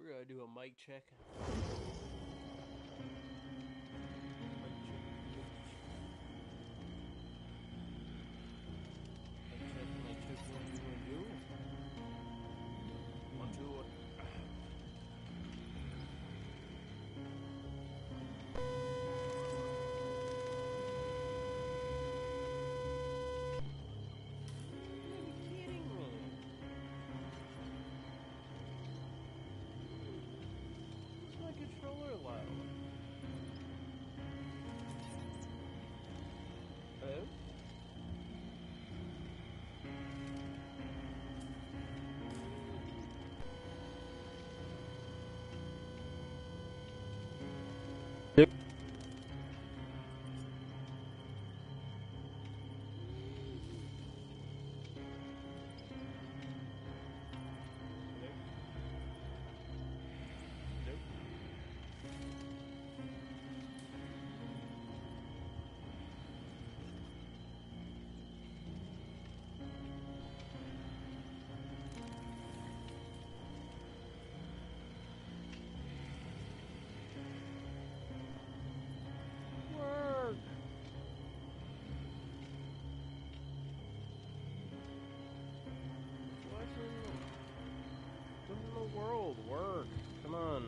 We're gonna do a mic check. Mic check. What do you want to do? 1, 2, 1. Controller loud. Hello? Yep. World work. Come on.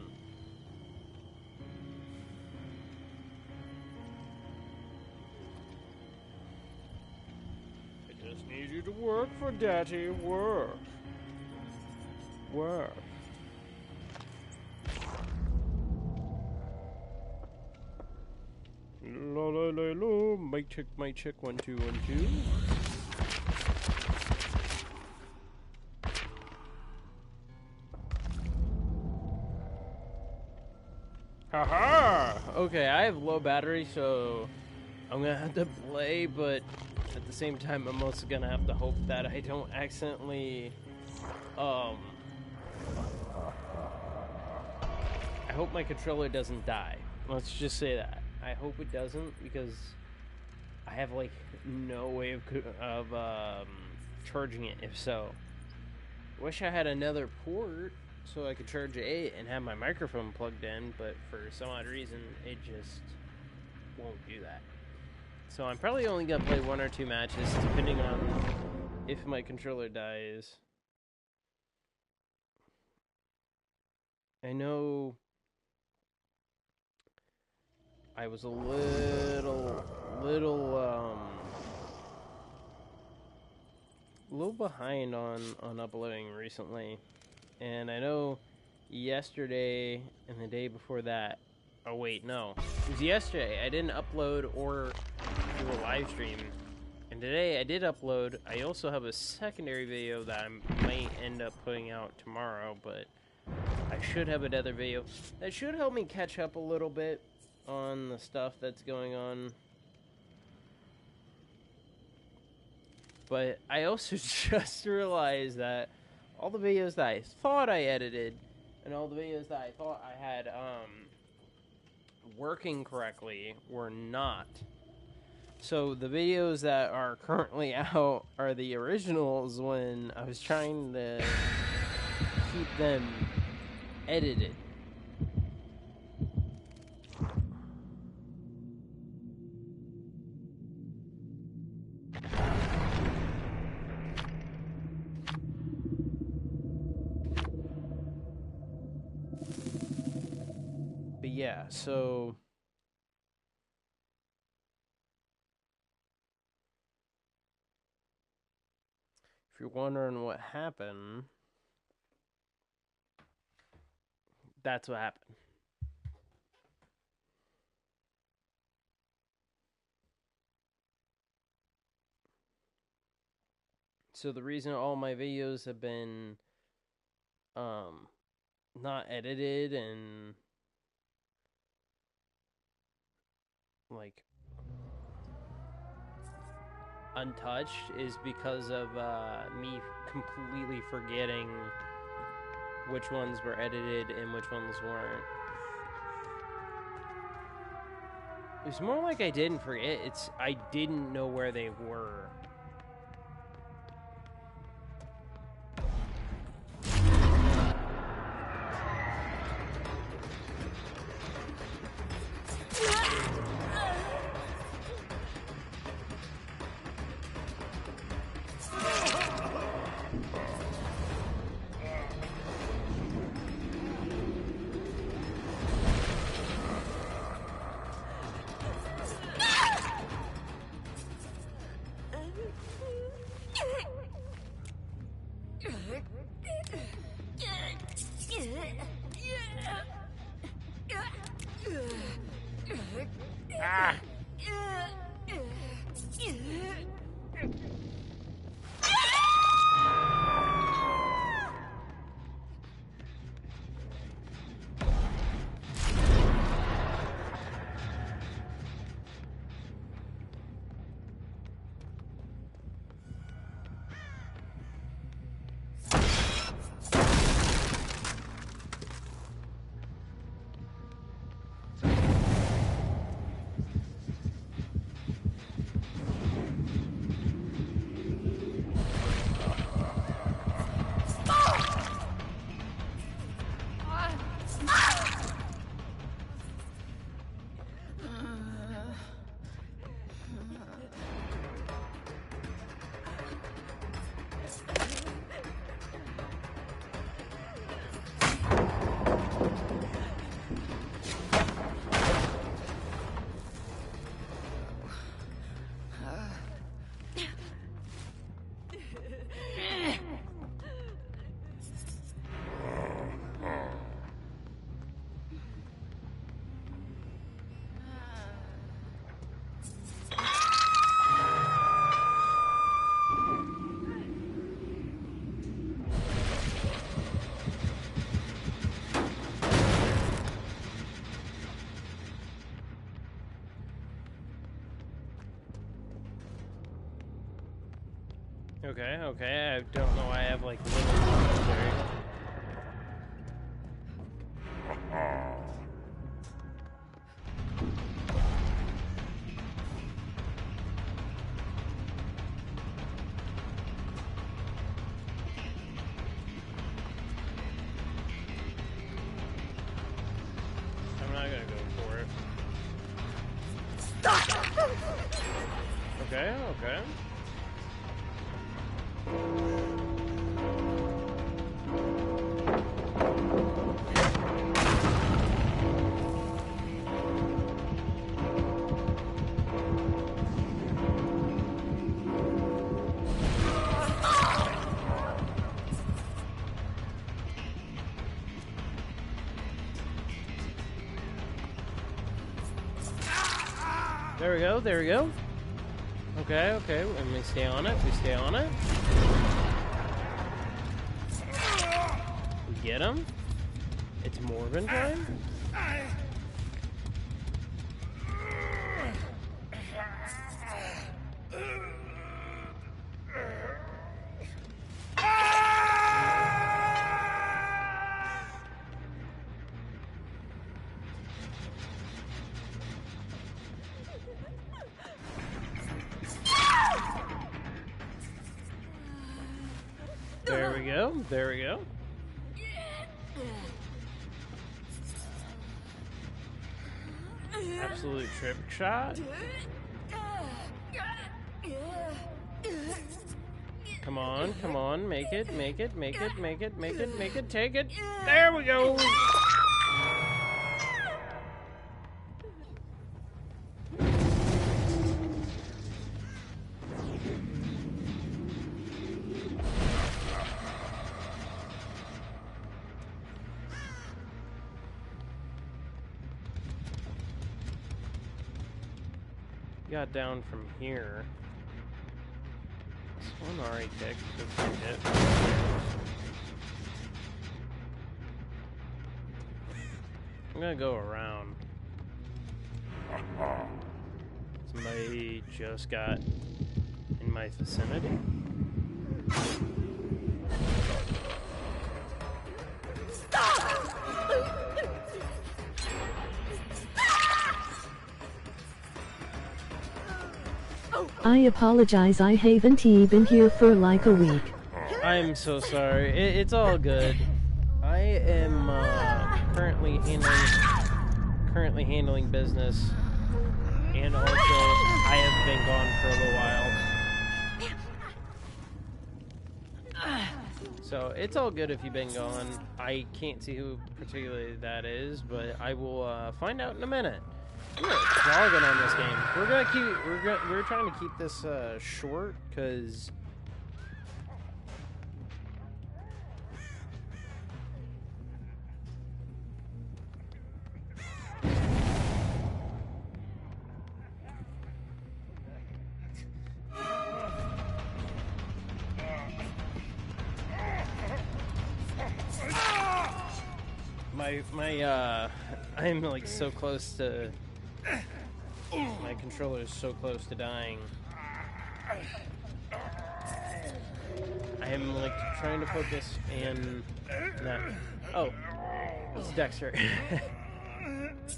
I just need you to work for Daddy. Work. Work. La la la la. Mic check, mic check. 1, 2, 1, 2. Haha! Okay, I have low battery, so I'm gonna have to play, but at the same time, I'm also gonna have to hope that I don't accidentally, I hope my controller doesn't die. Let's just say that. I hope it doesn't, because I have, like, no way of charging it, if so. Wish I had another port so I could charge it and have my microphone plugged in, but for some odd reason, it just won't do that. So I'm probably only going to play 1 or 2 matches, depending on if my controller dies. I know I was a little behind on uploading recently. And I know yesterday and the day before that, oh wait, no, it was yesterday, I didn't upload or do a live stream. And today I did upload. I also have a secondary video that I might end up putting out tomorrow, but I should have another video that should help me catch up a little bit on the stuff that's going on. But I also just realized that all the videos that I thought I edited and all the videos that I thought I had working correctly were not. So the videos that are currently out are the originals when I was trying to keep them edited. Yeah, so if you're wondering what happened, that's what happened. So the reason all my videos have been not edited and like untouched is because of me completely forgetting which ones were edited and which ones weren't. It's more like I didn't forget, it's I didn't know where they were. Ah! Okay, okay, I don't know why I have, like, little commentary. I'm not gonna go for it. Okay, okay. There we go, there we go. Okay, okay, and we stay on it, we stay on it. We get him. It's Morbin time. There we go, there we go. Absolute trip shot. Come on, make it, make it, make it, make it, make it, make it, take it. There we go. Got down from here. This one already ticked. I'm gonna go around. Somebody just got in my vicinity. I apologize, I haven't been here for like a week. I'm so sorry. It's all good. I am currently handling business, and also I have been gone for a little while. So it's all good if you've been gone. I can't see who particularly that is, but I will find out in a minute. We're vlogging on this game. We're trying to keep this short because I'm like so close to, my controller is so close to dying. I am like trying to focus and not. Oh, it's Dexter.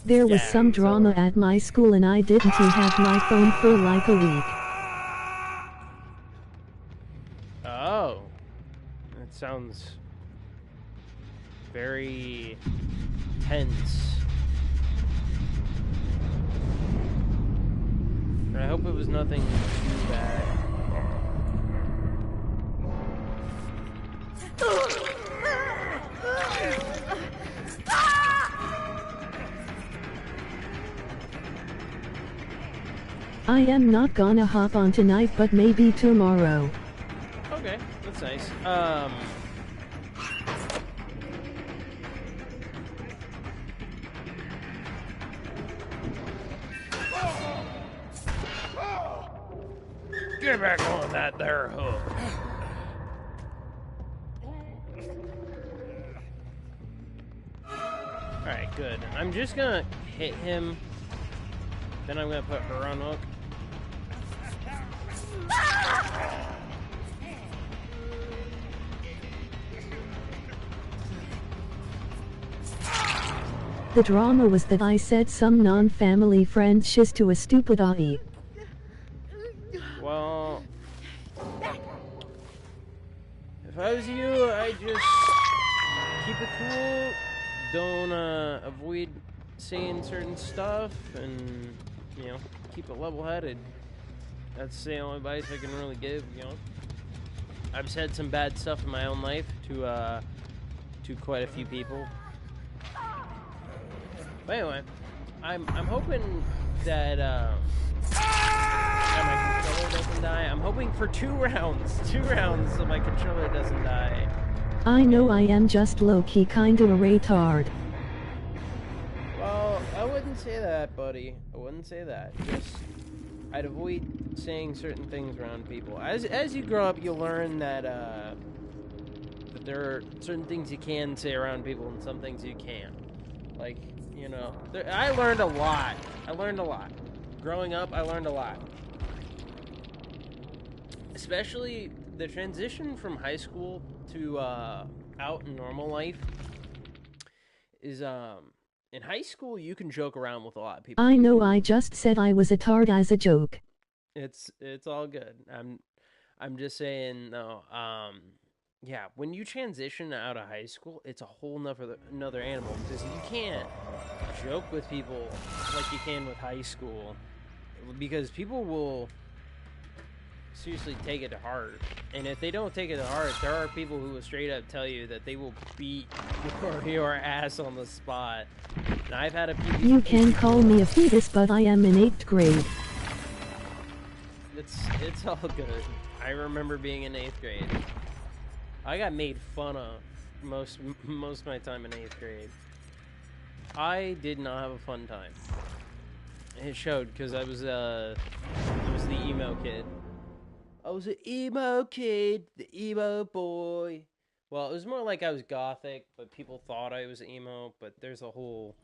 There was Yeah, some drama so- at my school and I didn't have my phone for like a week. Oh, that sounds very tense. I hope it was nothing too bad. I am not gonna hop on tonight, but maybe tomorrow. Okay, that's nice. Get back on that there hook. Alright, good. I'm just gonna hit him. Then I'm gonna put her on hook. The drama was that I said some non-family friend shiz to a stupid Avi. Well, if I was you, I'd just keep it cool. Don't avoid saying certain stuff, and keep it level-headed. That's the only advice I can really give. I've said some bad stuff in my own life to quite a few people. But anyway, I'm hoping that my controller doesn't die. I'm hoping for 2 rounds so my controller doesn't die. I know I am just low-key kinda a retard. Well, I wouldn't say that, buddy. I wouldn't say that. Just, I'd avoid saying certain things around people. As you grow up, you'll learn that there are certain things you can say around people and some things you can't. Like, I learned a lot. Growing up, I learned a lot. Especially the transition from high school to out in normal life is in high school you can joke around with a lot of people. I know I just said I was a tard as a joke. It's all good. I'm just saying though, yeah, when you transition out of high school, it's a whole another animal because you can't joke with people like you can with high school because people will seriously take it to heart. And if they don't take it to heart, there are people who will straight up tell you that they will beat your ass on the spot. And I've had a few. You can call me a fetus, but I am in 8th grade. It's all good. I remember being in 8th grade. I got made fun of most of my time in 8th grade. I did not have a fun time. It showed because I was the emo kid. I was an emo kid, the emo boy. Well, it was more like I was gothic, but people thought I was emo. But it's a whole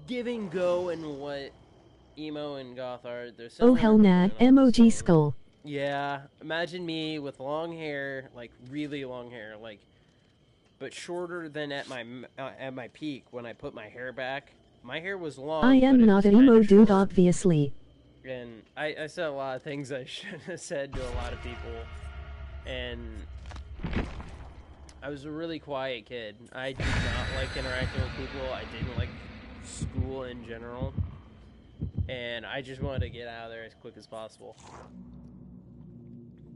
give and go in what emo and goth are. Oh hell nah, emoji skull. Yeah, imagine me with long hair, like really long hair, like, but shorter than at my peak when I put my hair back. My hair was long. I am not an emo dude, obviously. And I said a lot of things I shouldn't have said to a lot of people. And I was a really quiet kid. I did not like interacting with people. I didn't like school in general. And I just wanted to get out of there as quick as possible.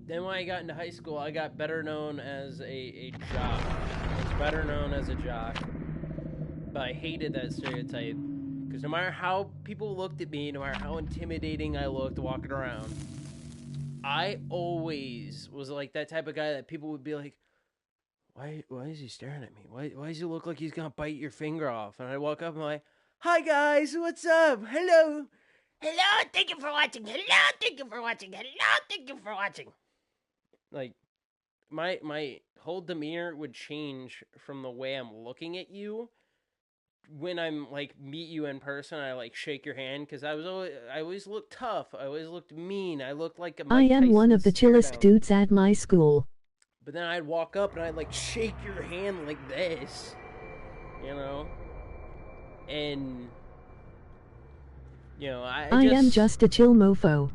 Then when I got into high school, I got better known as a jock. I was better known as a jock. But I hated that stereotype. Because no matter how people looked at me, no matter how intimidating I looked walking around, I always was like that type of guy that people would be like, why is he staring at me? Why does he look like he's going to bite your finger off? And I walk up and I'm like, hi guys, what's up? Hello. Hello, thank you for watching. Hello, thank you for watching. Hello, thank you for watching. Like, my whole demeanor would change from the way I'm looking at you when I'm like meet you in person. I like shake your hand because I always looked tough. I always looked mean. I looked like a I Mike am one Tyson of the stare chillest down. dudes at my school. But then I'd walk up and I'd like shake your hand like this, you know, and you know I am just a chill mofo.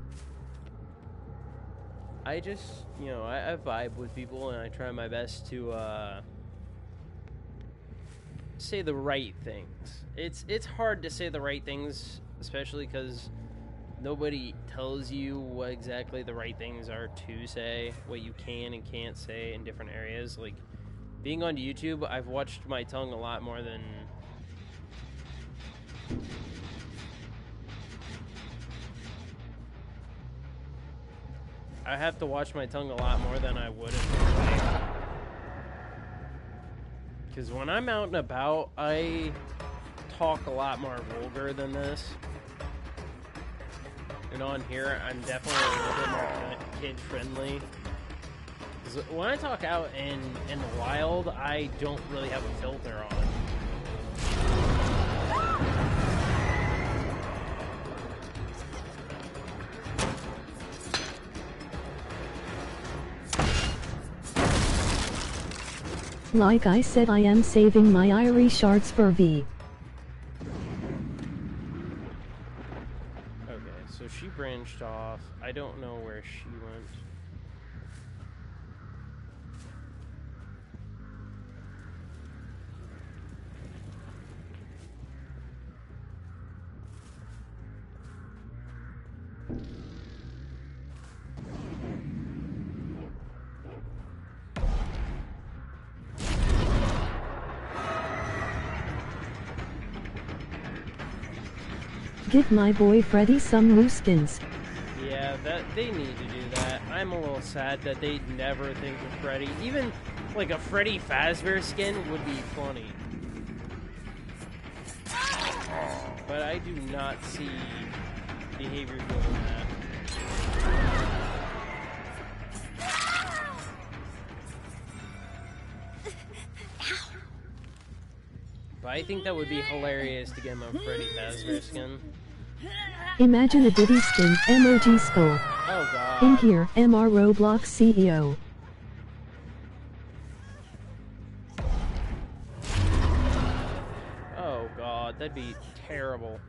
I just, you know, I vibe with people and I try my best to say the right things. It's hard to say the right things, especially because nobody tells you what exactly the right things are to say, what you can and can't say in different areas. Like, being on YouTube, I've watched my tongue a lot more than... I have to watch my tongue a lot more than I would in real life. Because when I'm out and about, I talk a lot more vulgar than this. And on here, I'm definitely a little bit more kid-friendly. Because when I talk out in the wild, I don't really have a filter on. Like I said, I am saving my Irish shards for V. Okay, so she branched off. I don't know where she went. Give my boy Freddy some new skins. Yeah, they need to do that. I'm a little sad that they never think of Freddy. Even like a Freddy Fazbear skin would be funny. But I do not see behavior doing that. But I think that would be hilarious to get him a Freddy Fazbear skin. Imagine a Diddy skin, emoji skull. Oh god. In here, MR Roblox CEO. Oh god, that'd be terrible.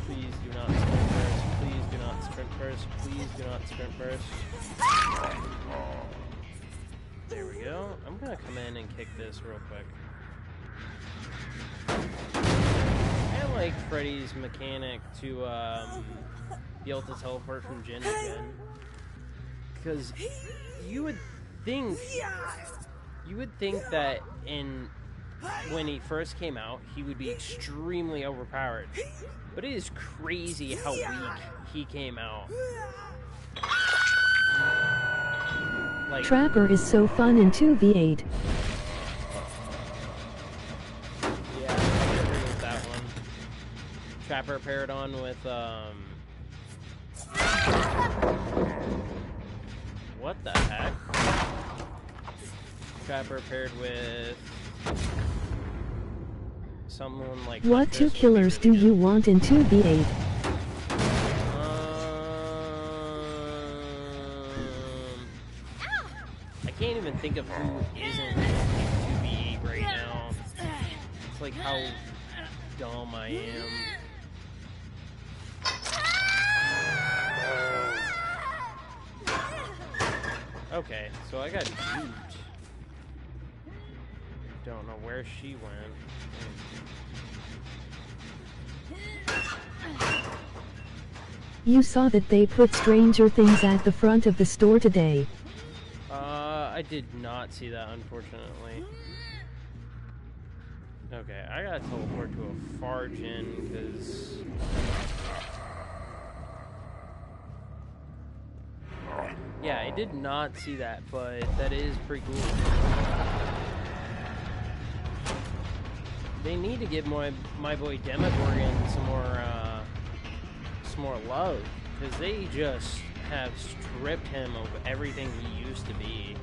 Please do not sprint burst. Please do not sprint burst. Please do not sprint burst. There we go. I'm gonna come in and kick this real quick. I like Freddy's mechanic to be able to teleport from gen to gen. Because you would think that when he first came out, he would be extremely overpowered. But it is crazy how weak he came out. Like, Trapper is so fun in 2v8. yeah, I agree with that one. Trapper paired on with, what the heck? Trapper paired with someone like... What two killers do you want in 2v8? I can't even think of who isn't in 2v8 right now. It's like how dumb I am. Okay, so I got duped. Don't know where she went. You saw that they put Stranger Things at the front of the store today. I did not see that, unfortunately. Okay, I gotta teleport to a far gen, because... Yeah, I did not see that, but that is pretty cool. They need to give my boy Demogorgon some more love. because they just have stripped him of everything he used to be.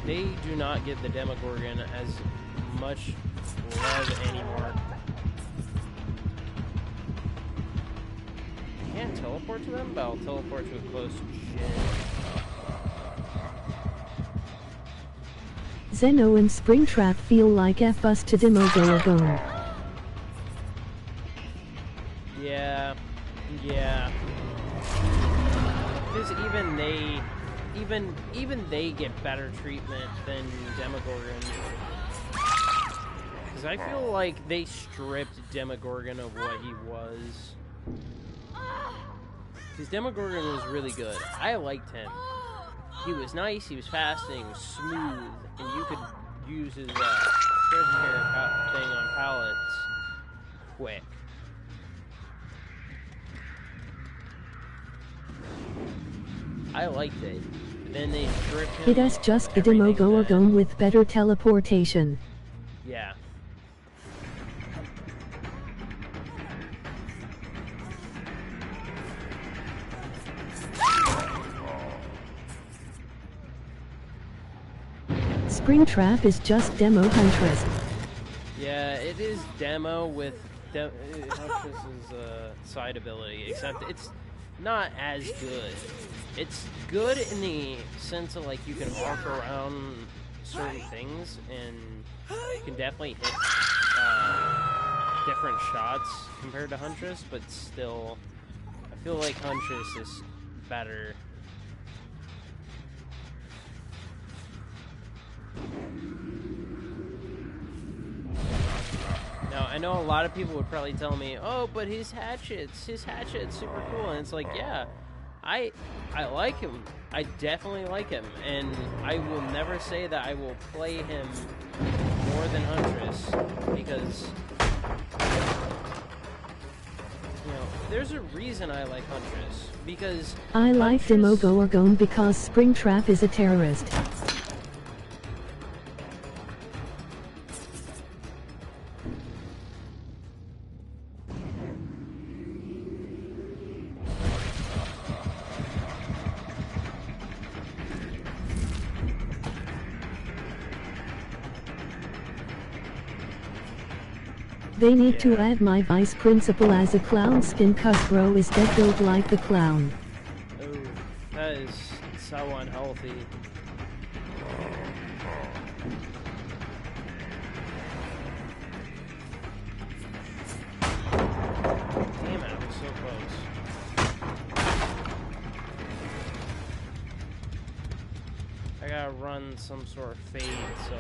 They do not give the Demogorgon as much love anymore. I can't teleport to them, but I'll teleport to a close shit. Zeno and Springtrap feel like F-Bus to Demogorgon. Yeah. Because even they get better treatment than Demogorgon. Because I feel like they stripped Demogorgon of what he was. Because Demogorgon was really good. I liked him. He was nice, he was fast, and he was smooth. And you could use his thread hair thing on pallets quick. I liked it. Then they stripped him. It is just the Demogorgon with better teleportation. Yeah. Springtrap is just Demo Huntress. Yeah, it is Demo with Huntress's side ability, except it's not as good. It's good in the sense of like you can walk around certain things and you can definitely hit different shots compared to Huntress, but still, I feel like Huntress is better. Now, I know a lot of people would probably tell me, oh, but his hatchet's super cool, and it's like, yeah, I like him. I definitely like him, and I will never say that I will play him more than Huntress, because, you know, there's a reason I like Huntress, because I like Demogorgon because Springtrap is a terrorist. They need to add my vice principal as a clown skin cause bro is dead built like the clown. Oh, that is so unhealthy. Damn it, I was so close. I gotta run some sort of fade, so...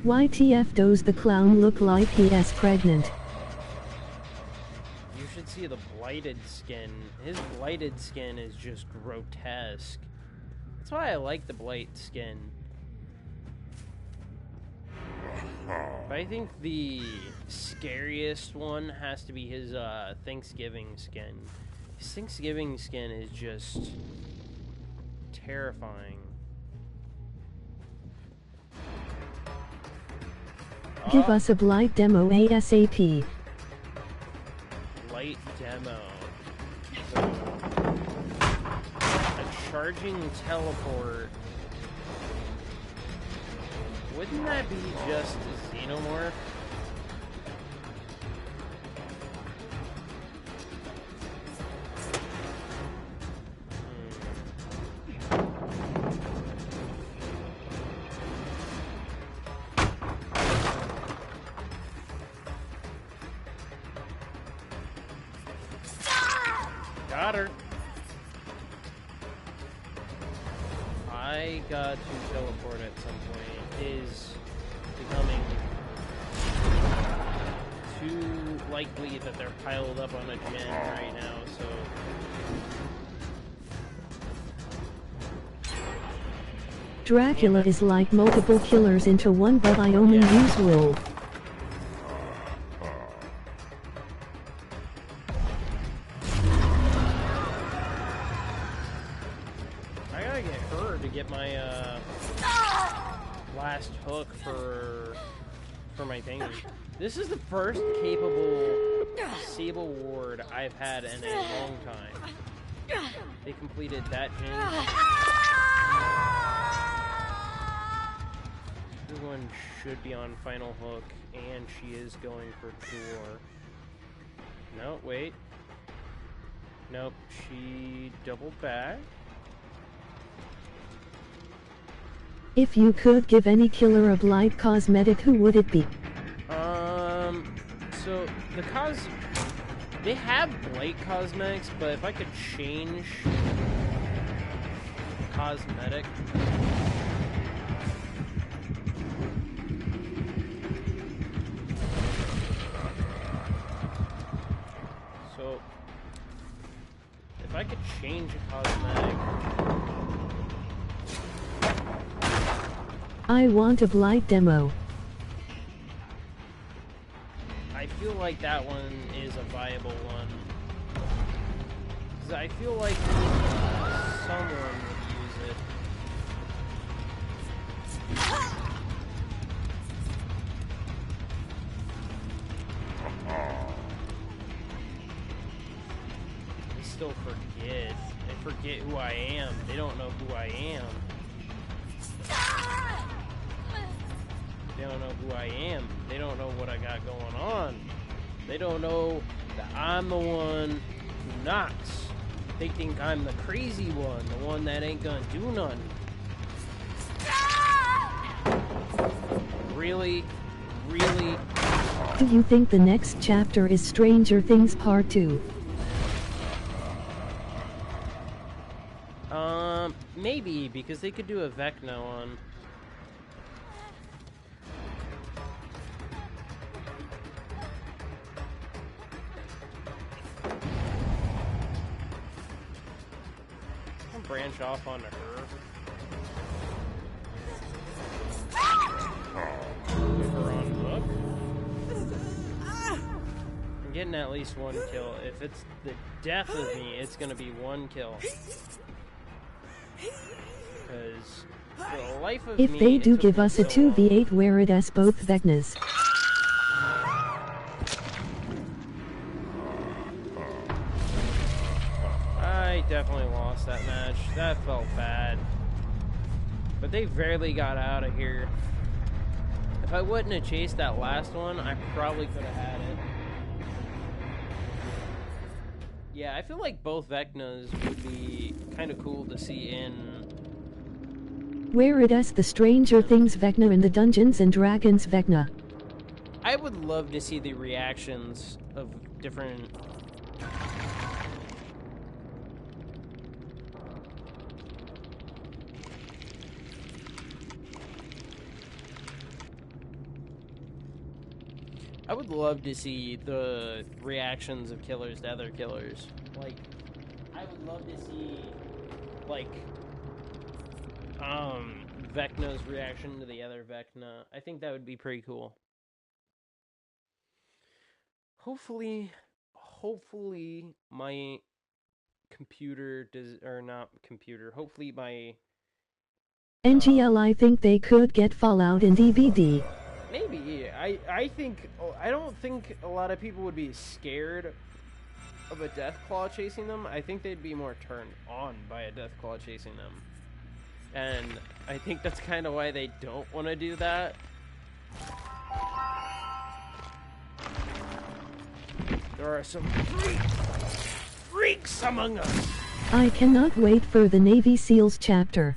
YTF does the clown look like he is pregnant? You should see the blighted skin. His blighted skin is just grotesque. That's why I like the blight skin. But I think the scariest one has to be his Thanksgiving skin. His Thanksgiving skin is just terrifying. Give us a blight demo ASAP. Blight demo. So, a charging teleport. Wouldn't that be just a xenomorph? Got her. I got to teleport at some point. It is becoming too likely that they're piled up on a gen right now, so... Dracula is like multiple killers into one, but I only use wolf. I gotta get her to get my last hook for for my thing. This is the first capable Sable Ward I've had in a long time. They completed that gen. This one should be on Final Hook, and she is going for tour. No, wait. Nope, she doubled back. If you could give any killer a Blight cosmetic, who would it be? So they have Blight cosmetics, but if I could change cosmetic. So if I could change a cosmetic. I want a Blight demo. I feel like that one is a viable one. Because I feel like someone would use it. They still forget. They forget who I am. They don't know who I am. They don't know who I am. They don't know what I got going on. They don't know that I'm the one who knocks. They think I'm the crazy one, the one that ain't gonna do none. Really? Really? Do you think the next chapter is Stranger Things Part 2? Maybe, because they could do a Vecna one. Branch off onto her. Put her on hook. I'm getting at least one kill. If it's the death of me, it's gonna be one kill. Because for the life of me, if they do give us a 2v8 where it has both Vecnas. I definitely lost that match. That felt bad. But they barely got out of here. If I wouldn't have chased that last one, I probably could have had it. Yeah, I feel like both Vecnas would be kind of cool to see in... Where it has the Stranger Things Vecna and the Dungeons and Dragons Vecna. I would love to see the reactions of different... I would love to see the reactions of killers to other killers. Like, I would love to see, like, Vecna's reaction to the other Vecna. I think that would be pretty cool. Hopefully my computer does, or not computer, hopefully my... NGL, I think they could get Fallout in DVD. Maybe. I don't think a lot of people would be scared of a Deathclaw chasing them. I think they'd be more turned on by a Deathclaw chasing them. And I think that's kind of why they don't want to do that. There are some freaks among us. I cannot wait for the Navy SEALs chapter.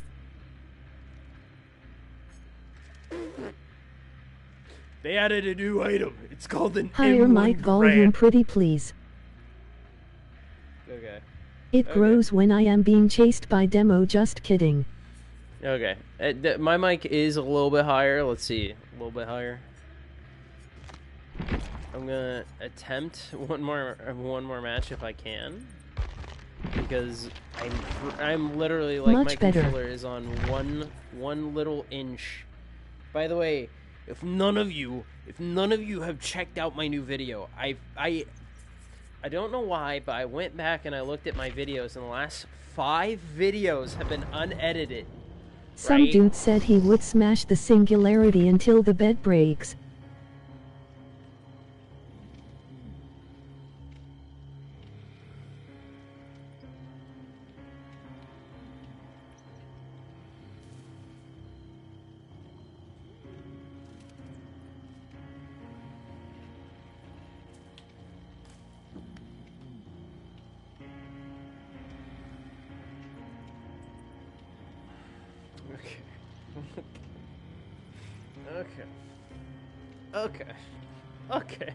They added a new item. It's called an Higher M1 mic volume, Grant. pretty please. Okay. It grows when I am being chased by Demo, just kidding. Okay. My mic is a little bit higher. Let's see. A little bit higher. I'm gonna attempt one more match if I can, because I'm literally like Much my better. controller is on one little inch. By the way, if none of you have checked out my new video, I don't know why, but I went back and I looked at my videos, and the last 5 videos have been unedited. Some right? dude said he would smash the singularity until the bed breaks. Okay. Okay. Okay.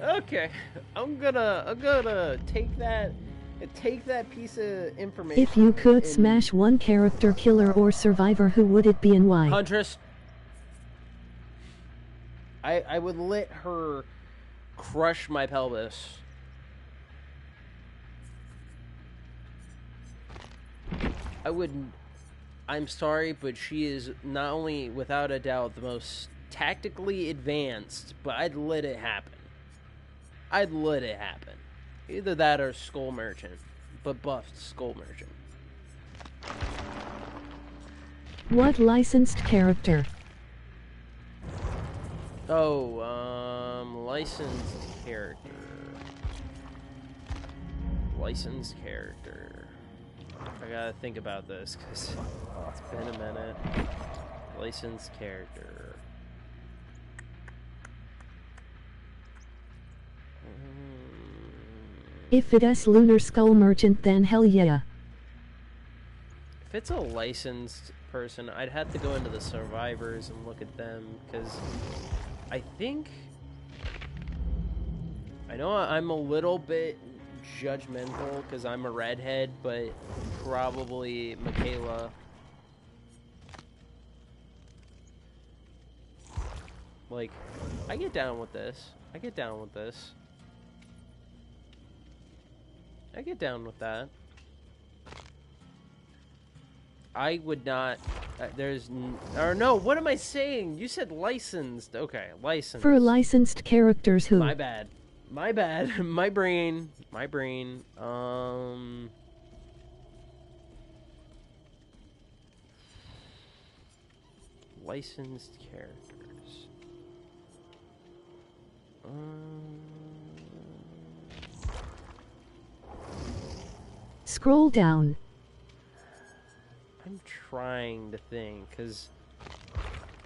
Okay. I'm gonna take that piece of information. If you could and smash one character, killer or survivor, who would it be and why? Huntress. I would let her crush my pelvis. I wouldn't. I'm sorry, but she is not only without a doubt the most tactically advanced, but I'd let it happen. I'd let it happen. Either that or Skull Merchant, but buffed Skull Merchant. What licensed character? Oh, licensed character. Licensed character. I gotta think about this, because it's been a minute. Licensed character. If it's Lunar Skull Merchant, then hell yeah. If it's a licensed person, I'd have to go into the survivors and look at them, because I think... I know I'm a little bit judgmental because I'm a redhead, but probably Michaela. Like, I get down with this. I get down with this. I get down with that. I would not... or no, what am I saying? You said licensed. Okay, licensed. For licensed characters, who? My bad. My bad. My brain. Licensed characters. Scroll down. I'm trying to think, because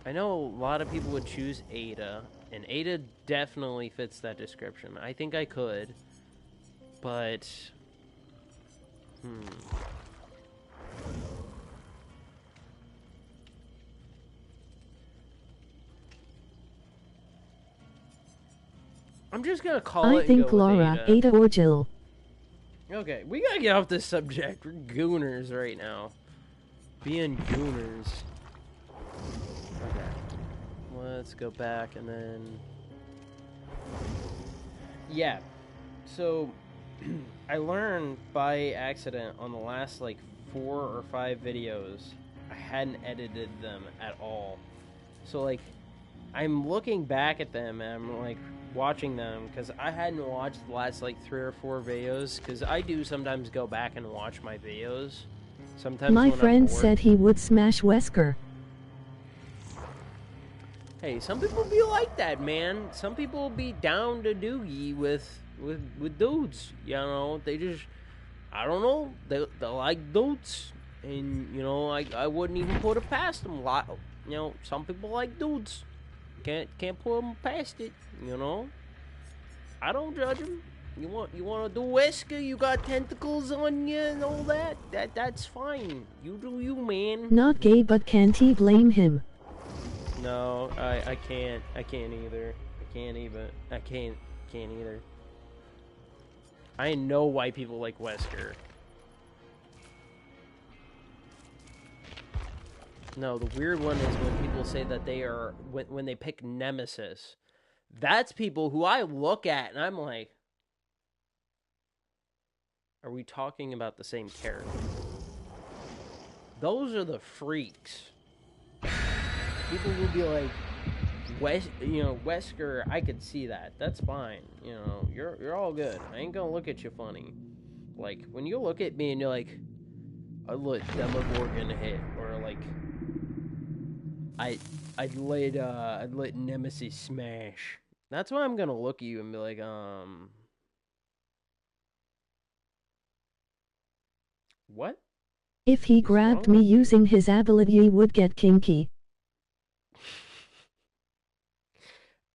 I know a lot of people would choose Ada, and Ada definitely fits that description. I think I could, but... I'm just gonna call it I and think go with Laura, Ada or Jill. Okay, we gotta get off this subject. We're gooners right now. Being gooners. Okay. Let's go back and then... Yeah. So, I learned by accident on the last, like, 4 or 5 videos, I hadn't edited them at all. So, like, I'm looking back at them and I'm, like, watching them because I hadn't watched the last, like, 3 or 4 videos, because I do sometimes go back and watch my videos. Sometimes My when friend I'm bored. said he would smash Wesker. Hey, some people be like that, man. Some people be down to doogie with dudes. You know, they just, I don't know, they like dudes, and you know, I wouldn't even put it past them. You know, some people like dudes. Can't put them past it. You know, I don't judge them. You want to do Wesker? You got tentacles on you and all that. That's fine. You do you, man. Not gay, but can't he blame him? No, I can't. I can't either. I can't either. I know why people like Wesker. No, the weird one is when people say that they are when they pick Nemesis. That's people who I look at and I'm like, are we talking about the same character? Those are the freaks. People will be like, Wesker, I could see that. That's fine. You know, you're all good. I ain't gonna look at you funny. Like, when you look at me and you're like, I let Demogorgon hit, or like, I'd let Nemesis smash. That's why I'm gonna look at you and be like, what? If he grabbed me using his ability, he would get kinky.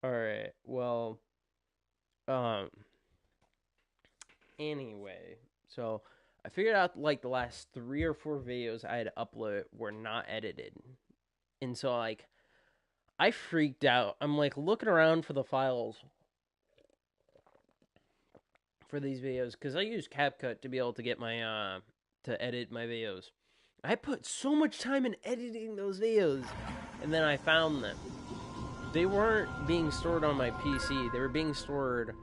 Alright, well, anyway, so I figured out like the last 3 or 4 videos I had uploaded were not edited. And so like I freaked out. I'm like looking around for the files for these videos because I use CapCut to be able to get my to edit my videos. I put so much time in editing those videos, and then I found them. They weren't being stored on my PC. They were being stored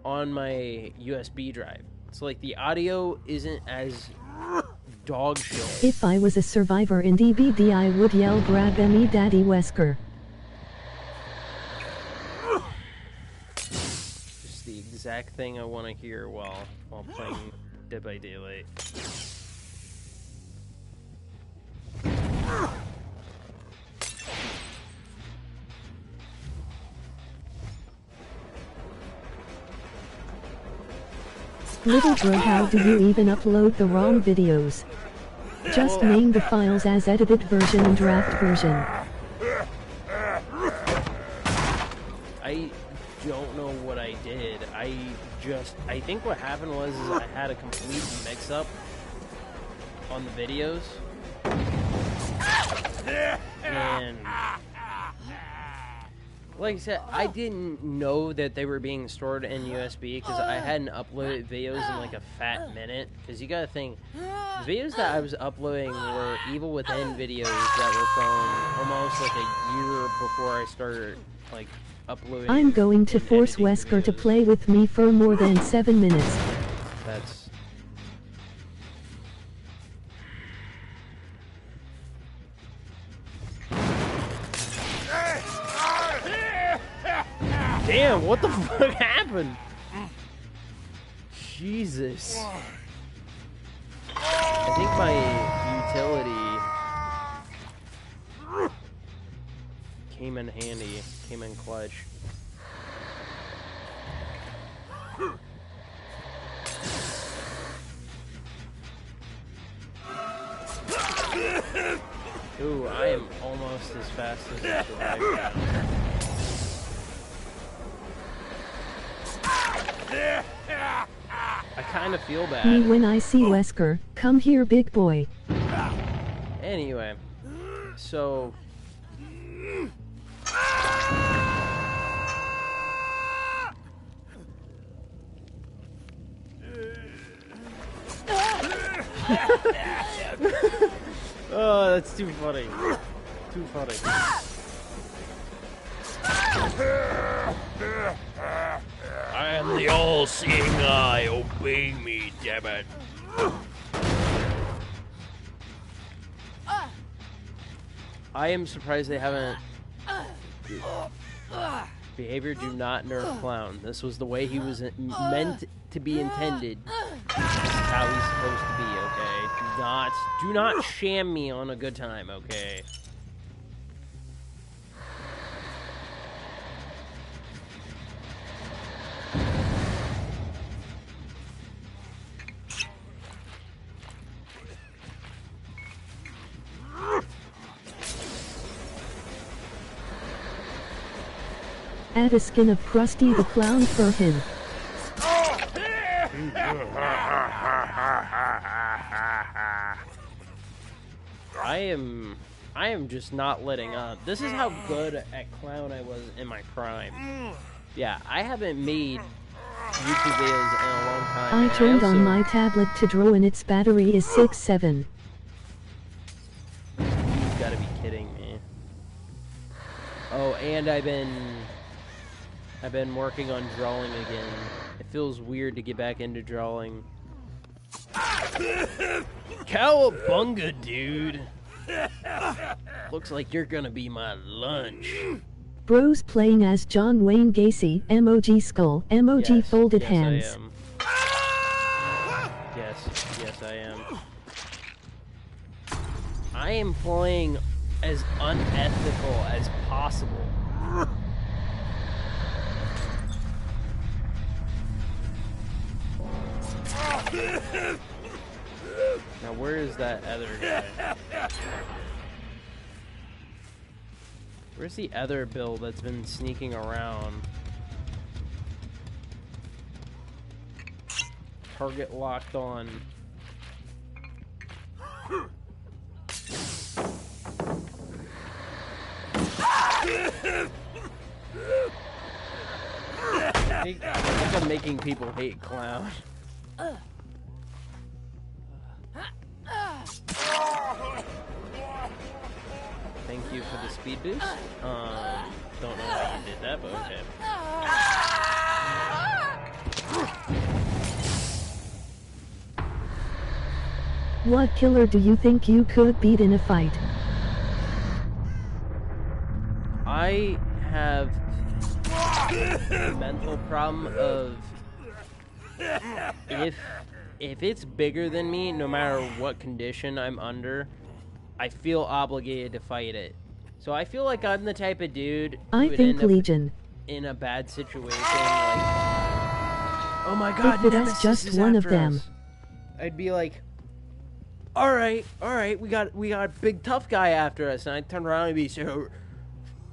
on my USB drive. So like the audio isn't as dog shit. If I was a survivor in DBD, I would yell, "Grab me, Daddy Wesker." Just the exact thing I want to hear while playing Dead by Daylight. Little bro, how do you even upload the wrong videos? Just name the files as edited version and draft version. I don't know what I did. I think what happened was I had a complete mix-up on the videos. And like I said, I didn't know that they were being stored in USB because I hadn't uploaded videos in like a fat minute. Because you gotta think, the videos that I was uploading were Evil Within videos that were from almost like a year before I started like uploading. I'm going to force Wesker to play with me for more than 7 minutes. That's... Damn, what the fuck happened? Jesus. I think my utility came in handy, came in clutch. Ooh, I am almost as fast as I survived. I kind of feel bad. Me when I see Wesker. Come here, big boy. Anyway, so... Oh, that's too funny. Too funny. I am the all-seeing eye. Obey me, damn it. I am surprised they haven't... Behavior, do not nerf clown. This was the way he was meant to be intended. This is how he's supposed to be, okay? Do not sham me on a good time, okay? Add a skin of Krusty the Clown for him. I am just not letting up. This is how good at clown I was in my prime. Yeah, I haven't made YouTube videos in a long time. I turned on my tablet to draw and its battery is 6-7. You've gotta be kidding me. Oh, and I've been working on drawing again. It feels weird to get back into drawing. Cowabunga, dude! Looks like you're gonna be my lunch. Bros playing as John Wayne Gacy, emoji skull, emoji Yes, folded yes, hands. I am. Yes, I am. I am playing as unethical as possible. Now where is that other guy? Where's the other Bill that's been sneaking around? Target locked on. I think I'm making people hate Clown. Thank you for the speed boost. Don't know why you did that, but okay. What killer do you think you could beat in a fight? I have a mental problem of if it's bigger than me, no matter what condition I'm under, I feel obligated to fight it. So I feel like I'm the type of dude who I would think end up Legion. in a bad situation, like, oh my god, If it is Nemesis just is one of after them. us. I'd be like, all right, we got a big tough guy after us, and I'd turn around and be so,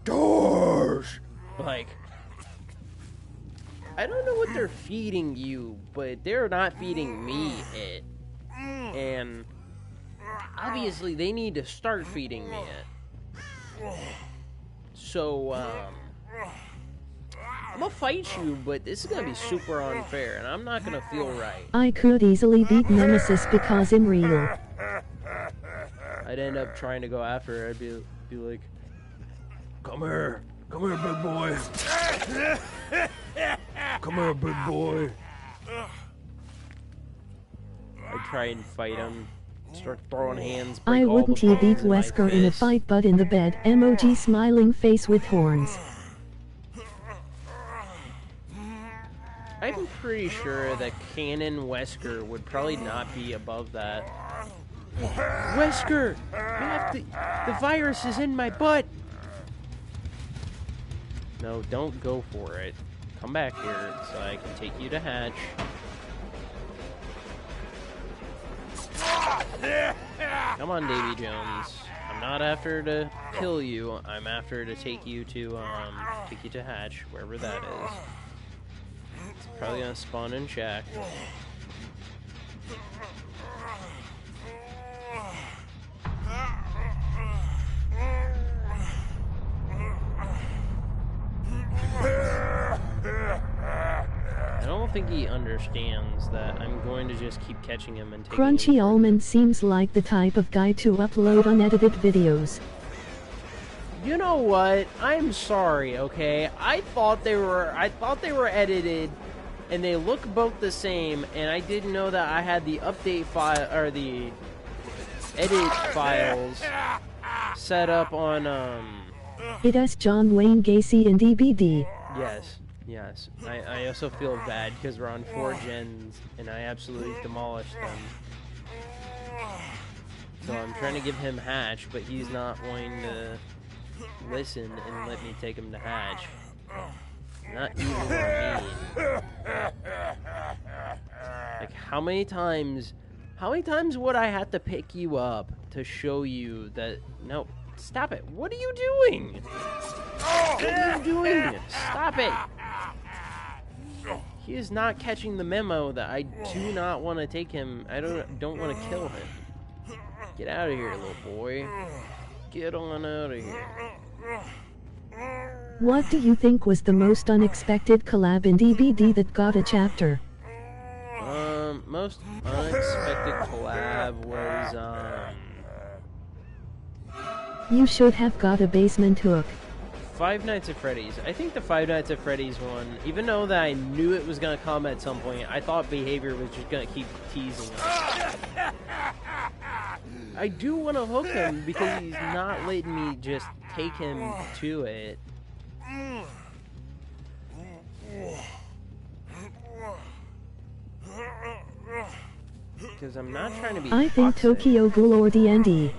Doors! Like, I don't know what they're feeding you, but they're not feeding me it. And obviously they need to start feeding me it. So, I'm gonna fight you, but this is gonna be super unfair, and I'm not gonna feel right. I could easily beat Nemesis because I'm real. I'd end up trying to go after her. I'd be like, come here, big boy. Come here, big boy. I'd try and fight him, start throwing hands. I break all the wouldn't beat bones in my Wesker in a fist. fight but in the bed. Emoji smiling face with horns. I'm pretty sure that Canon Wesker would probably not be above that. Wesker! You have to, the virus is in my butt! No, don't go for it. Come back here so I can take you to hatch. Come on, Davy Jones. I'm not after to kill you. I'm after to take you to hatch, wherever that is. It's probably gonna spawn in Shack. I don't think he understands that I'm going to just keep catching him and taking Crunchy him. Almond seems like the type of guy to upload unedited videos. You know what? I'm sorry, okay? I thought they were edited and they look both the same, and I didn't know that I had the update file or the edit files set up on It is John Wayne Gacy and DBD. Yes. I also feel bad because we're on 4 gens and I absolutely demolished them. So I'm trying to give him hatch, but he's not wanting to listen and let me take him to hatch. Not even on me. Like, how many times would I have to pick you up to show you that? No, stop it. What are you doing? What are you doing? Stop it. He is not catching the memo that I do not want to take him. I don't want to kill him. Get out of here, little boy. Get on out of here. What do you think was the most unexpected collab in DBD that got a chapter? Most unexpected collab was, You should have got a basement hook. Five Nights at Freddy's. I think the Five Nights at Freddy's one, even though that I knew it was going to come at some point, I thought Behavior was just going to keep teasing us. I do want to hook him because he's not letting me just take him to it. Because I'm not trying to be I think toxic. Tokyo Ghoul or D&D.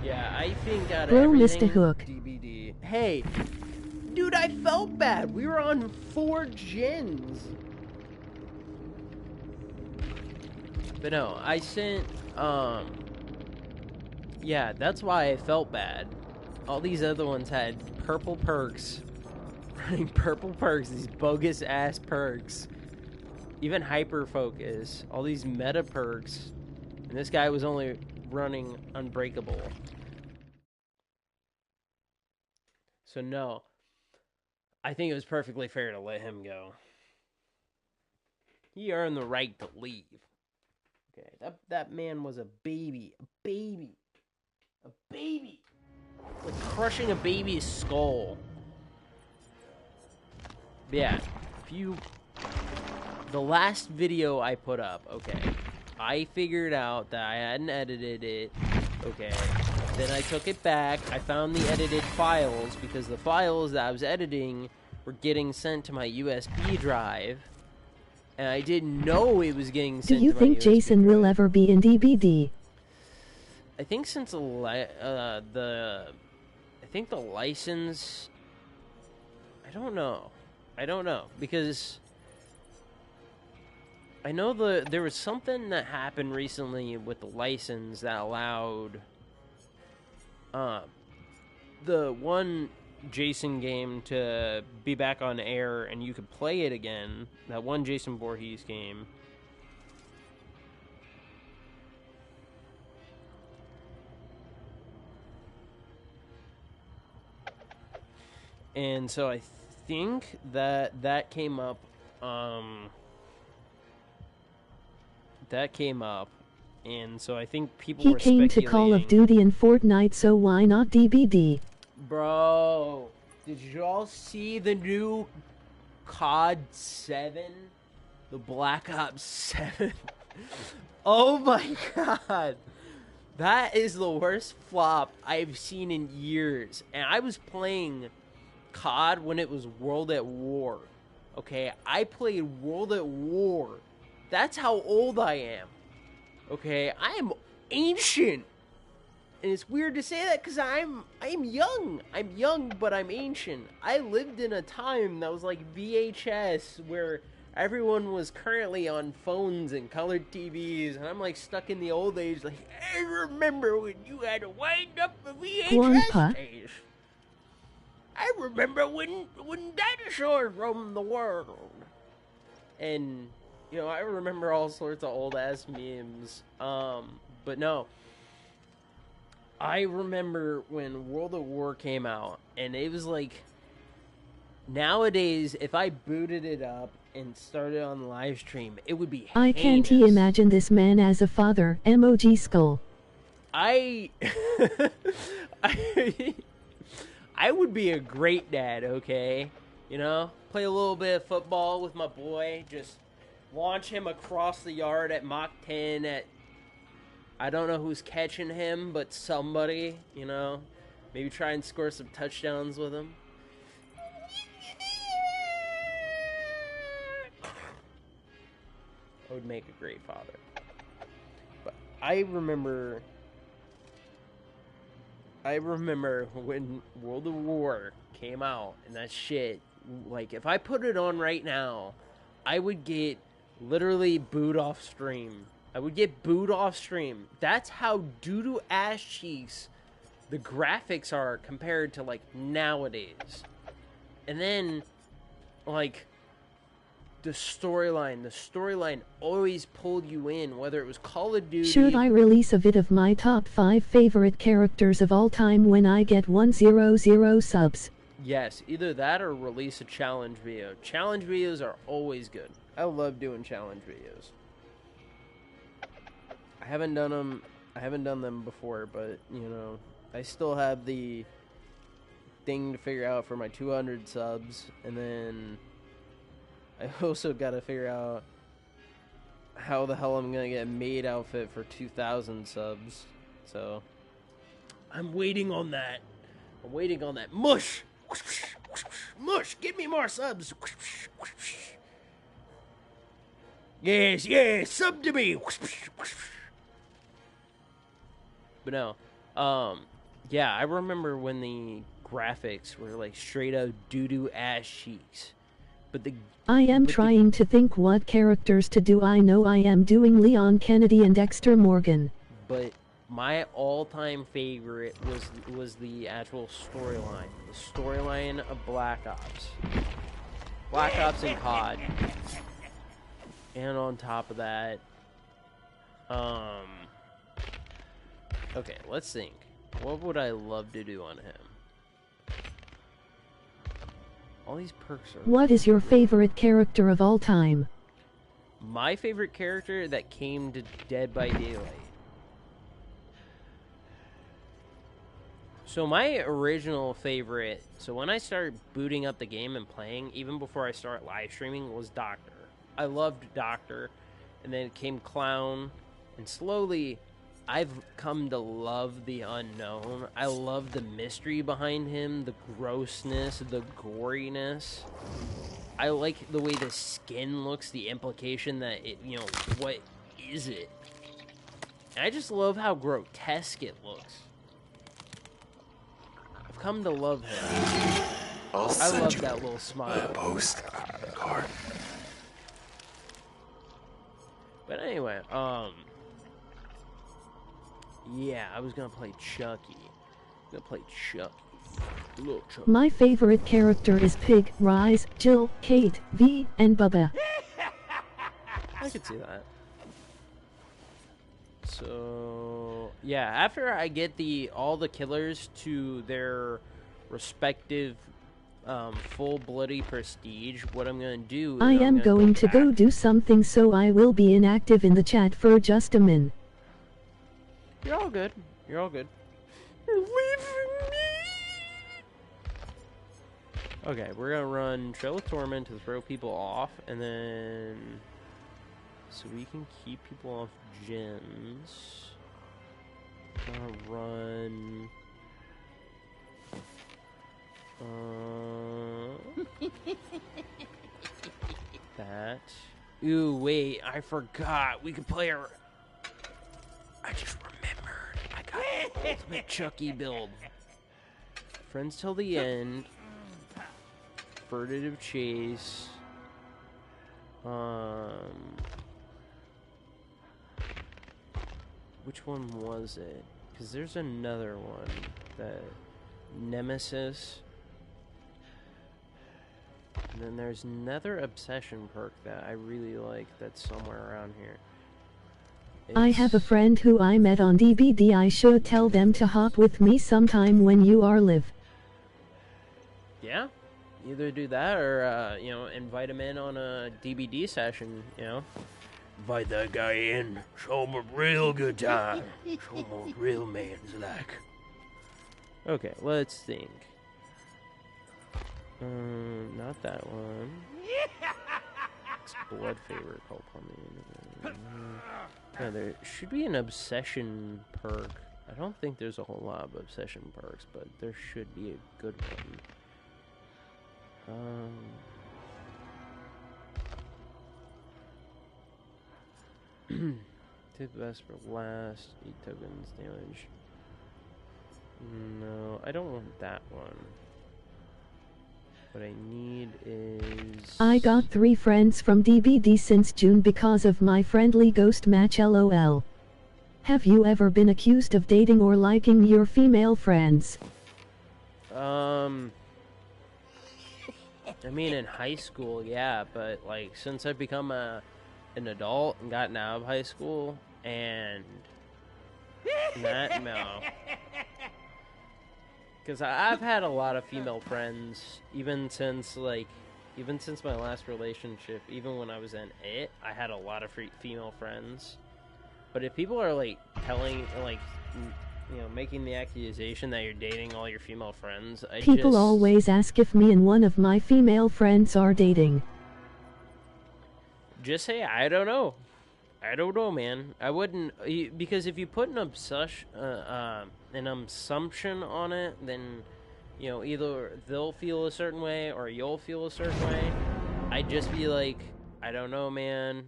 Yeah, I think out of Bro missed a everything, hook. DBD. Hey, dude, I felt bad. We were on 4 gens. But no, I sent, yeah, that's why I felt bad. All these other ones had purple perks running purple perks, these bogus ass perks, even hyper focus, all these meta perks, and this guy was only running unbreakable. So no, I think it was perfectly fair to let him go. He earned the right to leave. Okay, that man was a baby, like crushing a baby's skull. Yeah, the last video I put up, okay, I figured out that I hadn't edited it, okay, then I took it back, I found the edited files, because the files that I was editing were getting sent to my USB drive, and I didn't know it was getting sent to my USB drive. Do you think Jason will ever be in DBD? I think since the license, I don't know, because I know there was something that happened recently with the license that allowed the one Jason game to be back on air and you could play it again. That one Jason Voorhees game. And so I think that came up. That came up, and so I think people were speculating. He came to Call of Duty and Fortnite, so why not DBD? Bro, did y'all see the new COD 7? The Black Ops 7? Oh my god. That is the worst flop I've seen in years. And I was playing COD when it was World at War. Okay, I played World at War. That's how old I am. Okay, I am ancient. And it's weird to say that because I'm young. I'm young, but I'm ancient. I lived in a time that was like VHS, where everyone was currently on phones and colored TVs, and I'm like stuck in the old age. Like, I remember when you had to wind up the VHS days. I remember when dinosaurs roamed the world. And you know, I remember all sorts of old-ass memes. But no. I remember when World at War came out, and it was like, nowadays, if I booted it up and started on the live stream, it would be heinous. I can't imagine this man as a father. Emoji skull. I would be a great dad, okay? You know? Play a little bit of football with my boy, just launch him across the yard at Mach 10 at, I don't know who's catching him, but somebody, you know. Maybe try and score some touchdowns with him. I would make a great father. But I remember when World of War came out and that shit, like, if I put it on right now, I would get literally booed off stream. I would get booed off stream. That's how doo-doo ass cheeks the graphics are compared to, like, nowadays. And then, like, the storyline always pulled you in, whether it was Call of Duty. Should I release a vid of my top 5 favorite characters of all time when I get 100 subs? Yes, either that or release a challenge video. Challenge videos are always good. I love doing challenge videos. I haven't done them before, but, you know, I still have the thing to figure out for my 200 subs, and then I also got to figure out how the hell I'm going to get a maid outfit for 2,000 subs. So, I'm waiting on that. Mush! Mush! Give me more subs! Yes! Sub to me! But no. Yeah, I remember when the graphics were like straight up doo-doo ass cheeks. I am trying to think what characters to do. I know I am doing Leon Kennedy and Dexter Morgan. But my all-time favorite was the actual storyline. The storyline of Black Ops. Black Ops and COD. And on top of that, okay, let's think. What would I love to do on him? All these perks are... What is your favorite character of all time? My favorite character that came to Dead by Daylight. So my original favorite, so when I started booting up the game and playing, even before I started live streaming, was Doctor. I loved Doctor, and then it came Clown, and slowly I've come to love the unknown. I love the mystery behind him, the grossness, the goriness. I like the way the skin looks, the implication that it, you know, what is it? And I just love how grotesque it looks. I've come to love him. I love that little smile. Postcard. But anyway, yeah, I was gonna play Chucky. Little Chucky. My favorite character is Pig, Rise, Jill, Kate, V, and Bubba. I could see that. So yeah, after I get all the killers to their respective full bloody prestige, what I'm gonna do is I am going to go do something, so I will be inactive in the chat for just a minute. You're all good. You're all good. You're leaving me. Okay, we're gonna run Trail of Torment to throw people off, and then so we can keep people off gens. Run. That. Ooh, wait, I forgot. We could play our... I just remembered. I got the ultimate Chucky build. Friends till the end. Furtive chase. Which one was it? Because there's another one. That Nemesis. And then there's another obsession perk that I really like that's somewhere around here. I have a friend who I met on DBD. I should tell them to hop with me sometime when you are live. Yeah, either do that or, you know, invite him in on a DBD session, you know. Invite that guy in, show him a real good time. Show him what real man's like. Okay, let's think. Not that one. It's blood favor called upon me. No, there should be an obsession perk. I don't think there's a whole lot of obsession perks, but there should be a good one. Take the best for last. 8 tokens damage. No, I don't want that one. What I need is... I got 3 friends from DBD since June because of my friendly ghost match, LOL. Have you ever been accused of dating or liking your female friends? I mean, in high school, yeah, but, like, since I've become an adult and gotten out of high school, and that, no. Because I've had a lot of female friends, even since my last relationship, even when I was in it, I had a lot of female friends. But if people are, like, telling, like, you know, making the accusation that you're dating all your female friends, People always ask if me and one of my female friends are dating. Just say, I don't know. I don't know, man. I wouldn't, because if you put an assumption on it, then, you know, either they'll feel a certain way or you'll feel a certain way. I'd just be like, I don't know, man.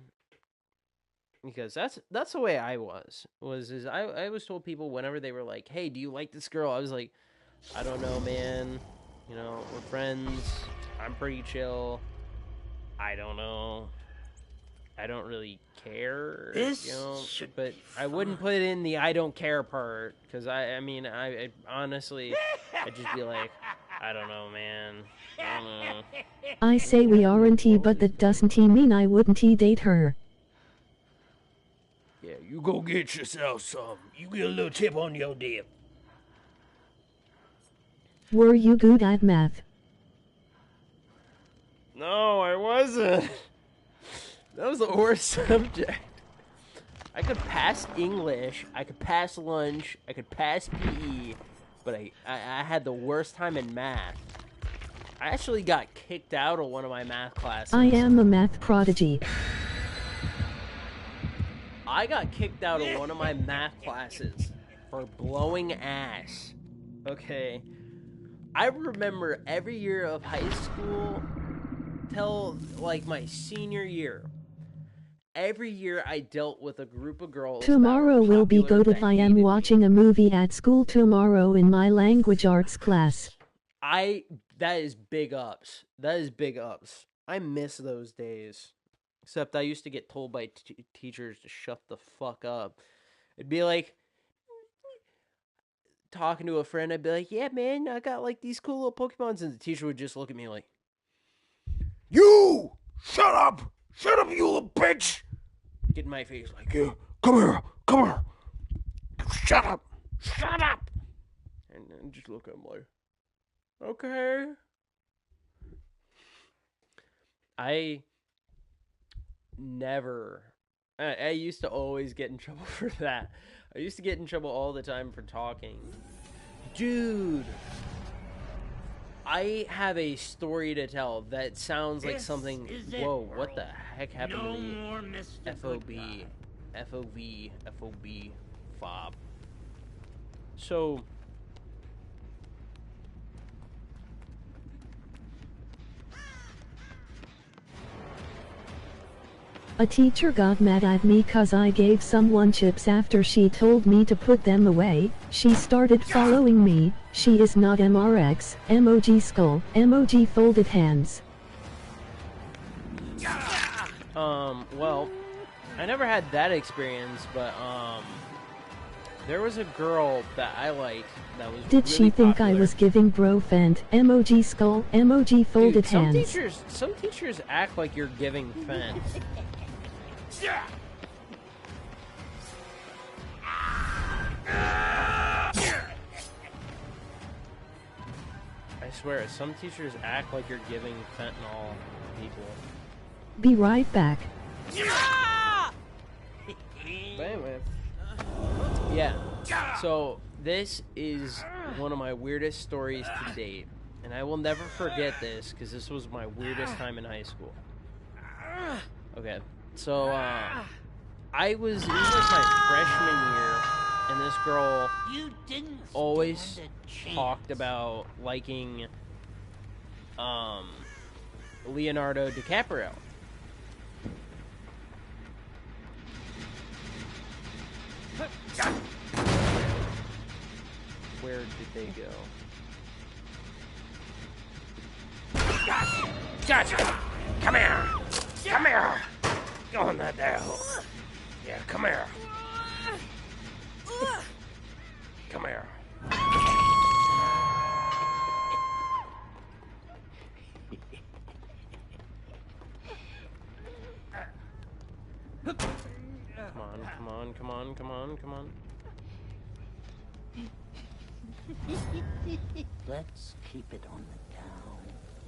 Because that's the way I was I was told people whenever they were like, hey, do you like this girl? I was like, I don't know, man. You know, we're friends. I'm pretty chill. I don't know. I don't really care, This you know, should but be I wouldn't put it in the I don't care part, because I mean, I honestly, I'd just be like, I don't know, man. I don't know. I say we aren't, but that doesn't mean I wouldn't date her. Yeah, you go get yourself some. You get a little tip on your dip. Were you good at math? No, I wasn't. That was the worst subject. I could pass English, I could pass lunch, I could pass PE, but I had the worst time in math. I actually got kicked out of one of my math classes. I am a math prodigy. I got kicked out of one of my math classes for blowing ass. Okay. I remember every year of high school till like my senior year. Every year I dealt with a group of girls. Tomorrow will be good if I am watching a movie at school tomorrow in my language arts class. That is big ups. That is big ups. I miss those days. Except I used to get told by teachers to shut the fuck up. It'd be like talking to a friend. I'd be like, "Yeah, man, I got like these cool little Pokemons," and the teacher would just look at me like, You! Shut up! Shut up, you little bitch! get in my face like, Yeah, come here! Come here! Shut up! Shut up! and just look at him like, okay. I used to always get in trouble for that. I used to get in trouble all the time for talking. Dude, I have a story to tell that sounds like something. Whoa, what the heck happened to me? FOB, FOB. So, A teacher got mad at me cause I gave someone chips after she told me to put them away. She started following me. She is not MRX. Emoji skull. Emoji folded hands. well, I never had that experience, but, there was a girl that I liked that was Did really she think popular. I was giving bro fent? Emoji skull. Emoji folded Dude, hands. Some teachers act like you're giving fent. I swear, some teachers act like you're giving fentanyl to people. Be right back. But anyway, yeah. So this is one of my weirdest stories to date, and I will never forget this because this was my weirdest time in high school. Okay, so it was like my freshman year, and this girl always talked about liking Leonardo DiCaprio. Where did they go? Gotcha! Come here! Come here! Go on that there hole. Yeah, come here. Come here. Come on. Let's keep it on the down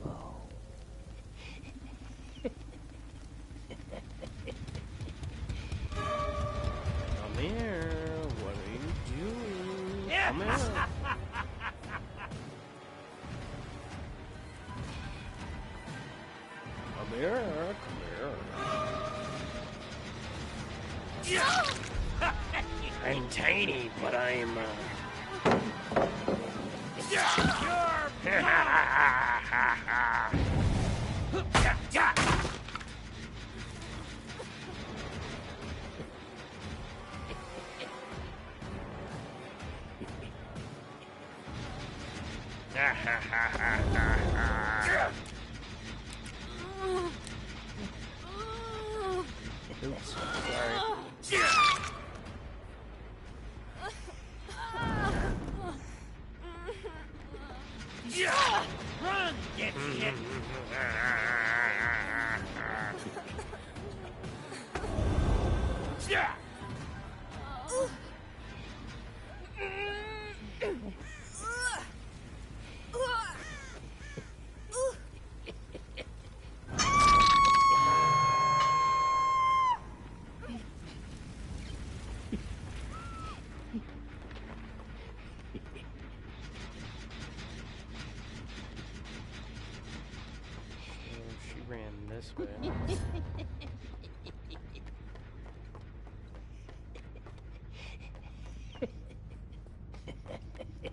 low. Come here. What are you doing? Come here. Come here. I'm tiny, but I'm Oops, sorry. Run, dipshit! She ran this way.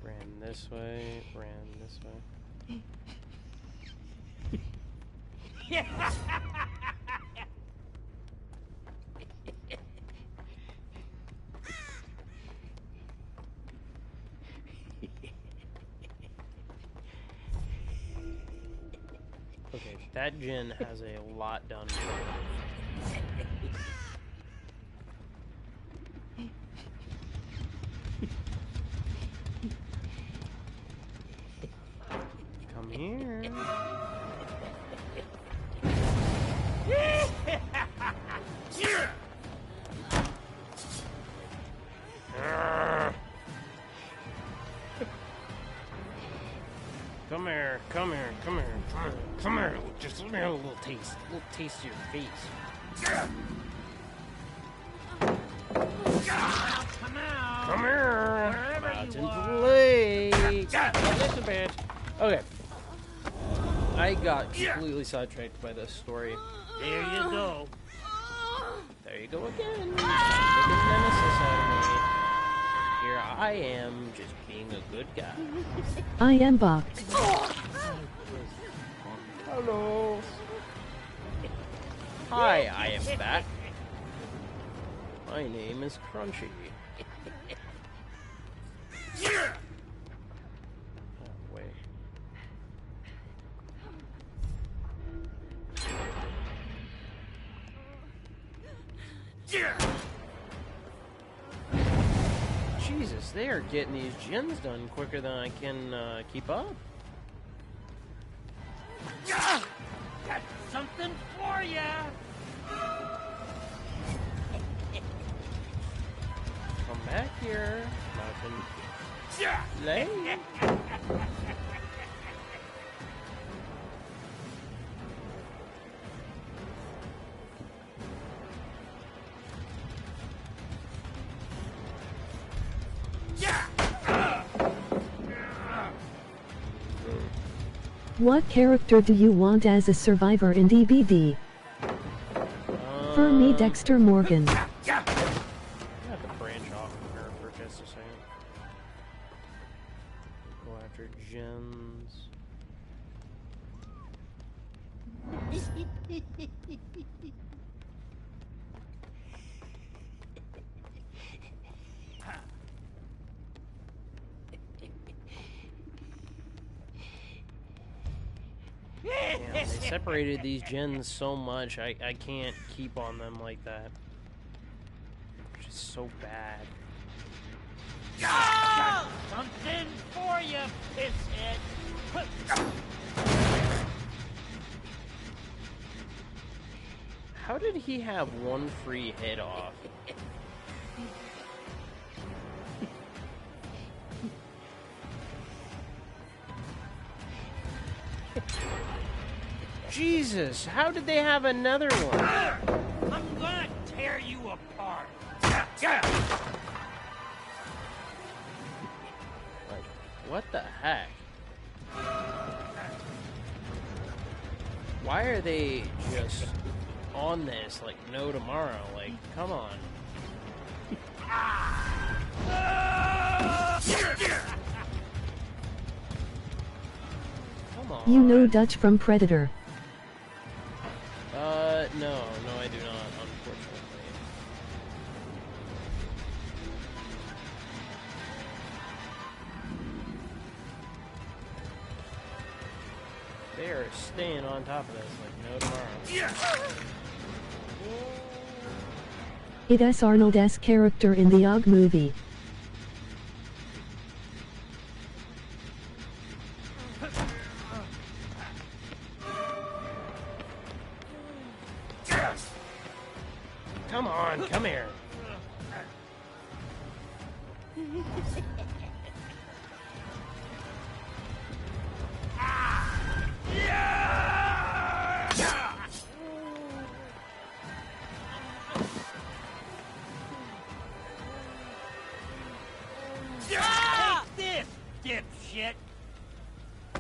Ran this way, ran this way. Okay, that Jinn has a lot done for her. Come here. Come here, come here, come here, come here, come here. Just let me have a little taste of your face. Come out! Come here. Wherever About you to are. play. Listen, bitch. Okay. I got completely sidetracked by this story. There you go. There you go again. Taking nemesis out of me. Here I am, just being a good guy. I am Bach. Hello. Hi, I am back. My name is Crunchy. Oh, wait. Jesus, they are getting these gens done quicker than I can keep up. Got something for ya! Come back here, Mountain. Lay. What character do you want as a survivor in DBD? For me, Dexter Morgan. I have to branch off from her for just a second. Go after gens. Damn, they separated these gens so much, I can't keep on them like that. Which is so bad. Got something for you, pisshead! How did he have one free hit off? Jesus, how did they have another one? I'm gonna tear you apart! Like, what the heck? Why are they just on this like no tomorrow? Like, come on. Come on. You know Dutch from Predator. No, I do not, unfortunately. They are staying on top of this like no tomorrow. It is Arnold's character in the Og movie. Come on, come here. Take this, dipshit!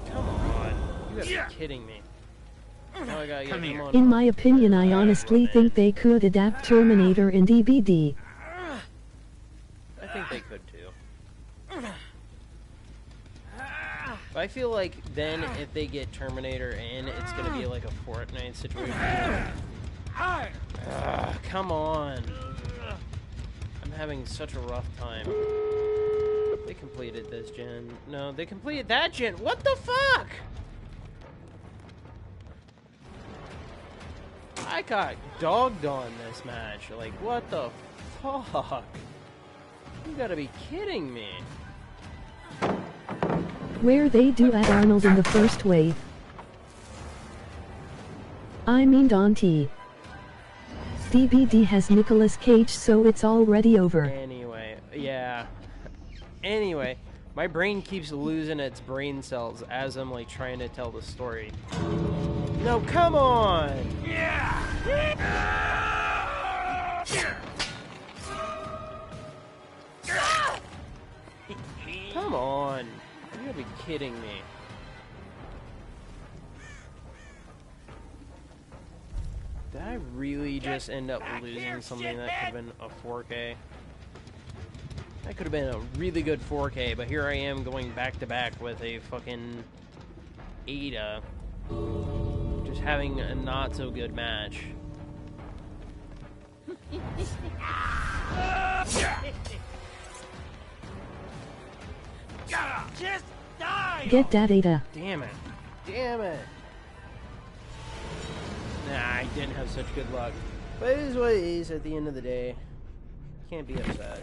Come on. You gotta be kidding me. Now I gotta get him on. In my opinion, I honestly think they could adapt Terminator in DVD. I think they could too. But I feel like then if they get Terminator in, it's gonna be like a Fortnite situation. Come on. I'm having such a rough time. They completed this gen. No, they completed that gen. What the fuck? I got dogged on this match. Like, what the fuck? You gotta be kidding me. Where they do at Arnold in the first wave. I mean Dante. DVD has Nicolas Cage, so it's already over. Anyway, yeah. Anyway, my brain keeps losing its brain cells as I'm like trying to tell the story. No, come on! Come on! You gotta be kidding me. Did I really just end up losing something that could have been a 4K? That could have been a really good 4K, but here I am going back to back with a fucking Ada. Just having a not so good match. Just die! Get that Ada. Damn it. Damn it. Nah, I didn't have such good luck. But it is what it is at the end of the day. Can't be upset.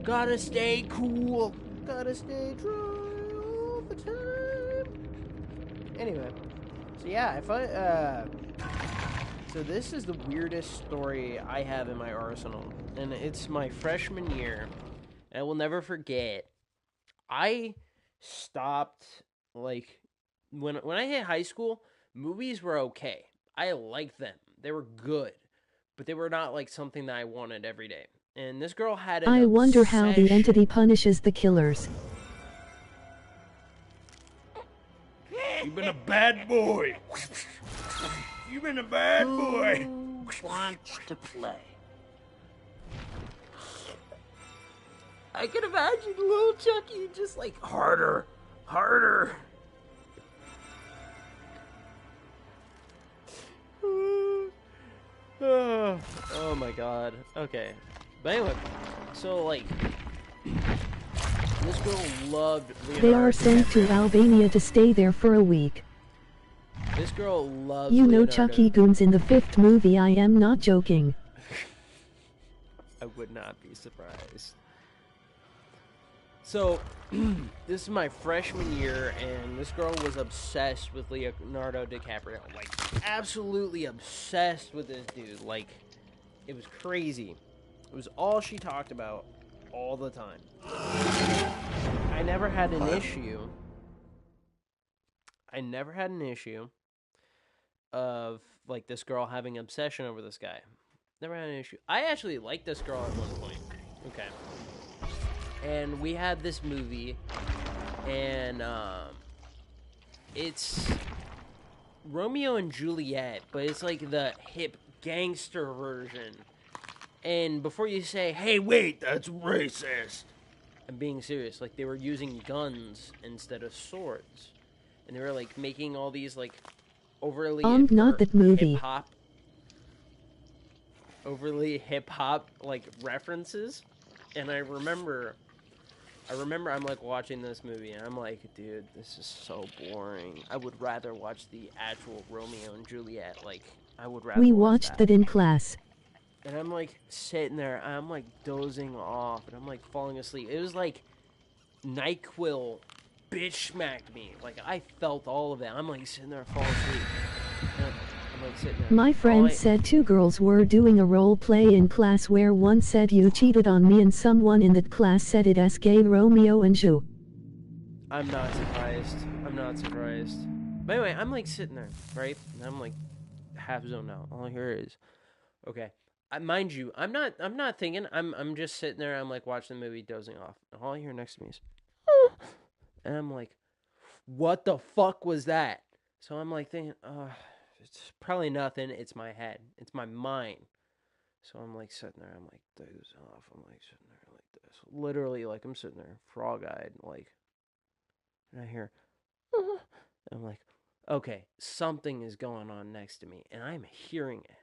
Gotta stay cool. Gotta stay dry all the time. Anyway. So yeah, if I, so this is the weirdest story I have in my arsenal. And it's my freshman year. And I will never forget. I stopped, like, when I hit high school, movies were okay. I liked them. They were good. But they were not, like, something that I wanted every day. And this girl had an I wonder how the obsession. entity punishes the killers. You've been a bad boy. You've been a bad boy. Who wants to play? I can imagine little Chucky just like, harder, harder. Oh my god. Okay. But anyway, so like, this girl loved Leonardo They are sent to DiCaprio. Albania to stay there for a week. This girl loves You know Leonardo. Chucky Goons in the 5th movie, I am not joking. I would not be surprised. So, this is my freshman year, and this girl was obsessed with Leonardo DiCaprio. Like, absolutely obsessed with this dude. Like, it was crazy. It was all she talked about all the time. I never had an issue. I never had an issue of, like, this girl having obsession over this guy. Never had an issue. I actually liked this girl at one point. Okay. And we had this movie, and it's Romeo and Juliet, but it's like the hip gangster version. And before you say, hey, wait, that's racist, I'm being serious. Like, they were using guns instead of swords. And they were, like, making all these, like, overly Not that movie. hip-hop, overly hip-hop, like, references. And I remember I'm like watching this movie and I'm like, dude, this is so boring. I would rather watch the actual Romeo and Juliet. Like, I would rather We watch watched that in class. And I'm like sitting there, I'm like dozing off, and I'm like falling asleep. It was like NyQuil bitch smacked me. Like I felt all of it. I'm like sitting there falling asleep. I'm like sitting there. My friend said 2 girls were doing a role play in class where one said you cheated on me and someone in that class said it as gay Romeo and Juliet. I'm not surprised. I'm not surprised. But anyway, I'm like sitting there, right? And I'm like half zoned out. All I hear is, okay. Mind you, I'm not thinking. I'm just sitting there. I'm like watching the movie, dozing off. And all I hear next to me is, and I'm like, what the fuck was that? So I'm like thinking, it's probably nothing. It's my head. It's my mind. So I'm like sitting there. I'm like dozing off. I'm like sitting there like this. Literally, like I'm sitting there, frog-eyed, like, and I hear, and I'm like, okay, something is going on next to me, and I'm hearing it.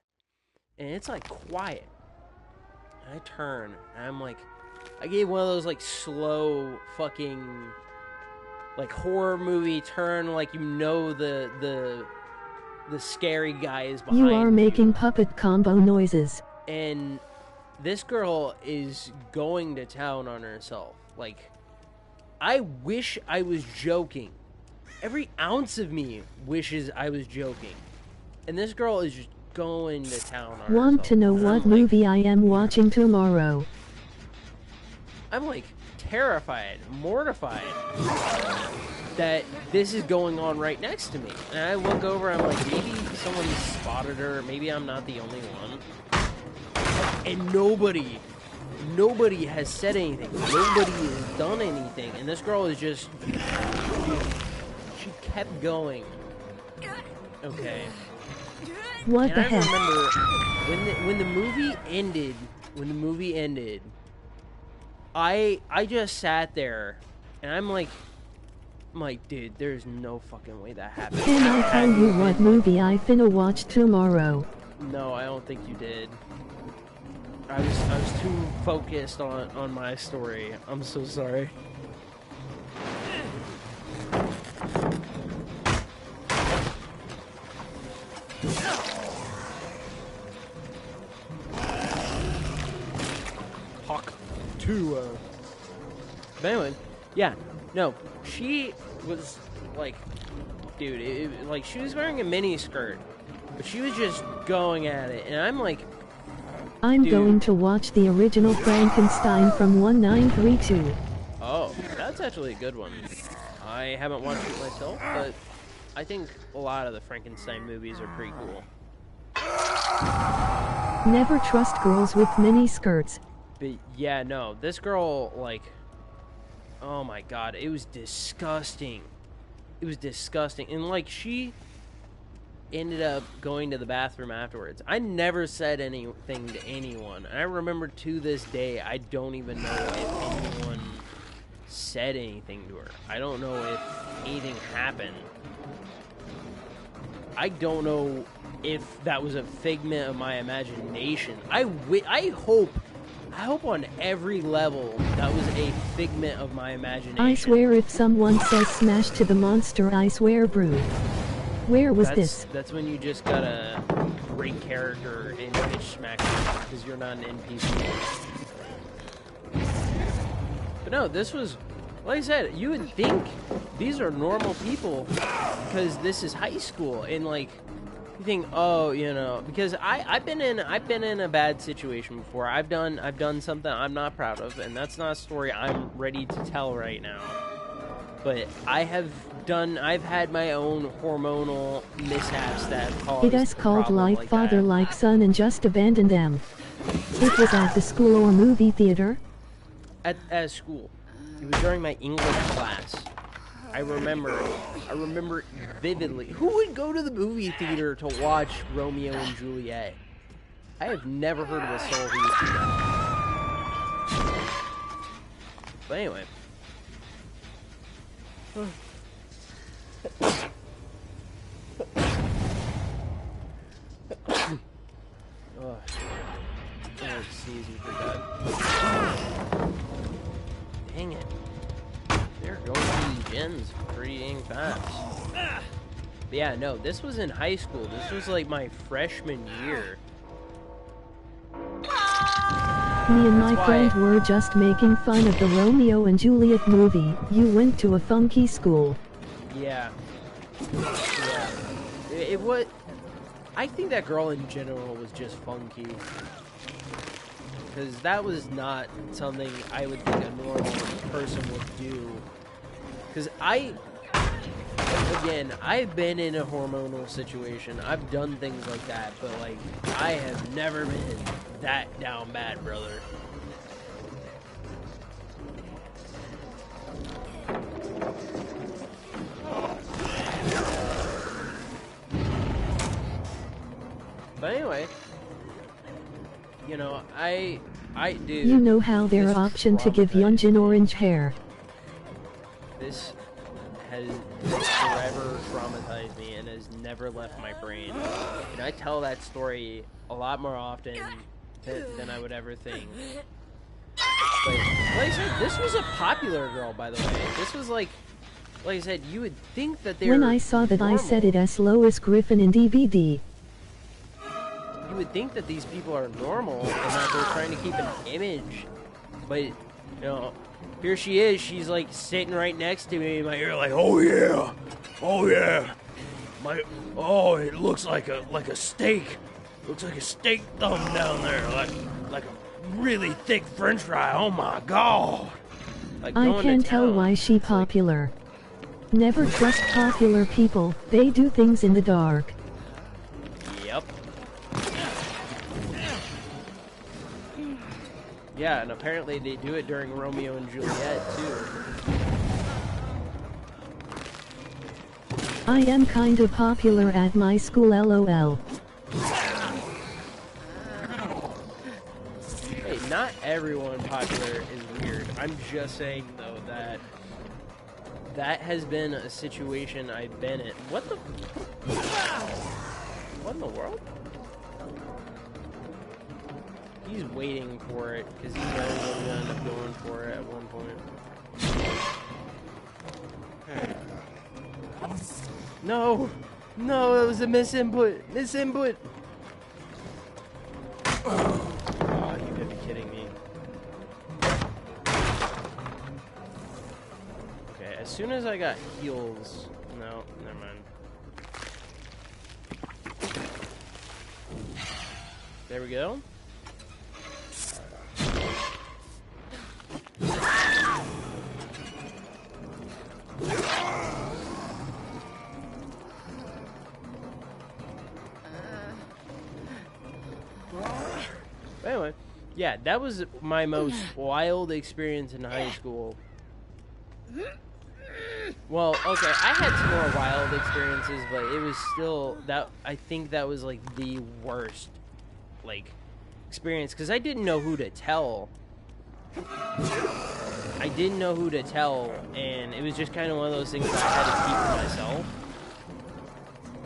And it's like quiet. And I turn, and I'm like, I gave one of those like slow fucking like horror movie turn, like you know the scary guy is behind you. Are making puppet combo noises. And this girl is going to town on herself. Like, I wish I was joking. Every ounce of me wishes I was joking. And this girl is just going to town on Want herself. to know what movie I am watching tomorrow? I'm like terrified, mortified that this is going on right next to me. And I look over, I'm like, maybe someone spotted her, maybe I'm not the only one. And nobody has said anything. Nobody has done anything. And this girl is just, she kept going. Okay. What the heck? I remember when the movie ended, I just sat there and I'm like, dude, there's no fucking way that happened. Can I tell you what movie I finna watch tomorrow? No, I don't think you did. I was too focused on my story. I'm so sorry. Hawk 2. But anyway, yeah, no, she was like, dude, like she was wearing a mini skirt, but she was just going at it, and I'm like, I'm going to watch the original Frankenstein from 1932. Oh, that's actually a good one. I haven't watched it myself, but I think a lot of the Frankenstein movies are pretty cool. Never trust girls with mini skirts. But yeah, no, this girl, like, oh my god, it was disgusting. It was disgusting. And like, she ended up going to the bathroom afterwards. I never said anything to anyone. I remember to this day, I don't even know if anyone said anything to her. I don't know if anything happened. I don't know if that was a figment of my imagination. I hope on every level that was a figment of my imagination. I swear if someone says smash to the monster, I swear brood. Where was this? That's when you just got a great character and bitch smack because you're not an NPC. But no, this was, like I said, you would think these are normal people because this is high school, and like you think, oh, you know, because I've been in a bad situation before. I've done something I'm not proud of, and that's not a story I'm ready to tell right now. But I've had my own hormonal mishaps that have caused it is called like father, that. like son, and just abandon them. It was at the school or movie theater? At school. It was during my English class. I remember vividly. Who would go to the movie theater to watch Romeo and Juliet? I have never heard of a soul who would do that. But anyway. Oh, sneezing for God. Dang it. They're going through these gens pretty dang fast. But yeah, no, this was in high school. This was like my freshman year. Me and my That's friend why- were just making fun of the Romeo and Juliet movie. You went to a funky school. Yeah. Yeah. It was. I think that girl in general was just funky. Because that was not something I would think a normal person would do. Because again, I've been in a hormonal situation. I've done things like that, but like, I have never been that down bad, brother. But anyway, you know, I do. You know how their this option to give traumatized Yunjin me. orange hair. This has forever traumatized me and has never left my brain. And I tell that story a lot more often than I would ever think. But like I said, this was a popular girl, by the way. This was like I said, you would think that they When were I saw that, I normal. said it as Lois Griffin in DVD. You would think that these people are normal and that they're trying to keep an image, but you know, here she is. She's like sitting right next to me in my ear, like, Oh yeah, oh yeah. It looks like a steak. Looks like a steak thumb down there, like a really thick French fry. Oh my God. like I going to can tell town. why she popular. Never trust popular people. They do things in the dark. Yep. Yeah, and apparently they do it during Romeo and Juliet too. I am kind of popular at my school, lol. Hey, not everyone popular is weird. I'm just saying though that has been a situation I've been in. What in the world? He's waiting for it because he knows I'm gonna end up going for it at one point. No, that was a misinput. Oh, you could be kidding me. Okay, as soon as I got heals, no, never mind. There we go. Anyway, yeah, that was my most wild experience in high school. Well, okay, I had some more wild experiences, but it was still that I think that was like the worst like experience because I didn't know who to tell. I didn't know who to tell, and it was just kind of one of those things that I had to keep to myself.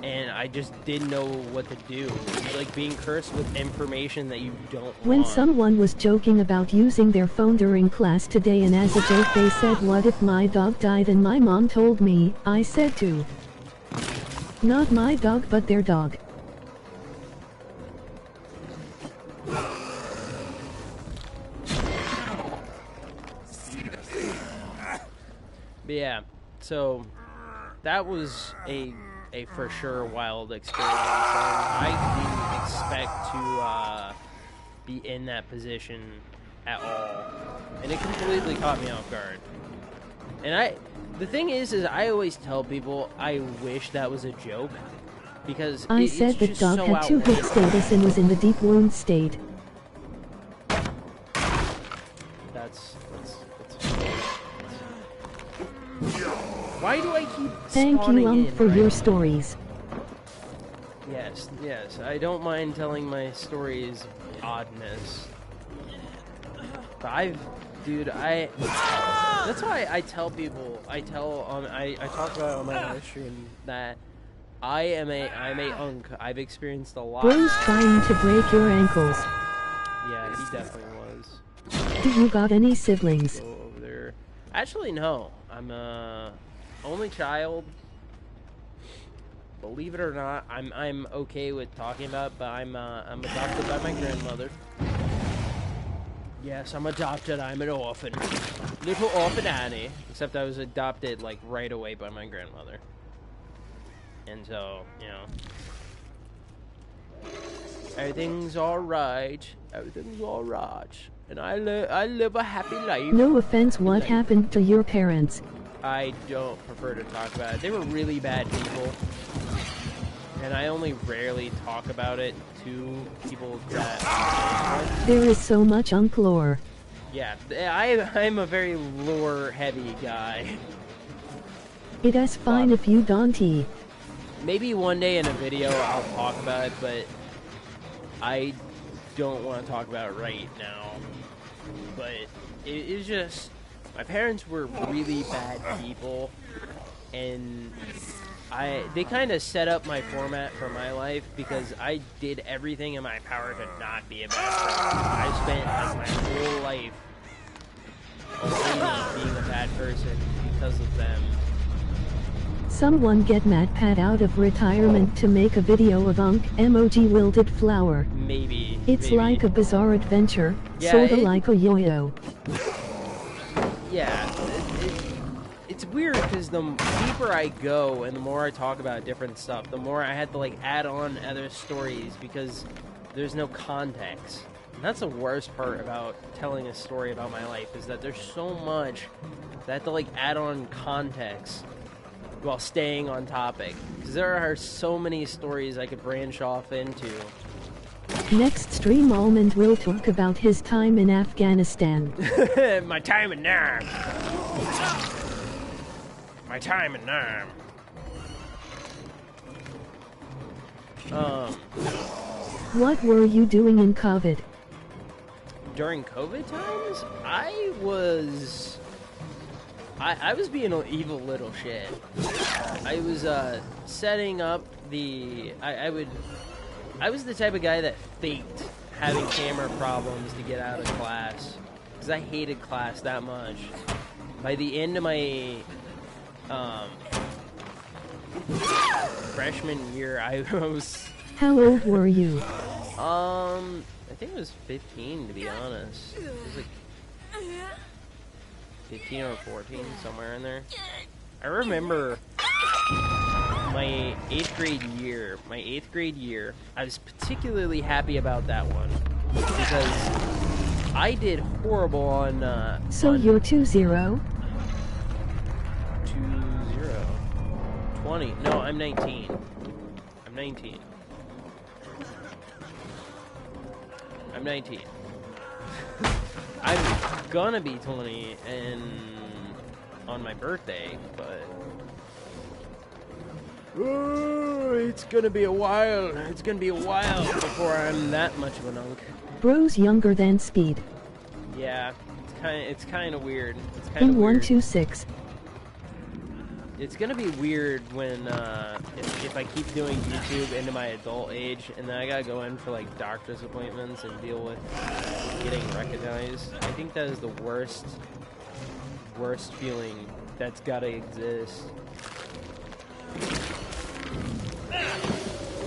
And I just didn't know what to do. It's like being cursed with information that you don't When want. someone was joking about using their phone during class today, and as a joke they said, "What if my dog died?" and my mom told me, I said to. Not my dog, but their dog. But yeah, so that was a for sure wild experience. And I didn't expect to be in that position at all, and it completely caught me off guard. And the thing is I always tell people I wish that was a joke because I it's said that just dog so had 2 hit outlandish. status and was in the deep wound state. That's why do I keep Thank spawning you in for right your now? stories. Yes, I don't mind telling my stories of oddness. But that's why I tell people, I talk about it on my live stream that I'm a unk. I've experienced a lot. Bro's trying to break your ankles. Yeah, he definitely was. Do you got any siblings? Go over there. Actually, no. I'm only child. Believe it or not, I'm okay with talking about it, but I'm adopted by my grandmother. Yes, I'm adopted. I'm an orphan. Little orphan Annie. Except I was adopted, like, right away by my grandmother. And so, you know. Everything's alright. Everything's alright. And I live a happy life. No offense, what happened to your parents? I don't prefer to talk about it. They were really bad people. And I only rarely talk about it to people that... There is so much lore. Yeah, I'm a very lore-heavy guy. It is fine if you don't. Maybe one day in a video I'll talk about it, but I don't want to talk about it right now. But it's just... My parents were really bad people, and they kind of set up my format for my life because I did everything in my power to not be a bad person. I spent like my whole life avoiding being a bad person because of them. Someone get MatPat out of retirement to make a video of emoji wilted flower. Maybe. It's maybe. like a bizarre adventure, Yeah, sorta like a yo-yo. Yeah, it's weird because the deeper I go and the more I talk about different stuff, the more I had to like add on other stories because there's no context. And that's the worst part about telling a story about my life is that there's so much that I have to like add on context while staying on topic. Because there are so many stories I could branch off into. Next stream Almond will talk about his time in Afghanistan. My time in Nam. My time in Nam. What were you doing in COVID? During COVID times, I was being an evil little shit. I was setting up the I was the type of guy that faked having camera problems to get out of class because I hated class that much. By the end of my freshman year, I was... How old were you? I think it was 15 to be honest. It was like 15 or 14, somewhere in there. I remember my 8th grade year, I was particularly happy about that one because I did horrible on So you're 2-0? 20. No, I'm 19. I'm 19. I'm 19. I'm gonna be 20 on my birthday, but it's gonna be a while. It's gonna be a while before I'm that much of an unk. Bro's younger than Speed. Yeah, it's kind of weird. It's kind In of weird. 126. It's gonna be weird when if I keep doing YouTube into my adult age, and then I gotta go in for like doctor's appointments and deal with getting recognized. I think that is the worst feeling that's gotta exist.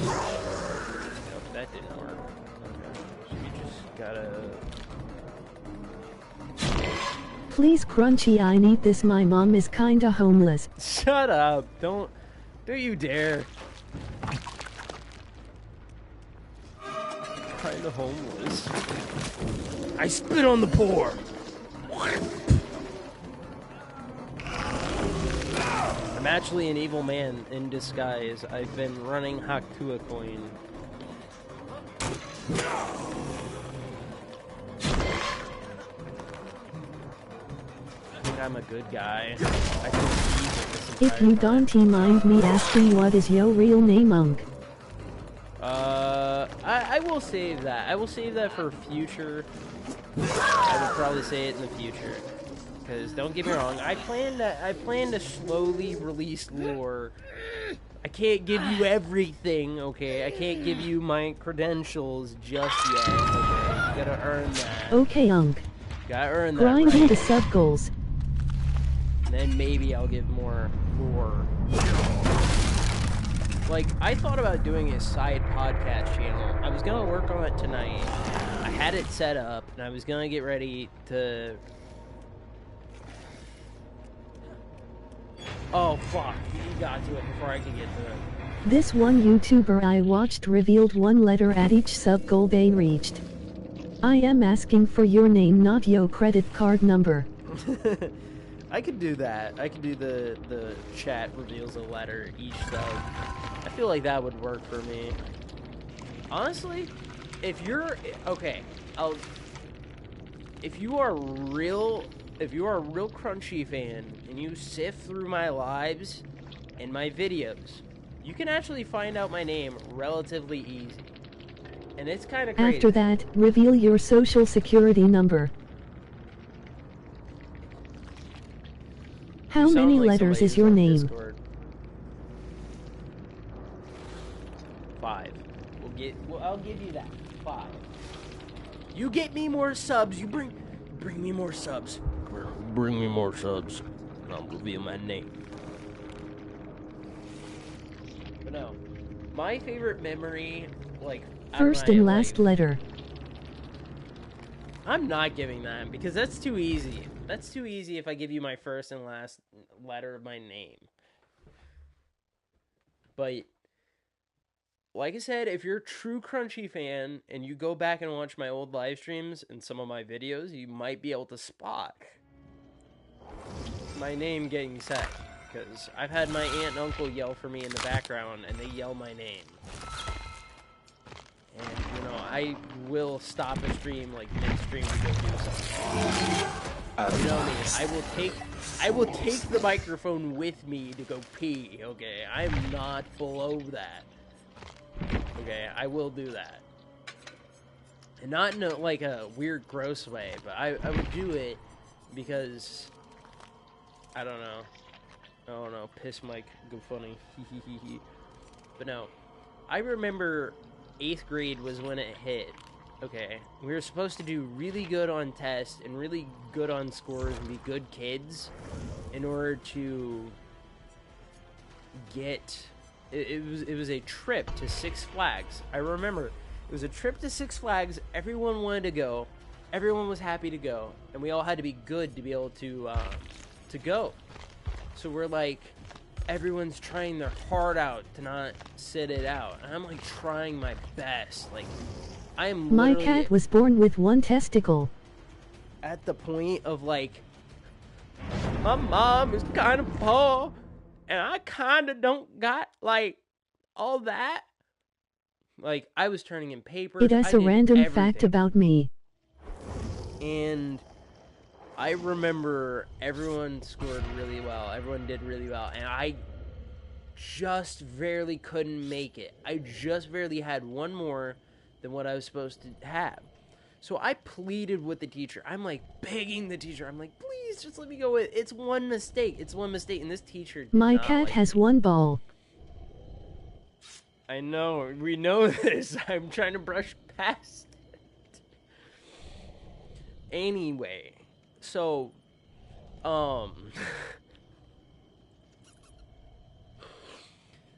Nope, that didn't work. Okay. So you just gotta... Please Crunchy, I need this, my mom is kinda homeless. Shut up! Don't you dare! Kinda homeless. I spit on the poor. I'm actually an evil man in disguise. I've been running Haktua Coin. I think I'm a good guy. I can see this If you entire don't mind me asking, what is your real name, Unk? I will save that. I will save that for future. I would probably say it in the future. Because don't get me wrong, I plan to slowly release lore. I can't give you everything, okay? I can't give you my credentials just yet, okay? You gotta earn that. Okay, Unk. Gotta earn that. Grinding Right. the sub goals. And then maybe I'll give more lore. Like, I thought about doing a side podcast channel. I was gonna work on it tonight. I had it set up, and I was gonna get ready to... Oh, fuck. You got to it before I could get to it. This one YouTuber I watched revealed one letter at each sub goal they reached. I am asking for your name, not your credit card number. I could do that. I could do the chat reveals a letter each sub. I feel like that would work for me. Honestly, if you're... Okay, if you are a real Crunchy fan and you sift through my lives and my videos, you can actually find out my name relatively easy. And it's kind of crazy. After that, reveal your social security number. How many letters is your name? Discord. 5. I'll give you that. 5. You get me more subs. You bring me more subs. Bring me more subs, and I'll reveal my name. But no, my favorite memory, like First and last letter. I'm not giving that because that's too easy. That's too easy if I give you my first and last letter of my name. But like I said, if you're a true Crunchy fan and you go back and watch my old live streams and some of my videos, you might be able to spot my name getting said. Because I've had my aunt and uncle yell for me in the background, and they yell my name. And, you know, I will stop a stream, like, mid-stream to go do something. You know me, I will take the microphone with me to go pee, okay? I'm not below that. Okay, I will do that. And not in a, like, a weird, gross way, but I would do it because, I don't know, piss Mike, go funny, But no, I remember 8th grade was when it hit. Okay, we were supposed to do really good on tests and really good on scores and be good kids in order to get... It was a trip to Six Flags. I remember, it was a trip to Six Flags. Everyone wanted to go. Everyone was happy to go. And we all had to be good to be able to go. So we're like, everyone's trying their heart out to not sit it out. And I'm like trying my best. Like, I am My cat was born with one testicle. At the point of like, my mom is kind of poor, and I kind of don't got like all that. Like, I was turning in papers. It is a random fact about me. And I remember everyone scored really well. Everyone did really well. And I just barely couldn't make it. I just barely had one more than what I was supposed to have. So I pleaded with the teacher. I'm like begging the teacher. I'm like, please just let me go with it. It's one mistake. It's one mistake. And this teacher did My not cat like has me. one ball. I know. We know this. I'm trying to brush past it. Anyway. So,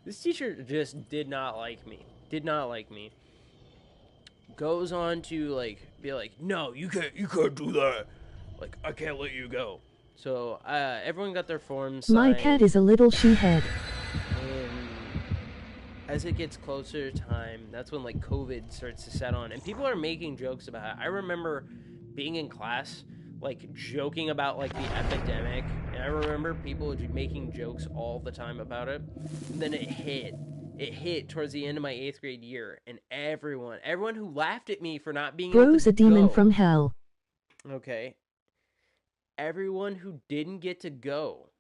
this teacher just did not like me. Did not like me. Goes on to like be like, no, you can't do that. Like, I can't let you go. So, everyone got their forms signed. My cat is a little she-head. And as it gets closer to time, that's when like COVID starts to set on, and people are making jokes about it. I remember being in class, like joking about like the epidemic, and I remember people making jokes all the time about it. And then it hit towards the end of my 8th grade year, and everyone who laughed at me for not being able Bro's to a demon go, from hell. okay, everyone who didn't get to go,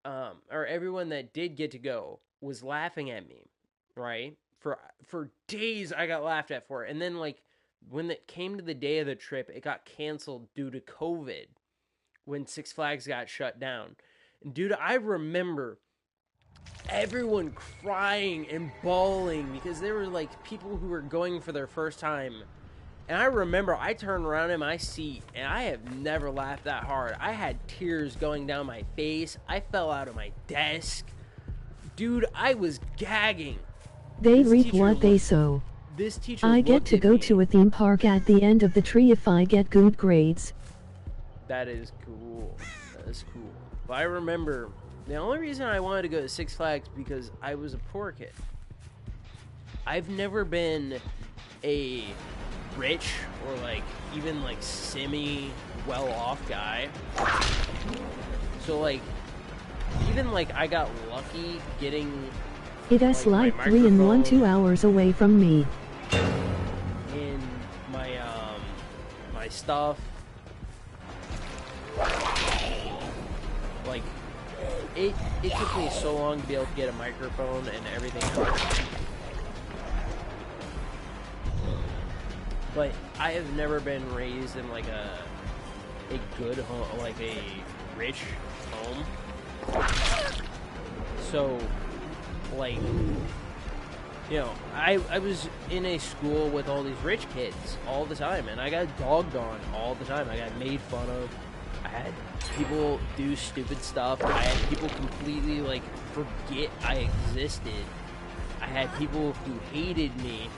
or everyone that did get to go was laughing at me, right? For days I got laughed at for it. And then like when it came to the day of the trip, it got canceled due to COVID when Six Flags got shut down. And I remember everyone crying and bawling because there were like people who were going for their first time. And I remember I turned around in my seat, and I have never laughed that hard. I had tears going down my face. I fell out of my desk. Dude, I was gagging. They This reap teacher what they looked- sow. this teacher I get looked to at go me. to a theme park at the end of the tree if I get good grades. That is cool. That is cool. But I remember the only reason I wanted to go to Six Flags because I was a poor kid. I've never been a rich or like even like semi well off guy. So like even like I got lucky getting It is like, like 3 and 1 microphone 2 hours away from me. in my my stuff. Like it took me so long to be able to get a microphone and everything else. But I have never been raised in like a good home, like a rich home. So like, you know, I was in a school with all these rich kids all the time, and I got dogged on all the time. I got made fun of. I had people do stupid stuff. I had people completely, like, forget I existed. I had people who hated me.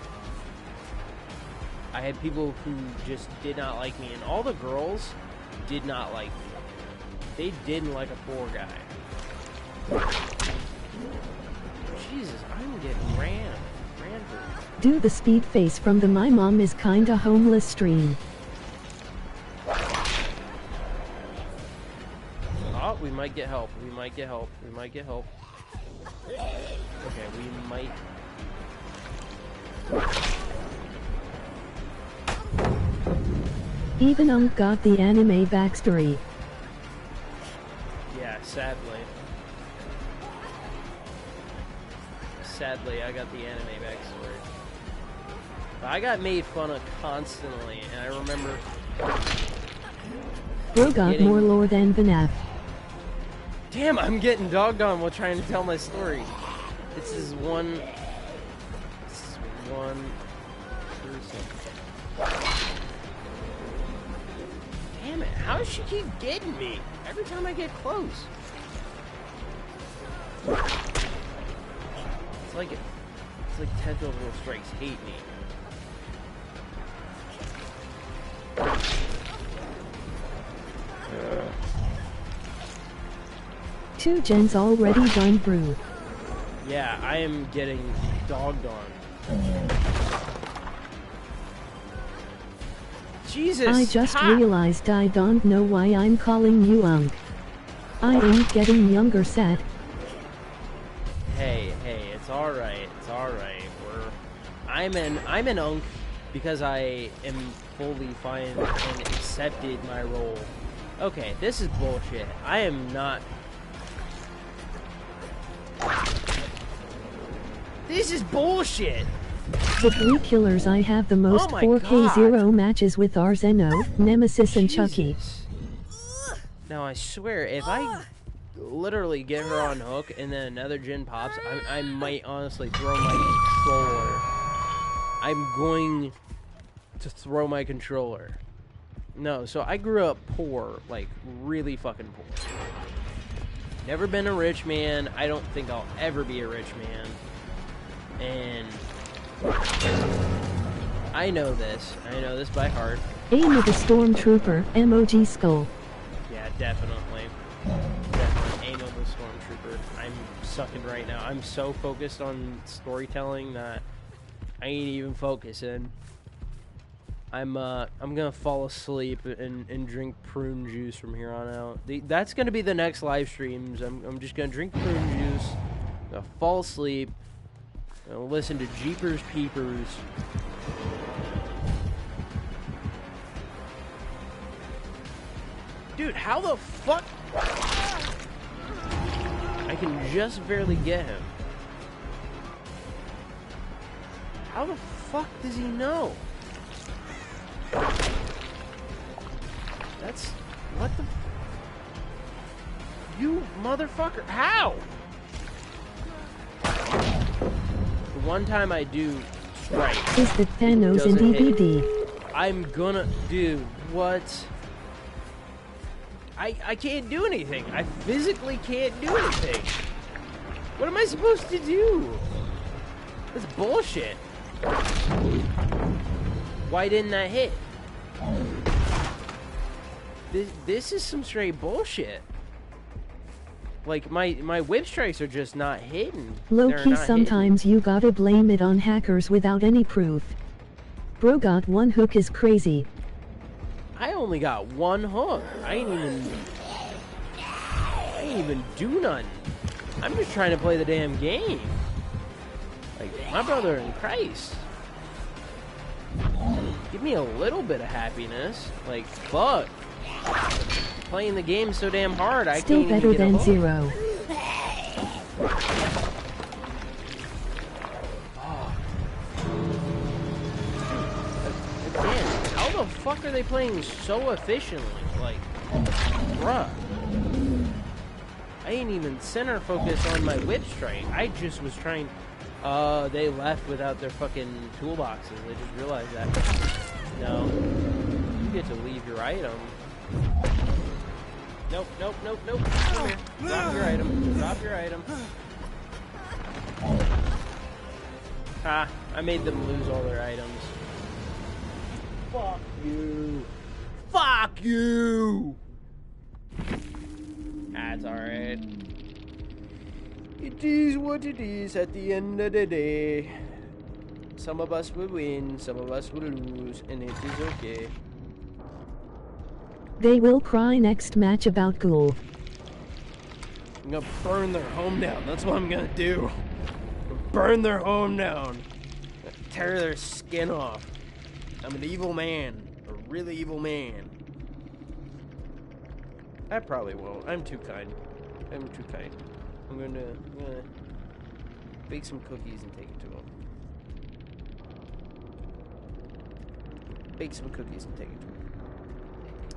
I had people who just did not like me, and all the girls did not like me. They didn't like a poor guy. Jesus, I'm getting ran through. Do the speed face from the My Mom is Kinda Homeless stream. Oh, we might get help. We might get help. We might get help. Okay, we might. Even got the anime backstory. Yeah, sadly. Sadly, I got the anime backstory. But I got made fun of constantly, and I remember. Bro got Getting- more lore than Vanaf. Damn, I'm getting dogged on while trying to tell my story. This is one person. Damn it, how does she keep getting me every time I get close? It's like tentacle strikes hate me. Two gens already joined brew. Yeah, I am getting dogged on. Jesus! I just ha! realized I don't know why I'm calling you I ain't getting younger set. Hey, it's alright. It's alright. I'm an unk because I am fully fine and accepted my role. Okay, this is bullshit. I am not. This is bullshit. The 3 killers I have the most Oh my 4K0 matches with are Zeno, Nemesis and Chucky. Jesus. Now I swear, if I literally get her on hook and then another gen pops, I might honestly throw my controller. I'm going to throw my controller. No, so I grew up poor, like really fucking poor. Never been a rich man. I don't think I'll ever be a rich man. And I know this. I know this by heart. Aim of the Stormtrooper, emoji skull. Yeah, definitely. Definitely. Aim of the Stormtrooper. I'm sucking right now. I'm so focused on storytelling that I ain't even focusing. I'm gonna fall asleep and drink prune juice from here on out. That's gonna be the next live streams. I'm just gonna drink prune juice, gonna fall asleep, gonna listen to Jeepers Peepers. Dude, how the fuck? I can just barely get him. How the fuck does he know? That's... what the... You motherfucker... How? The one time I do strike... Is the Thanos in doesn't hit. DVD? I'm gonna... Dude, what? I can't do anything. I physically can't do anything. What am I supposed to do? That's bullshit. Why didn't that hit? This is some straight bullshit. Like, my whip strikes are just not hitting. Low-key, sometimes you gotta blame it on hackers without any proof. Bro got one hook is crazy. I only got one hook. I ain't even do nothing. I'm just trying to play the damn game. Like, my brother in Christ. Give me a little bit of happiness. Like, fuck. Playing the game so damn hard, I Still can't even get a hook. Still better than 0. Again, how the fuck are they playing so efficiently? Like, bruh. I ain't even center focus on my whip strike. I just was trying... they left without their fucking toolboxes. I just realized that. No. You get to leave your item. Nope, nope, nope, nope. Come here. Drop your item. Drop your item. Ha! I made them lose all their items. Fuck you. Fuck you! That's alright. It is what it is at the end of the day. Some of us will win, some of us will lose, and it is okay. They will cry next match about Ghoul. I'm gonna burn their home down. That's what I'm gonna do. Burn their home down. Tear their skin off. I'm an evil man. A really evil man. I probably won't. I'm too kind. I'm too kind. I'm gonna bake some cookies and take it to them. Bake some cookies and take it to them.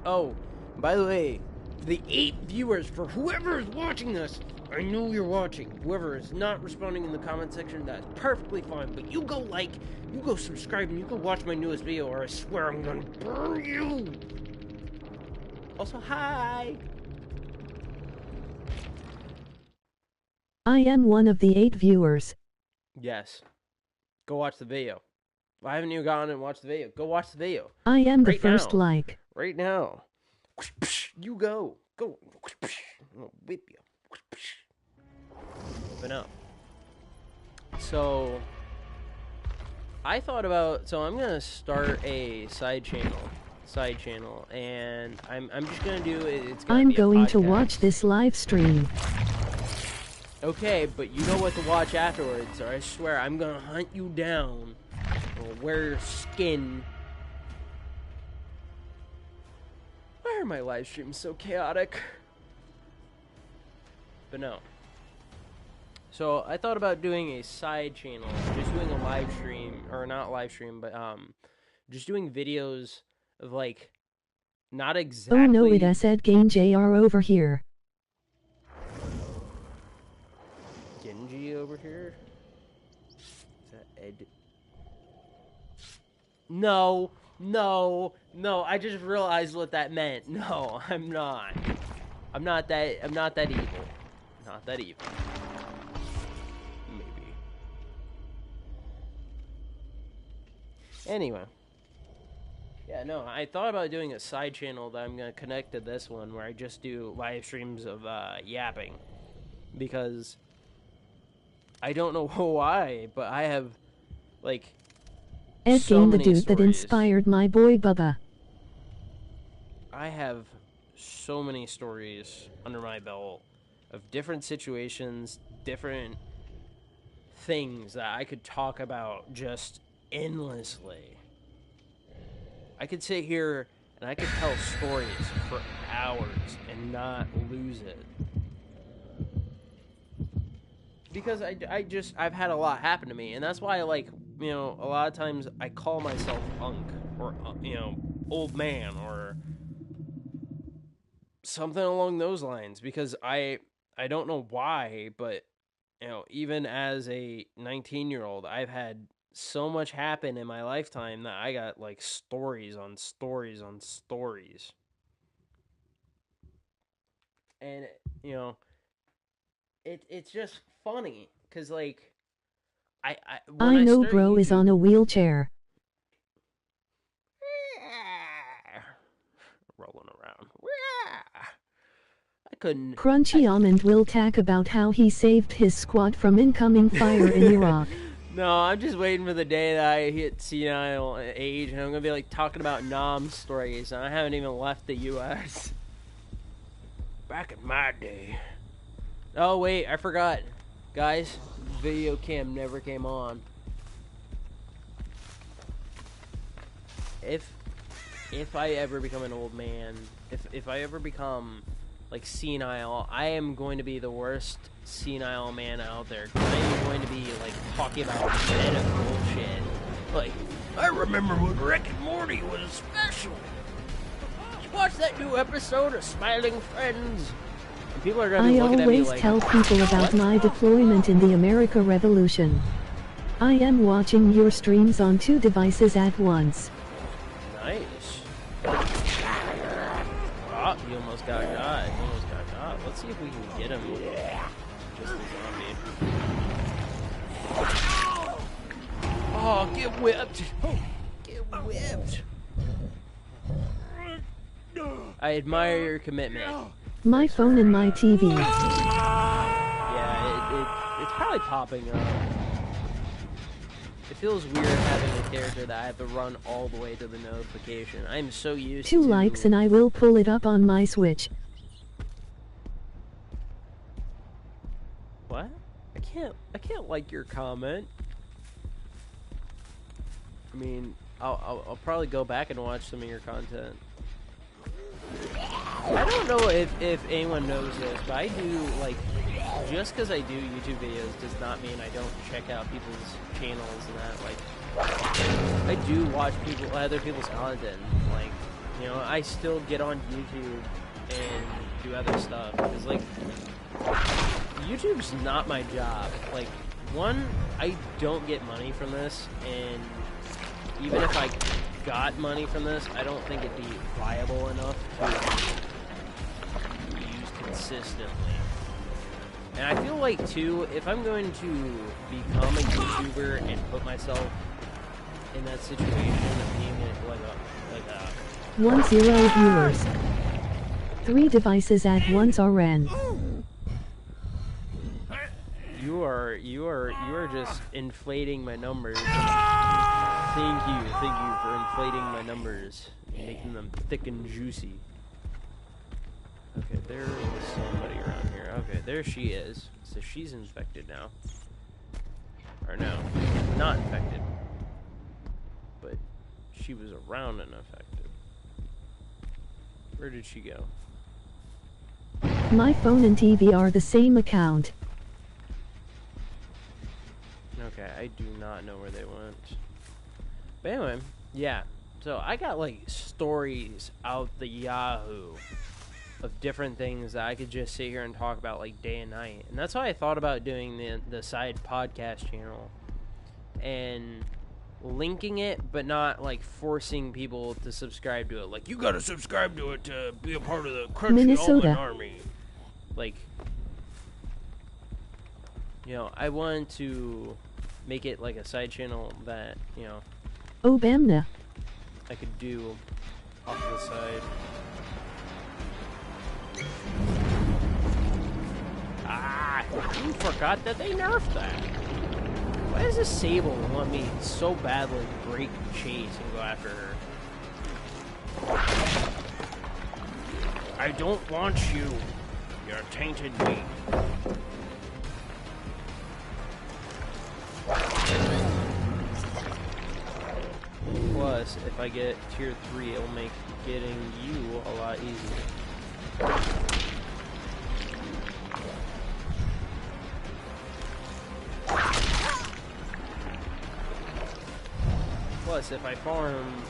Oh, by the way, for the 8 viewers, for whoever is watching this, I know you're watching. Whoever is not responding in the comment section, that's perfectly fine. But you go like, you go subscribe, and you go watch my newest video, or I swear I'm gonna burn you. Also, hi. I am one of the 8 viewers. Yes. Go watch the video. Why haven't you gone and watched the video? Go watch the video. I am the Right first now. like. Right now. You go. Go. I'm gonna whip you. Open up. So, I thought about, so I'm gonna start a side channel, and I'm just gonna do it. It's gonna I'm be a going to podcast. watch this live stream. Okay, but you know what to watch afterwards, or I swear I'm gonna hunt you down. I'll wear your skin. Why are my live streams so chaotic? But no. So I thought about doing a side channel, just doing a live stream, or not live stream, but just doing videos of like, not exactly. Oh no, it said Game JR over here. Genji over here? Is that Ed? No, I just realized what that meant. No, I'm not. I'm not that evil. Not that evil. Maybe. Anyway. Yeah, no, I thought about doing a side channel that I'm going to connect to this one where I just do live streams of yapping. Because I don't know why, but I have, like, Ed so Game, the many dude that stories. inspired my boy Bubba. I have so many stories under my belt of different situations, different things that I could talk about just endlessly. I could sit here and I could tell stories for hours and not lose it. Because I've had a lot happen to me, and that's why, like, you know, a lot of times I call myself Unk, or, you know, old man, or something along those lines, because I don't know why, but, you know, even as a 19-year-old, I've had so much happen in my lifetime that I got, like, stories on stories on stories. And, you know, it's just funny, because, like, I know bro is on a wheelchair. Rolling around. I couldn't. Crunchy Almond will talk about how he saved his squad from incoming fire in Iraq. No, I'm just waiting for the day that I hit senile age and I'm gonna be like talking about Nam stories and I haven't even left the US. Back in my day. Oh wait, I forgot. Guys, video cam never came on. If I ever become an old man, if I ever become like senile, I am going to be the worst senile man out there. I am going to be like talking about meta bullshit. Like, I remember when Rick and Morty was special. did you watch that new episode of Smiling Friends? And people are gonna be looking at me always like, tell people about my deployment in the America Revolution. I am watching your streams on 2 devices at once. nice. Oh, he almost got got. He almost got got. Let's see if we can get him. Just a zombie. Oh, get whipped. Oh, get whipped. I admire your commitment. My phone and my TV. Yeah, it's probably popping up. It feels weird having a character that I have to run all the way to the notification. I'm so used 2 to... likes and I will pull it up on my Switch. What? I can't like your comment. I mean, I'll probably go back and watch some of your content. I don't know if anyone knows this, but I do, like, just because I do YouTube videos does not mean I don't check out people's channels and that. Like, I do watch other people's content. Like, you know, I still get on YouTube and do other stuff. Because, like, YouTube's not my job. Like, one, I don't get money from this, and even if I got money from this, I don't think it'd be viable enough to use consistently. And I feel like, too, if I'm going to become a YouTuber and put myself in that situation of being like a 10 viewers. 3 devices at once RN. You are just inflating my numbers. Thank you for inflating my numbers, making them thick and juicy. Okay, there is somebody around here. Okay, there she is. So she's infected now. Or no, not infected. But she was around and affected. Where did she go? My phone and TV are the same account. Okay, I do not know where they went. But anyway, yeah. So I got like stories out the Yahoo of different things that I could just sit here and talk about like day and night. And that's why I thought about doing the side podcast channel and linking it, but not like forcing people to subscribe to it. Like, you gotta subscribe to it to be a part of the Crunchy Almond Army. Like, you know, I wanted to make it like a side channel that, you know, Obamna. I could do off to the side. Ah, you forgot that they nerfed that. Why does this Sable want me so badly to break chase and go after her? I don't want you. You're tainted meat. Plus, if I get tier 3, it'll make getting you a lot easier. Plus, if I farm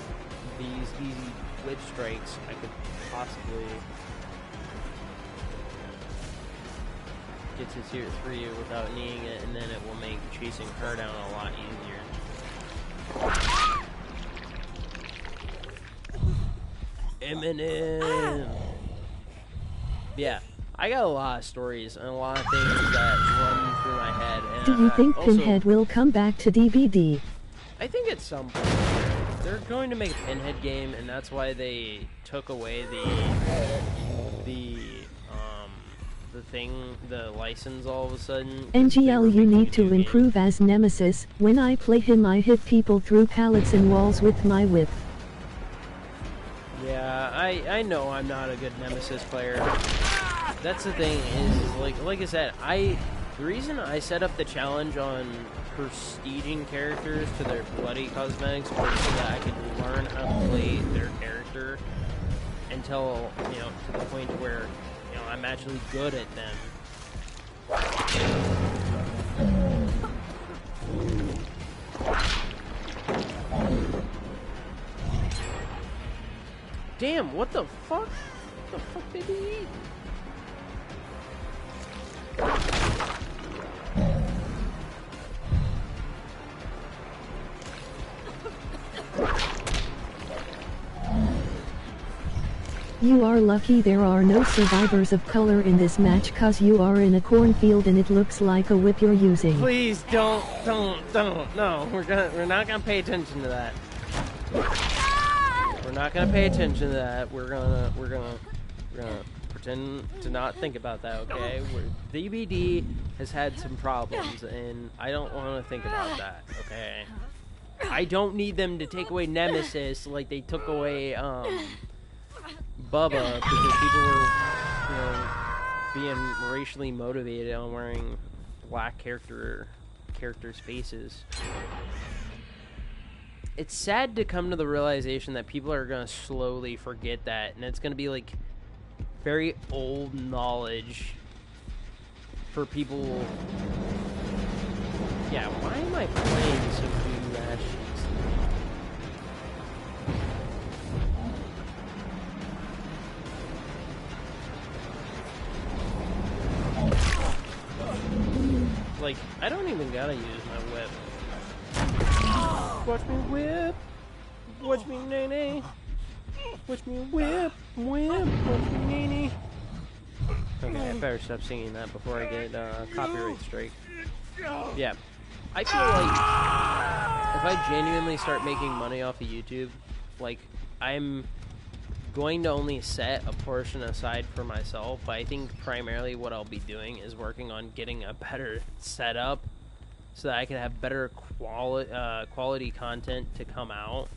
these easy witch strikes, I could possibly get to tier 3 without needing it, and then it will make chasing her down a lot easier. Eminem! Yeah, I got a lot of stories and a lot of things that run through my head. And Do you think also, Pinhead will come back to DBD? I think at some point they're going to make a Pinhead game, and that's why they took away the license all of a sudden. NGL, you need to improve as Nemesis. When I play him, I hit people through pallets and walls with my whip. Yeah, I know I'm not a good Nemesis player. That's the thing is like I said, the reason I set up the challenge on prestiging characters to their bloody cosmetics was so that I could learn how to play their character until, you know, to the point where, you know, I'm actually good at them. Damn, what the fuck? What the fuck did he eat? You are lucky there are no survivors of color in this match, cause you are in a cornfield and it looks like a whip you're using. Please don't. No, we're not gonna pay attention to that. We're not gonna pay attention to that. We're gonna pretend to not think about that, okay? DBD has had some problems, and I don't want to think about that, okay? I don't need them to take away Nemesis like they took away Bubba because people were, you know, being racially motivated on wearing black characters' faces. It's sad to come to the realization that people are going to slowly forget that, and it's going to be like very old knowledge for people. Yeah, why am I playing so few matches? Like, I don't even gotta use my whip. Watch me whip. Watch me nay-nay. Watch me whip. Watch me nay-nay. Okay, I better stop singing that before I get a copyright strike. Yeah. I feel like if I genuinely start making money off of YouTube, like, I'm going to only set a portion aside for myself, but I think primarily what I'll be doing is working on getting a better setup so that I can have better quality content to come out.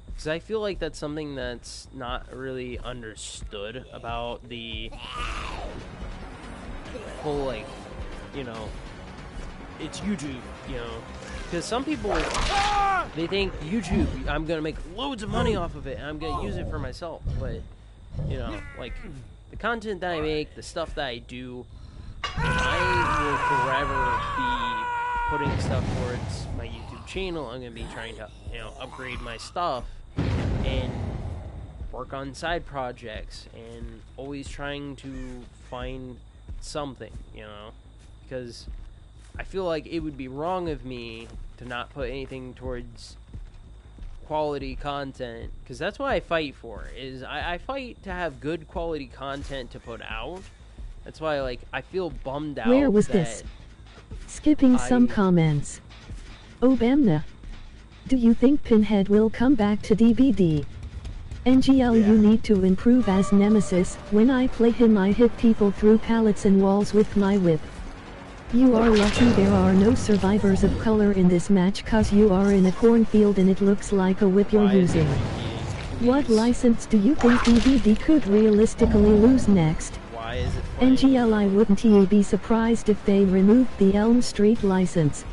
Because I feel like that's something that's not really understood about the whole, like, you know, it's YouTube, you know. Because some people, they think YouTube, I'm going to make loads of money off of it, and I'm going to use it for myself. But, you know, like, the content that I make, the stuff that I do, I will forever be putting stuff towards my YouTube channel. I'm going to be trying to, you know, upgrade my stuff and work on side projects and always trying to find something, you know, because I feel like it would be wrong of me to not put anything towards quality content, because that's what I fight for. Is I fight to have good quality content to put out. That's why, like, I feel bummed out. Where was this? Skipping some comments. Obamna. Do you think Pinhead will come back to DBD? NGL, you need to improve as Nemesis. When I play him, I hit people through pallets and walls with my whip. You are lucky there are no survivors of color in this match, cause you are in a cornfield and it looks like a whip you're using. What license do you think DBD could realistically lose next? Why is it NGL, I wouldn't be surprised if they removed the Elm Street license.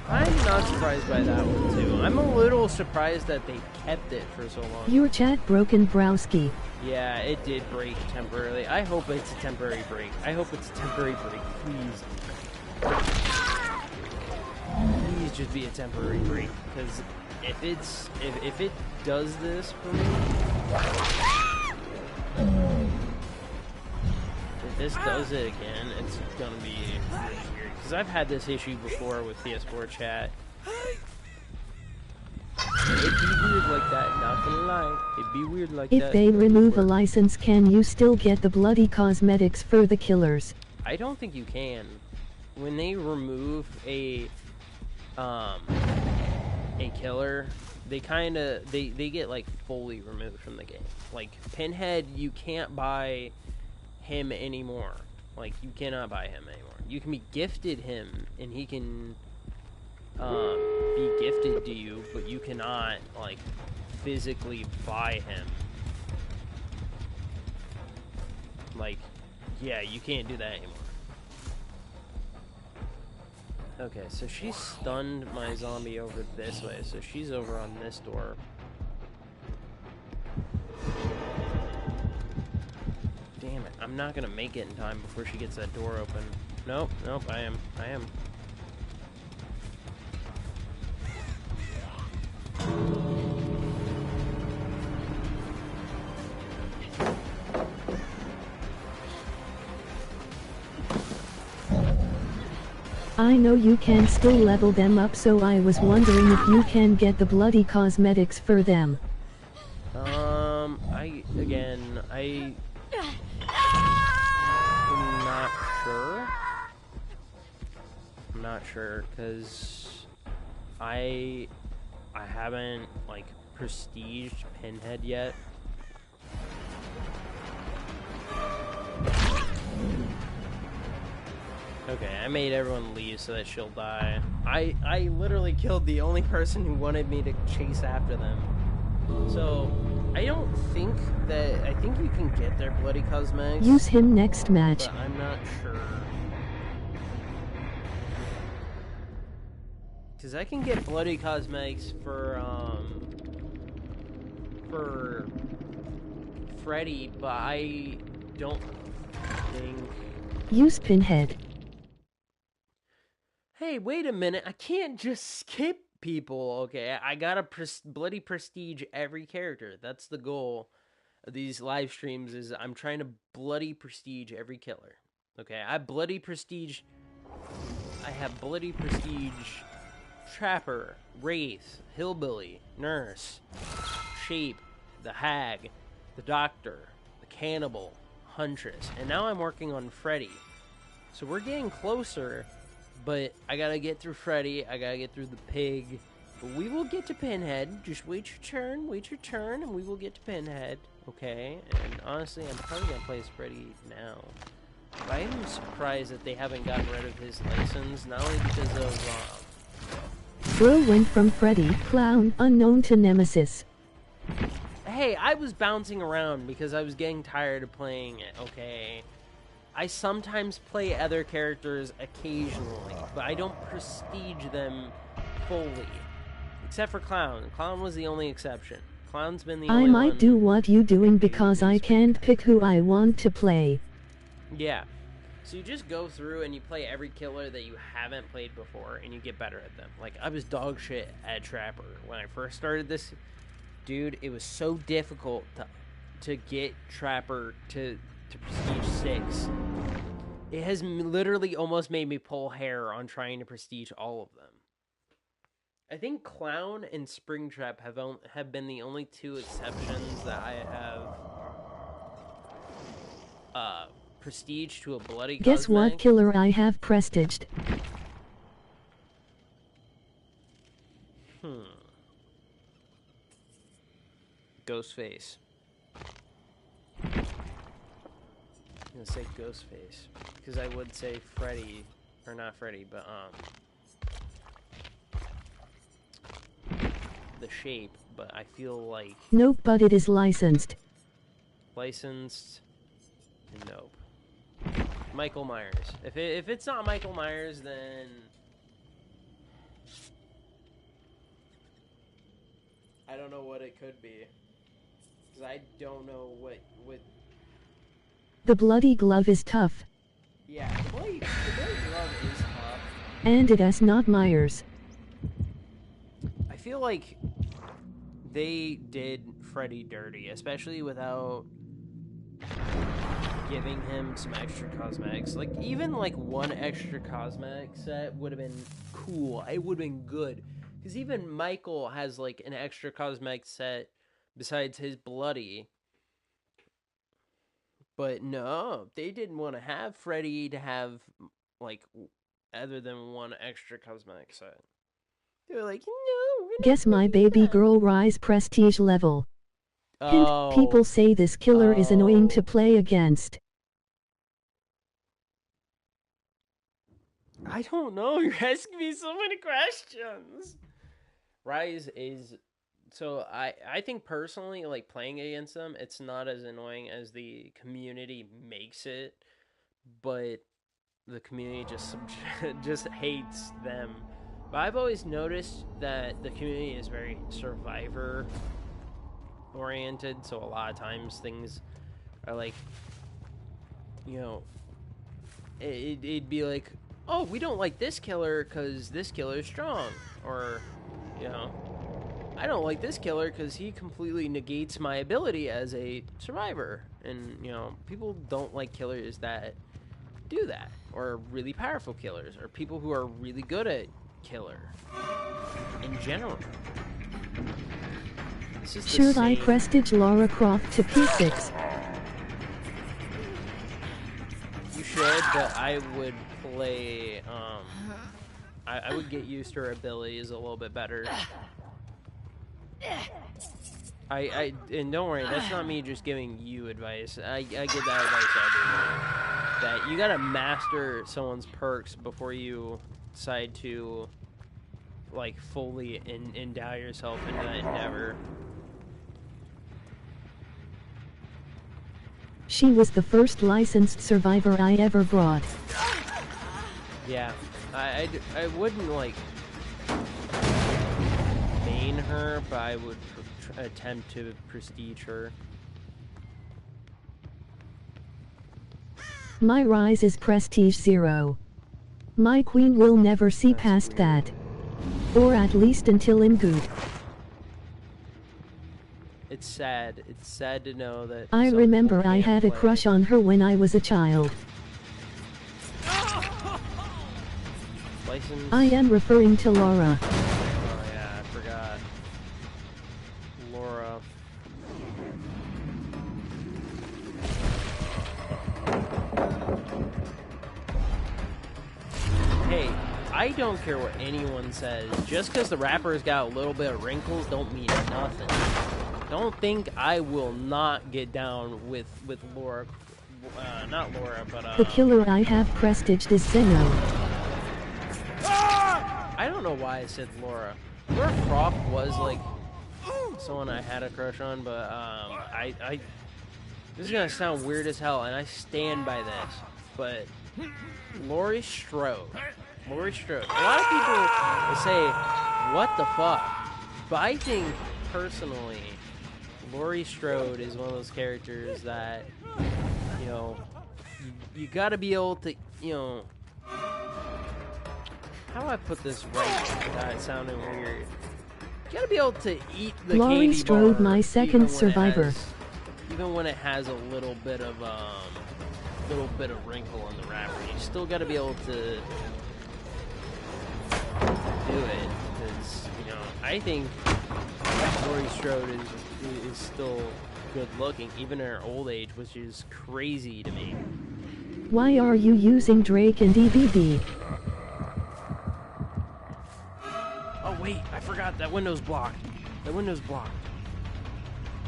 I'm not surprised by that one too. I'm a little surprised that they kept it for so long. Your chat broken, Browski. Yeah, it did break temporarily. I hope it's a temporary break. I hope it's a temporary break, please. Please just be a temporary break, because if it does this for me, if this does it again, it's gonna be really weird. Because I've had this issue before with PS4 chat. It be weird like that, not gonna lie. It'd be weird like that. If they remove a license, can you still get the bloody cosmetics for the killers? I don't think you can. When they remove a killer, they they get like fully removed from the game. Like Pinhead, you can't buy him anymore. Like you cannot buy him anymore. You can be gifted him, and he can be gifted to you, but you cannot like physically buy him. Like, yeah, you can't do that anymore. Okay, so she stunned my zombie over this way, so she's over on this door. Damn it, I'm not gonna make it in time before she gets that door open. Nope, nope, I am. I know you can still level them up, so I was wondering if you can get the bloody cosmetics for them. I'm not sure, because I haven't, like, prestiged Pinhead yet. Okay, I made everyone leave so that she'll die. I literally killed the only person who wanted me to chase after them. So, I don't think that... I think you can get their bloody cosmetics. Use him next match. But I'm not sure. Because I can get bloody cosmetics for Freddy, but I don't think... Use Pinhead. Hey, wait a minute. I can't just skip people, okay? I gotta bloody prestige every character. That's the goal of these live streams, is I'm trying to bloody prestige every killer. Okay, I have bloody prestige Trapper, Wraith, Hillbilly, Nurse, Shape, the Hag, the Doctor, the Cannibal, Huntress, and now I'm working on Freddy. So we're getting closer. But I gotta get through Freddy, I gotta get through the pig. But we will get to Pinhead. Just wait your turn, and we will get to Pinhead. Okay? And honestly, I'm probably gonna play as Freddy now. But I am surprised that they haven't gotten rid of his license, not only because of, Bro went from Freddy, Clown, Unknown to Nemesis. Hey, I was bouncing around because I was getting tired of playing it, okay? I sometimes play other characters occasionally, but I don't prestige them fully. Except for Clown. Clown was the only exception. Clown's been the only one. I might do what you doing because I can't pick who I want to play. Yeah. So you just go through and you play every killer that you haven't played before, and you get better at them. Like, I was dog shit at Trapper. When I first started this, dude, it was so difficult to get Trapper to prestige 6. It has literally almost made me pull hair on trying to prestige all of them. I think Clown and Springtrap have been the only two exceptions that I have prestige to a bloody Guess cosmetic. what killer I have prestiged? Ghostface. I'm gonna say Ghostface because I would say Freddy, or not Freddy, but the Shape. But I feel like Nope, but it is licensed. Licensed, and nope. Michael Myers. If it's not Michael Myers, then I don't know what it could be, because I don't know what. The bloody glove is tough. Yeah, the bloody glove is tough. And it is not Myers. I feel like they did Freddy dirty, especially without giving him some extra cosmetics. Like, even like one extra cosmetic set would have been cool. It would have been good. Because even Michael has, like, an extra cosmetic set besides his bloody. But no, they didn't want to have Freddy to have, like, other than one extra cosmetic set. They were like, no. Guess my baby girl Rise prestige level. Hint, people say this killer is annoying to play against. I don't know. You're asking me so many questions. Rise is... So, I think personally, like, playing against them, it's not as annoying as the community makes it. But the community just hates them. But I've always noticed that the community is very survivor-oriented. So, a lot of times, things are like... You know... It'd be like... Oh, we don't like this killer because this killer is strong. Or, you know, I don't like this killer because he completely negates my ability as a survivor. And, you know, people don't like killers that do that. Or really powerful killers. Or people who are really good at killer. In general. Should I prestige Lara Croft to P6? You should, but I would play, I would get used to her abilities a little bit better. And don't worry, that's not me just giving you advice. I give that advice to everyone. That you gotta master someone's perks before you decide to, like, fully endow yourself into that endeavor. She was the first licensed survivor I ever brought. Yeah, I wouldn't, like, main her, but I would attempt to prestige her. My Rise is prestige 0. My queen will never see past that. Or at least until Imgoot. It's sad. It's sad to know that... I remember I had a crush on her when I was a child. License? I am referring to Laura. Oh yeah, I forgot. Laura. Hey, I don't care what anyone says. Just because the rapper's got a little bit of wrinkles don't mean nothing. Don't think I will not get down with Laura. Not Laura, but the killer I have prestiged is Zeno. I don't know why I said Laura. Laura Croft was, like, someone I had a crush on, but this is gonna sound weird as hell, and I stand by this, but Laurie Strode. A lot of people say, what the fuck? But I think, personally, Laurie Strode is one of those characters that, you know, you gotta be able to, you know, how do I put this right without it sounding weird? You gotta be able to eat the Laurie candy Strode, bar my second survivor. Even when it has a little bit of wrinkle in the wrapper, you still gotta be able to do it, because, you know, I think Laurie Strode is still good looking, even in her old age, which is crazy to me. Why are you using Drake and EBB? Oh wait, I forgot, that window's blocked. That window's blocked.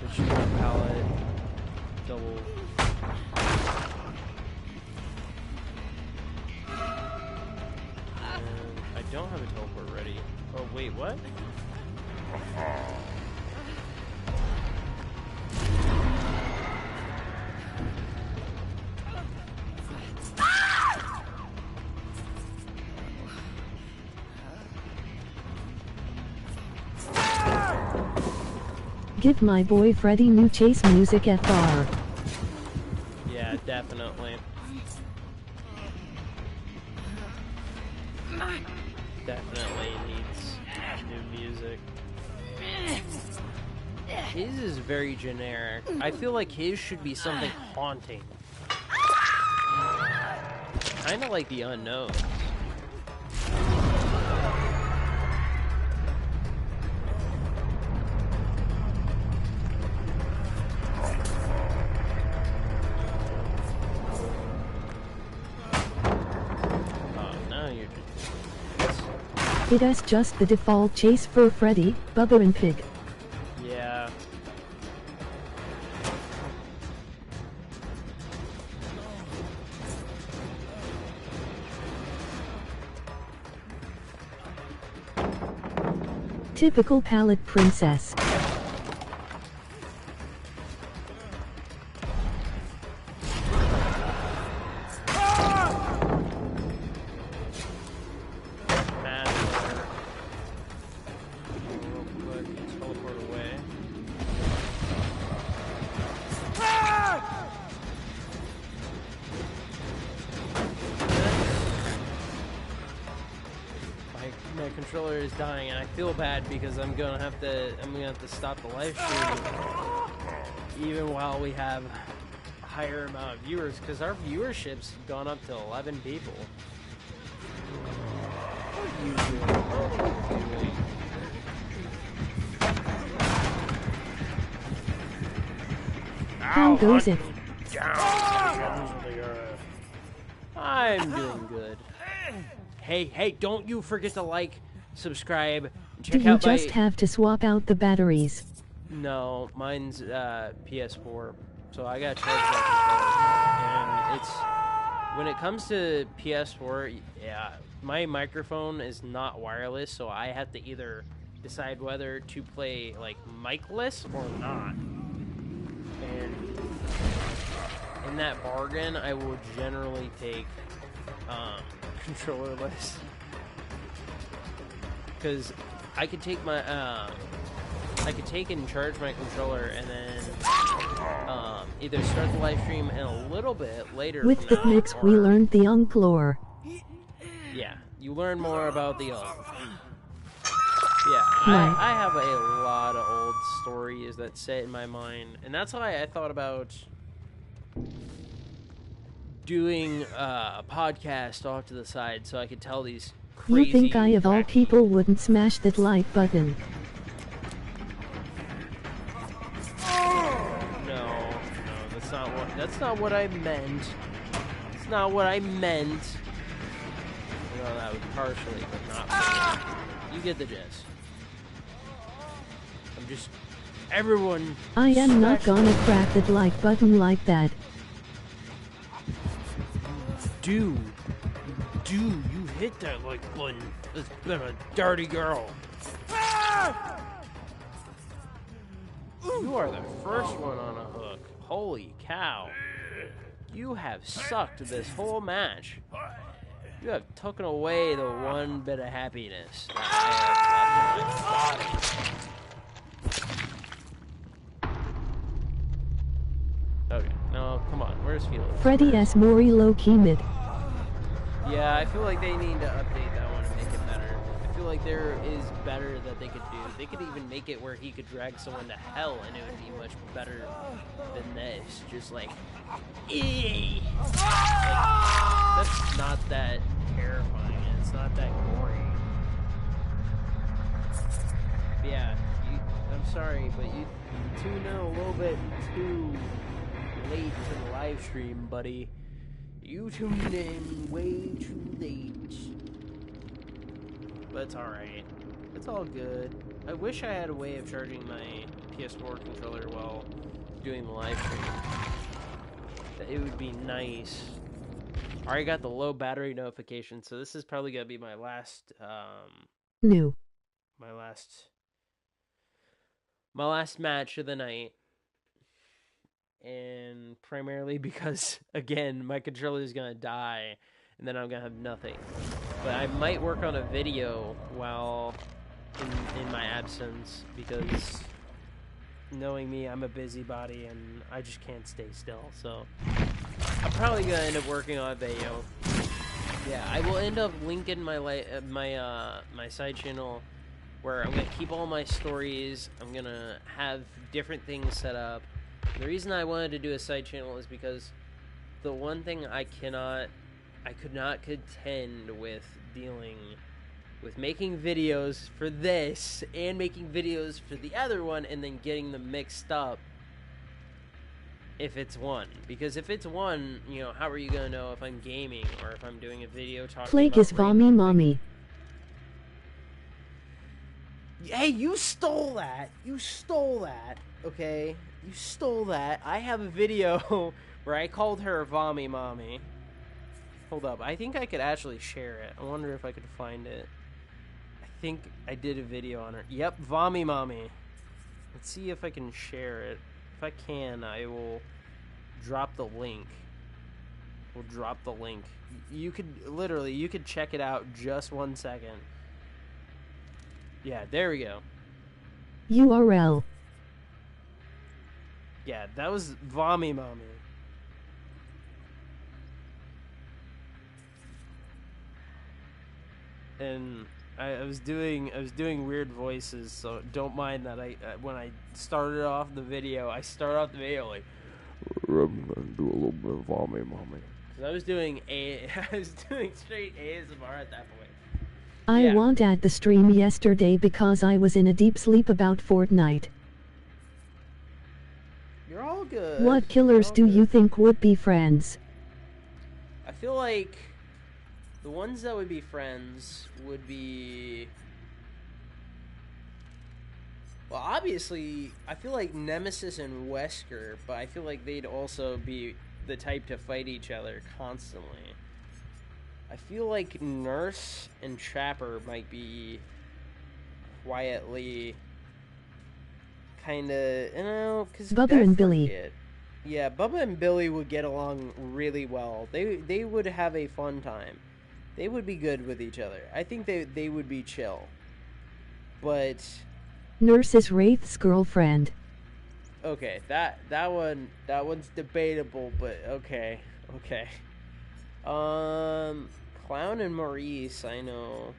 The shooter palette, double. And I don't have a teleport ready. Oh wait, what? Give my boy Freddy new chase music FR. Yeah, definitely. Definitely needs new music. His is very generic. I feel like his should be something haunting. Kinda like the Unknown. It's just the default chase for Freddy, Bubba and Pig. Yeah. Typical palette princess. My controller is dying, and I feel bad because I'm gonna have to stop the live stream even while we have a higher amount of viewers, because our viewership's gone up to 11 people. What are you doing? What are you doing? How goes it? I'm doing good. Hey, don't you forget to like, subscribe, Do check you out just have to swap out the batteries? No, mine's PS4, so I gotta charge my controller. And it's, when it comes to PS4, yeah, my microphone is not wireless, so I have to either decide whether to play like micless or not. And in that bargain, I will generally take controllerless, because I could take my I could take and charge my controller and then either start the live stream and a little bit later. With the mix, we learned the Unklore. Yeah, you learn more about the Yeah, Right. I have a lot of old stories that sit in my mind, and that's why I thought about doing a podcast off to the side so I could tell these crazy... You think I, of all people, wouldn't smash that like button? No, that's not what I meant. It's not what I meant. No, that was partially, but not fully. You get the gist. I'm just... Everyone... I am not gonna crack that like button like that. Dude, you hit that like button. It's been a dirty girl. You are the first one on a hook. Holy cow. You have sucked this whole match. You have taken away the one bit of happiness that I have left in my body. Okay, no, come on. Where's Felix? Freddy S. Mori low-key mid. Yeah, I feel like they need to update that one and make it better. I feel like there is better that they could do. They could even make it where he could drag someone to hell and it would be much better than this. Just like, like, that's not that terrifying and it's not that gory. But yeah, I'm sorry, but you tuned in a little bit too late to the live stream, buddy. You tuned in way too late. But it's alright. It's all good. I wish I had a way of charging my PS4 controller while doing the live stream. It would be nice. I already got the low battery notification, so this is probably gonna be my last my last match of the night. And primarily because, again, my controller is gonna die, and then I'm gonna have nothing. But I might work on a video while in my absence, because knowing me, I'm a busybody and I just can't stay still. So I'm probably gonna end up working on a video. Yeah, I will end up linking my my side channel where I'm gonna keep all my stories. I'm gonna have different things set up. The reason I wanted to do a side channel is because the one thing I could not contend with dealing with making videos for this and making videos for the other one and then getting them mixed up if it's one. Because if it's one, you know, how are you going to know if I'm gaming or if I'm doing a video talking Plague about is Vami Mommy. Hey, you stole that. You stole that. Okay, you stole that. I have a video where I called her Vommy Mommy. Hold up, I think I could actually share it. I wonder if I could find it. I think I did a video on her. Yep, Vommy Mommy. Let's see if I can share it. If I can, I will drop the link. We'll drop the link. You could, literally, you could check it out just 1 second. Yeah, there we go. URL. Yeah, that was Vommy Mommy. And I was doing weird voices, so don't mind that. When I started off the video, like I'm gonna do a little bit of Vommy Mommy. I was doing straight ASMR at that point. I want at the stream yesterday because I was in a deep sleep about Fortnite. You're all good. What killers do you think would be friends? I feel like the ones that would be friends would be... Well, obviously, I feel like Nemesis and Wesker, but I feel like they'd also be the type to fight each other constantly. I feel like Nurse and Trapper might be quietly kinda, you know, because Bubba and Billy. Yeah, Bubba and Billy would get along really well. They would have a fun time. They would be good with each other. I think they would be chill. But Nurse is Wraith's girlfriend. okay, that one's debatable, but okay. Clown and Maurice, I know.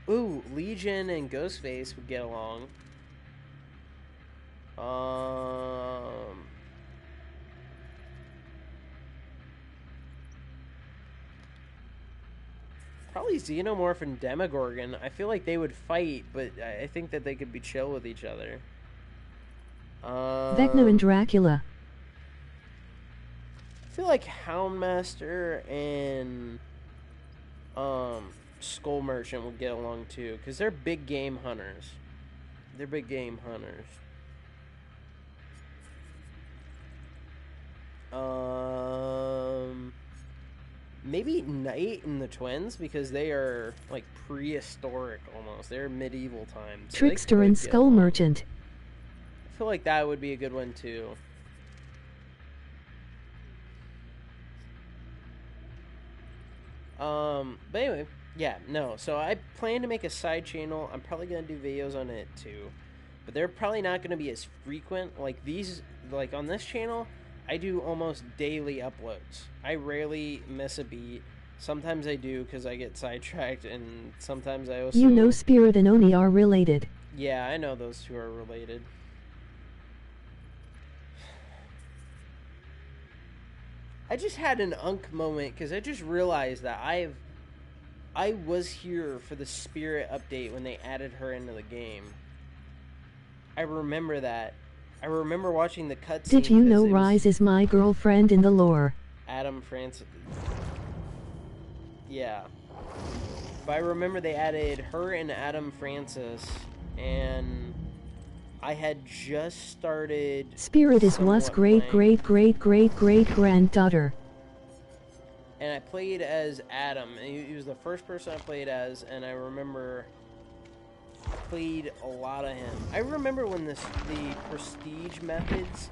Ooh, Legion and Ghostface would get along. Probably Xenomorph and Demogorgon. I feel like they would fight, but I think that they could be chill with each other. Vecna and Dracula. I feel like Houndmaster and Skull Merchant would get along too, because they're big game hunters. Maybe Knight and the Twins, because they are like prehistoric almost. They're medieval times. So Trickster and Skull Merchant. I feel like that would be a good one too. But anyway, yeah, no. So I plan to make a side channel. I'm probably gonna do videos on it too, but they're probably not gonna be as frequent. Like these, like on this channel, I do almost daily uploads. I rarely miss a beat. Sometimes I do because I get sidetracked, and sometimes I also... You know Spirit and Oni are related. Yeah, I know those two are related. I just had an unk moment because I just realized that I was here for the Spirit update when they added her into the game. I remember that. I remember watching the cutscene. Did you know Rise is my girlfriend in the lore? Adam Francis. Yeah. But I remember they added her and Adam Francis, and I had just started... Spirit is was great-great-great-great-great-granddaughter. And I played as Adam. And he was the first person I played as, and I remember... played a lot of him. I remember when the prestige methods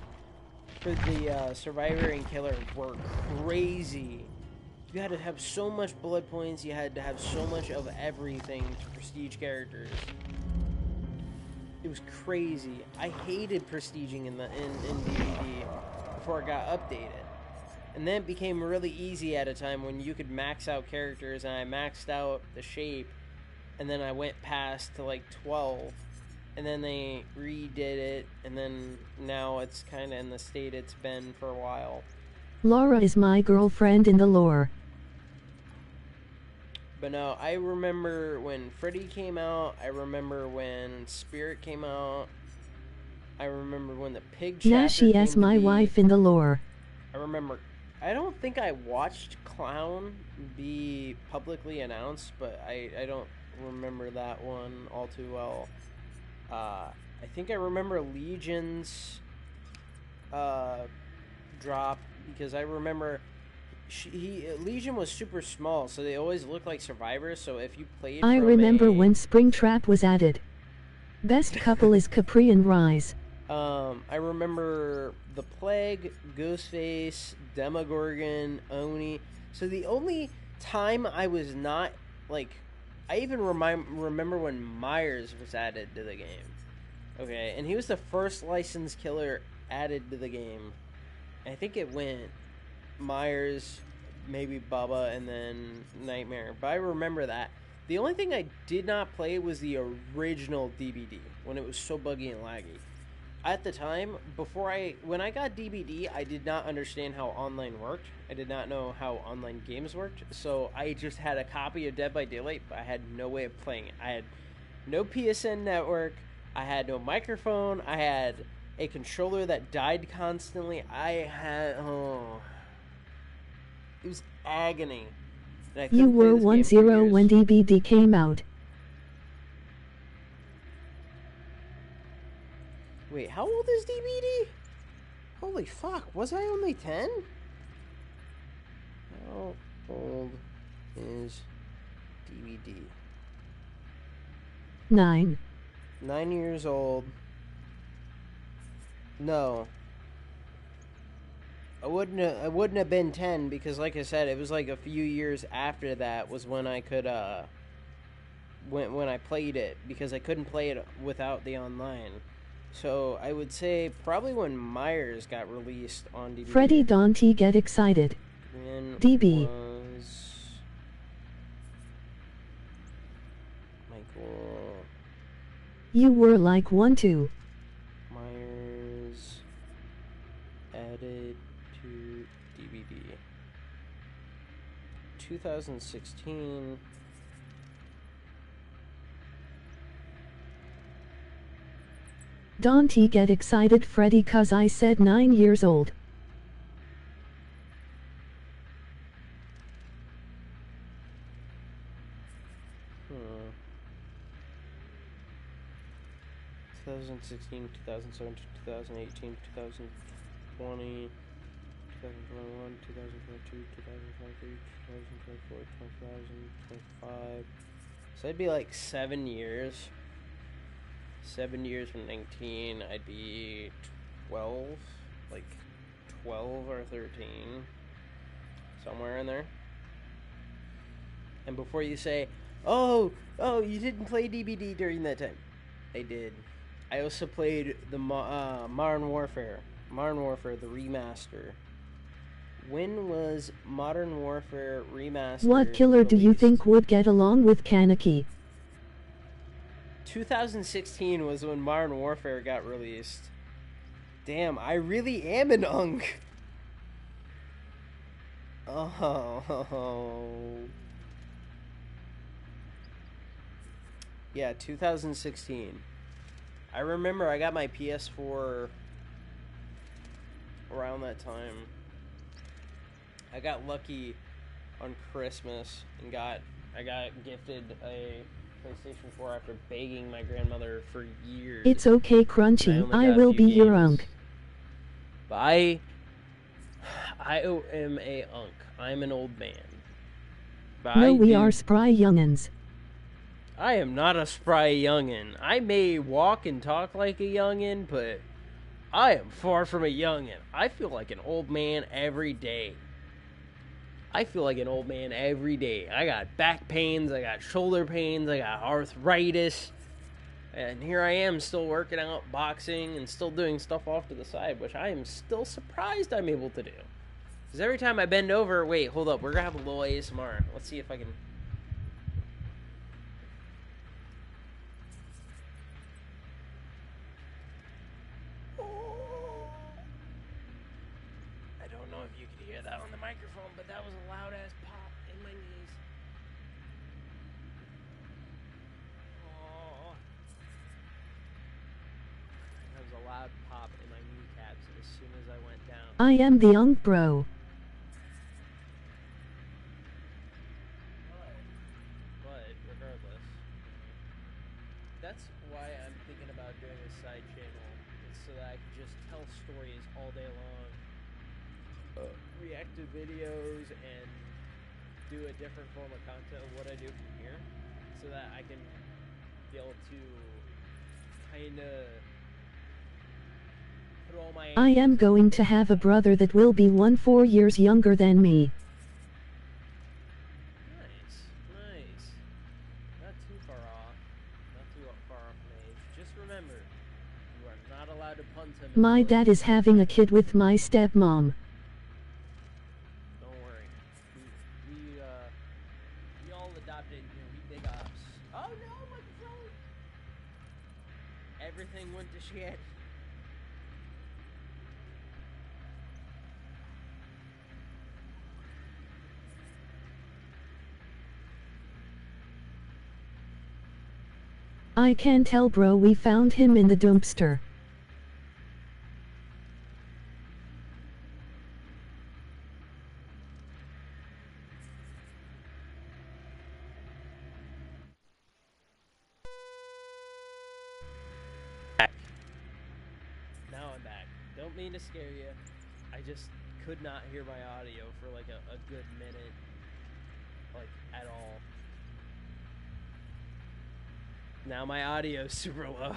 for the Survivor and Killer were crazy. You had to have so much blood points, you had to have so much of everything to prestige characters. It was crazy. I hated prestiging in DBD before it got updated. And then it became really easy at a time when you could max out characters, and I maxed out the shape. And then I went past to like 12, and then they redid it, and then now it's kind of in the state it's been for a while. Laura is my girlfriend in the lore. But no, I remember when Freddy came out, I remember when Spirit came out, I remember when the Pig chapter Now she is my wife in the lore. I remember, I don't think I watched Clown be publicly announced, but I don't remember that one all too well. I think I remember Legion's drop, because I remember Legion was super small, so they always looked like survivors. So if you played, I remember when Springtrap was added. Best couple is Capri and Rise. I remember the Plague, Ghostface, Demogorgon, Oni. So the only time I was not like, I even remember when Myers was added to the game. Okay, and he was the first licensed killer added to the game. I think it went Myers, maybe Bubba, and then Nightmare. But I remember that. The only thing I did not play was the original DBD, when it was so buggy and laggy. At the time, when I got DBD, I did not understand how online worked. I did not know how online games worked. So I just had a copy of Dead by Daylight, but I had no way of playing it. I had no PSN network. I had no microphone. I had a controller that died constantly. It was agony. You were 1-0 when DBD came out. Wait, how old is DBD? Holy fuck, was I only 10? How old is DBD? 9. 9 years old. No. I wouldn't have been 10, because like I said, it was like a few years after that was when I could when I played it, because I couldn't play it without the online. So I would say probably when Myers got released on DVD. Freddy Dante get excited. When DB. Was Michael You were like 1-2. Myers added to DVD. 2016. Dante get excited Freddy cause I said 9 years old. Hmm. 2016, 2017, 2018, 2020, 2021, 2022, 2023, 2024, 2025. So it'd be like 7 years. 7 years from 19, I'd be 12, like 12 or 13, somewhere in there. And before you say, oh, you didn't play DBD during that time. I did. I also played the Modern Warfare, the remaster. When was Modern Warfare Remastered What killer do you released? think would get along with Kaneki? 2016 was when Modern Warfare got released. Damn, I really am an unk. Oh. Yeah, 2016. I remember I got my PS4 around that time. I got lucky on Christmas and I got gifted a PlayStation 4 after begging my grandmother for years. It's okay Crunchy, I will be your unk. But I am a unk. I'm an old man. But No, we are spry youngins. I am not a spry youngin. I may walk and talk like a youngin, but I am far from a youngin. I feel like an old man every day. I got back pains, I got shoulder pains, I got arthritis. And here I am still working out, boxing, and still doing stuff off to the side, which I am still surprised I'm able to do. Because every time I bend over, wait, hold up, we're going to have a little ASMR. Let's see if I can... I don't know if you could hear that on the microphone, but that was a loud-ass pop in my knees. Oh. That was a loud pop in my kneecaps as soon as I went down. I am the unk bro. But regardless, that's why I'm thinking about doing a side channel. It's so that I can just tell stories all day long, react to videos, and do a different form of content of what I do from here, so that I can be able to kind of put all my... I am going to have a brother that will be 4 years younger than me. Nice. Not too far off. Not too far off in age. Just remember, you are not allowed to punt him. My dad is having a kid with my stepmom. Don't worry. We all adopted here. We big ops. Oh no, my controller! Everything went to shit. I can tell, bro, we found him in the dumpster. Now I'm back. Don't mean to scare you. I just could not hear my audio for like a good minute. Like, at all. Now my audio is super low.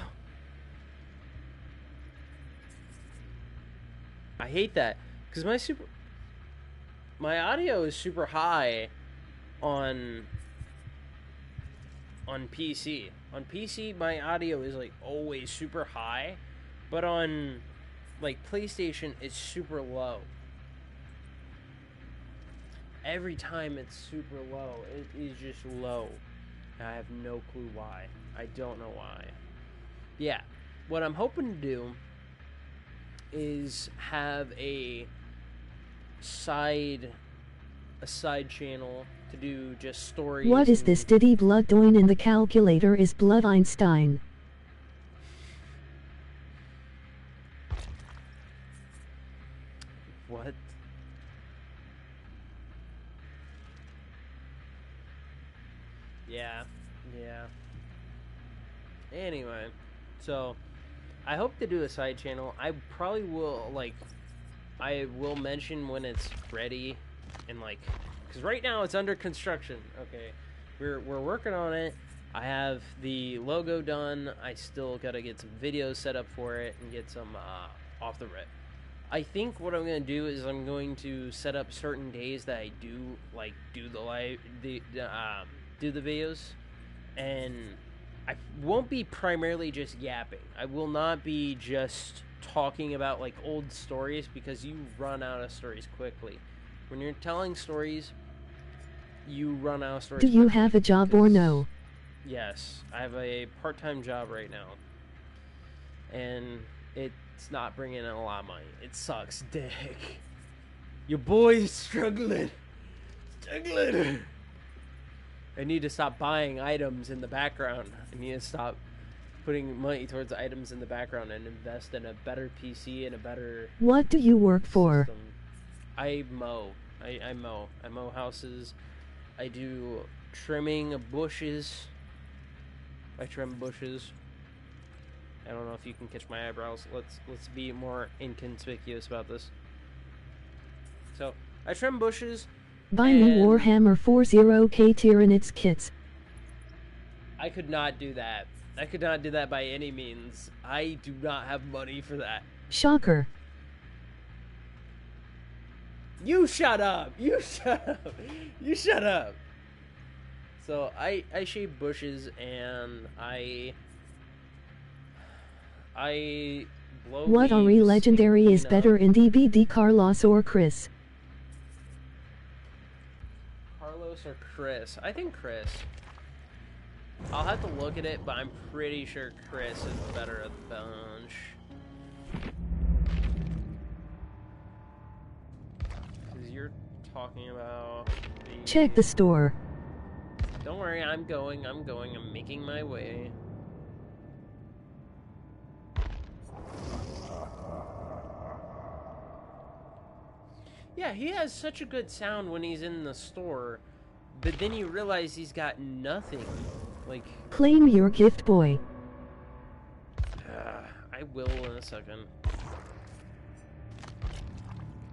I hate that, because my audio is super high on PC. On PC, my audio is like always super high, but on like PlayStation, it's super low. Every time it's super low, it is just low. I have no clue why. I don't know why. Yeah, what I'm hoping to do is have a side channel to do just stories. What is this? Diddy blood doing in the calculator is blood Einstein. What? Yeah. Anyway, so I hope to do a side channel. I probably will, I will mention when it's ready, and because right now it's under construction. Okay, we're working on it. I have the logo done. I still gotta get some videos set up for it and get some off the rip. I think what I'm gonna do is I'm going to set up certain days that I do do the videos, and I won't be primarily just yapping. I will not be just talking about old stories, because you run out of stories quickly. When you're telling stories, you run out of stories. Do you have a job or no? Yes, I have a part-time job right now, and it's not bringing in a lot of money. It sucks dick. Your boy's struggling. I need to stop buying items in the background. I need to stop putting money towards items in the background and invest in a better PC and a better... What do you work for? System. I mow. I mow. I mow houses. I do trimming of bushes. I trim bushes. I don't know if you can catch my eyebrows. Let's be more inconspicuous about this. So, I trim bushes. Buy me Warhammer 40k Tyranids kits. I could not do that. I could not do that by any means. I do not have money for that. Shocker. You shut up! You shut up! You shut up! So, I shave bushes, and I blow What leaves, RE legendary is better in DBD, Carlos or Chris? Carlos or Chris? I think Chris. I'll have to look at it, but I'm pretty sure Chris is better at the bunch. Because you're talking about the... Check the store. Don't worry, I'm going, I'm making my way. Yeah, he has such a good sound when he's in the store, but then you realize he's got nothing. Claim your gift, boy. will in a second.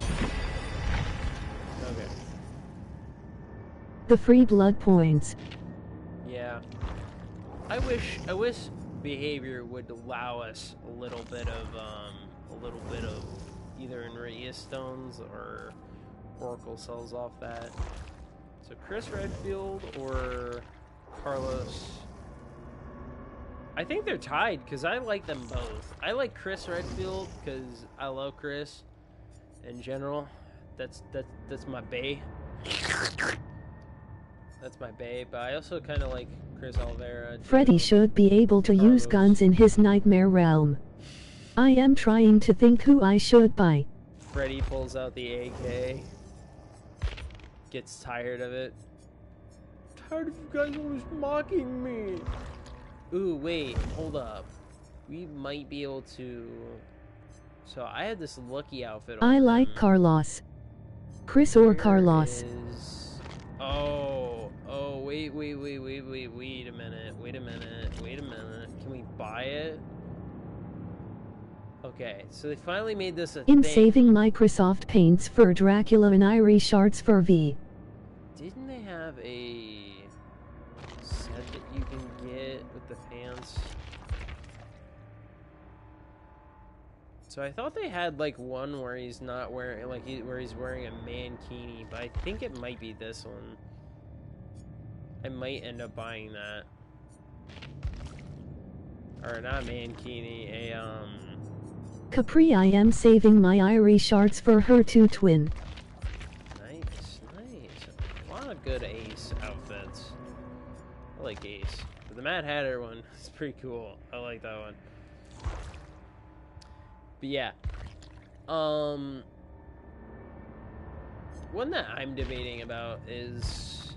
Okay. The free blood points. Yeah. I wish behavior would allow us a little bit of either Enradius stones or Oracle cells off that. So Chris Redfield or Carlos. I think they're tied because I like them both. I like Chris Redfield because I love Chris in general. That's my bae. That's my bae, but I also kind of like Chris Alvera. Freddy should be able to use guns in his nightmare realm. I am trying to think who I should buy. Freddy pulls out the AK. Gets tired of it. Tired of you guys always mocking me. Ooh, wait, hold up. We might be able to... So I had this lucky outfit on I like him. Carlos. Chris or Where Carlos. is- Oh, wait a minute. Can we buy it? Okay, so they finally made this a In thing. saving Microsoft Paints for Dracula and Irie Shards for V. Didn't they have a set that you can get with the pants? So I thought they had like one where he's not wearing where he's wearing a mankini, but I think it might be this one. I might end up buying that. Or not mankini, a Capri, I am saving my Irie Shards for her two twin. Nice. A lot of good Ace outfits. I like Ace. But the Mad Hatter one is pretty cool. I like that one. But yeah. One that I'm debating about is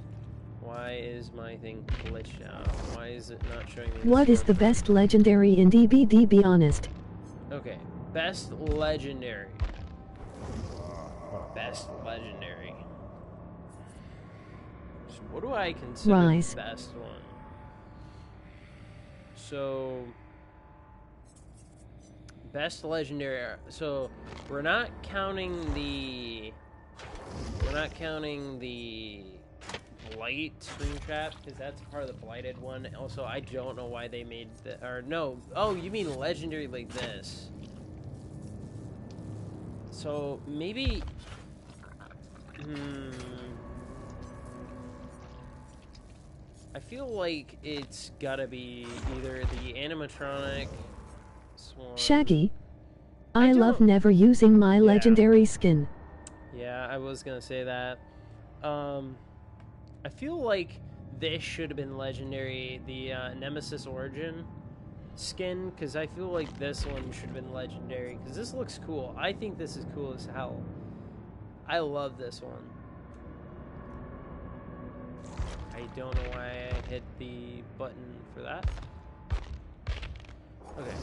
why is my thing glitched out? Why is it not showing me? What is the best legendary in DBD, be honest? Okay. Best legendary. Best legendary. So what do I consider Rise. the best one? So best legendary. So we're not counting the blight screen trap because that's part of the blighted one. Also, I don't know why they made the or no. Oh, you mean legendary like this? So maybe. I feel like it's gotta be either the animatronic. Swan. Shaggy. I don't- love never using my legendary skin. Yeah, I was gonna say that. I feel like this should have been legendary, the Nemesis Origin skin, because I feel like this one should have been legendary, because this looks cool. I think this is cool as hell. I love this one. I don't know why I hit the button for that. Okay,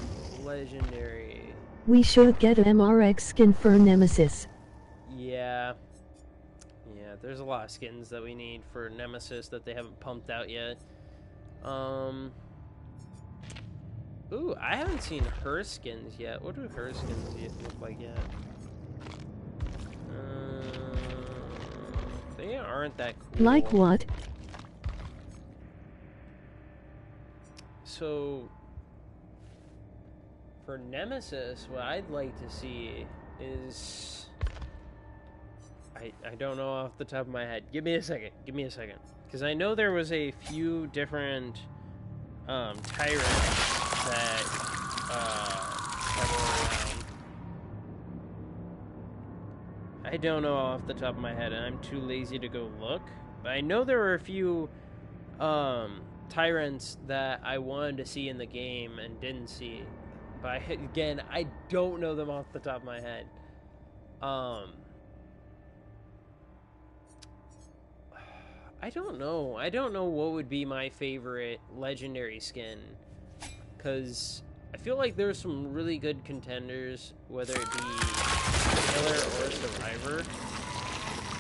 legendary. We should get an MRX skin for Nemesis. Yeah. Yeah, there's a lot of skins that we need for Nemesis that they haven't pumped out yet. Ooh, I haven't seen her skins yet. What do her skins look like yet? They aren't that cool. Like what? So, for Nemesis, what I'd like to see is... I don't know off the top of my head. Give me a second. Because I know there was a few different tyrants that were around. I don't know off the top of my head, and I'm too lazy to go look. But I know there were a few tyrants that I wanted to see in the game and didn't see. But again, I don't know them off the top of my head. I don't know. I don't know what would be my favorite legendary skin. Because I feel like there's some really good contenders, whether it be Killer or Survivor.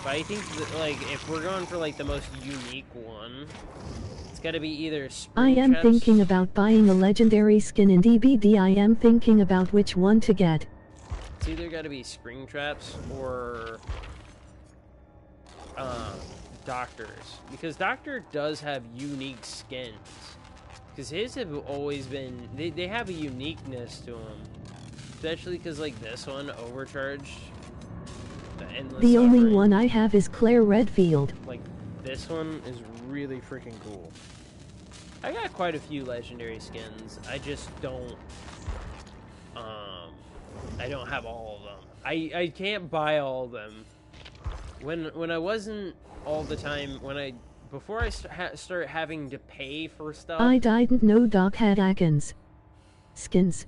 But I think that, like, if we're going for, like, the most unique one, it's gotta be either I spring am chests. thinking about buying a legendary skin in DBD. I am thinking about which one to get. It's either gotta be spring traps or Doctors, because Doctor does have unique skins. Because his have always been, they have a uniqueness to them. Especially because, like, this one, Overcharged. The only one I have is Claire Redfield. Like, this one is really freaking cool. I got quite a few legendary skins. I just don't, I don't have all of them. I can't buy all of them. When I wasn't all the time, before I start having to pay for stuff. I didn't know Doc had Atkins skins.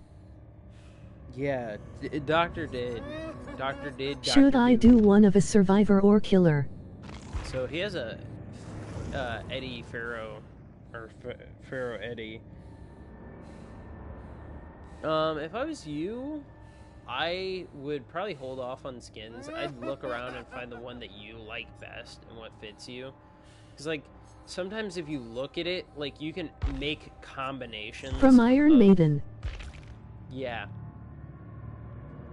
Yeah, Doctor did. Doctor did. Should I do one of a survivor or killer? So he has a Eddie Pharaoh, or Pharaoh Eddie. If I was you, I would probably hold off on skins. I'd look around and find the one that you like best and what fits you. Because, like, sometimes if you look at it, like, you can make combinations. From Iron Maiden. Yeah.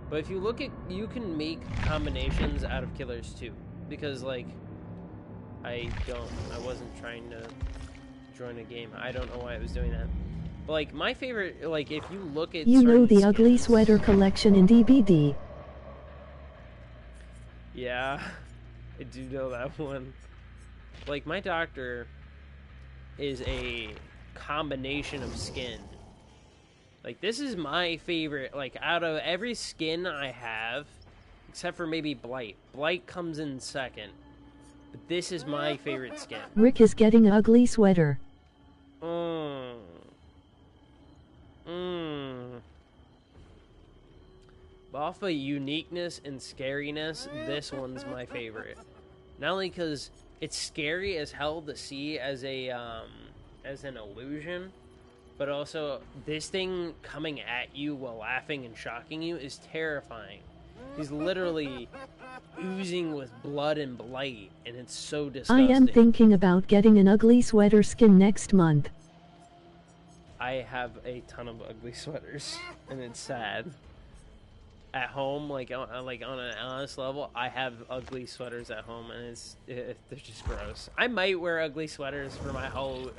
But if you look at, you can make combinations out of killers too. Because, like, I wasn't trying to join a game. I don't know why I was doing that. But, like, my favorite, like, if you look at You know the skins, Ugly Sweater collection in DBD. Yeah, I do know that one. Like, my Doctor is a combination of skin. Like, this is my favorite, like, out of every skin I have, except for maybe Blight. Blight comes in second. But this is my favorite skin. Rick is getting Ugly Sweater. But off of uniqueness and scariness, this one's my favorite. Not only because it's scary as hell to see as an illusion, but also this thing coming at you while laughing and shocking you is terrifying. He's literally oozing with blood and blight, and it's so disgusting. I am thinking about getting an Ugly Sweater skin next month. I have a ton of ugly sweaters, and it's sad. At home, like on an honest level, I have ugly sweaters at home, and they're just gross. I might wear ugly sweaters for my whole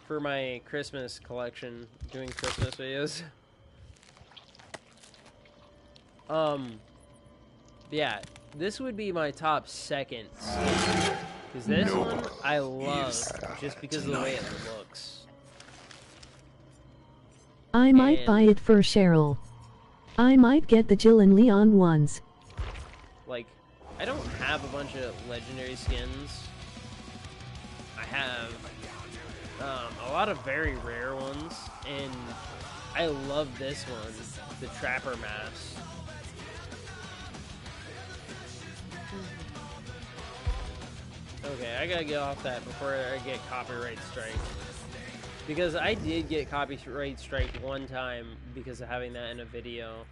for my Christmas collection, doing Christmas videos. Yeah, this would be my top second skin, because this one I love just because of the way it looks. I might buy it for Cheryl. I might get the Jill and Leon ones. Like, I don't have a bunch of legendary skins. I have a lot of very rare ones, and I love this one, the Trapper Mask. Okay, I gotta get off that before I get copyright strike. Because I did get copyright strike one time because of having that in a video.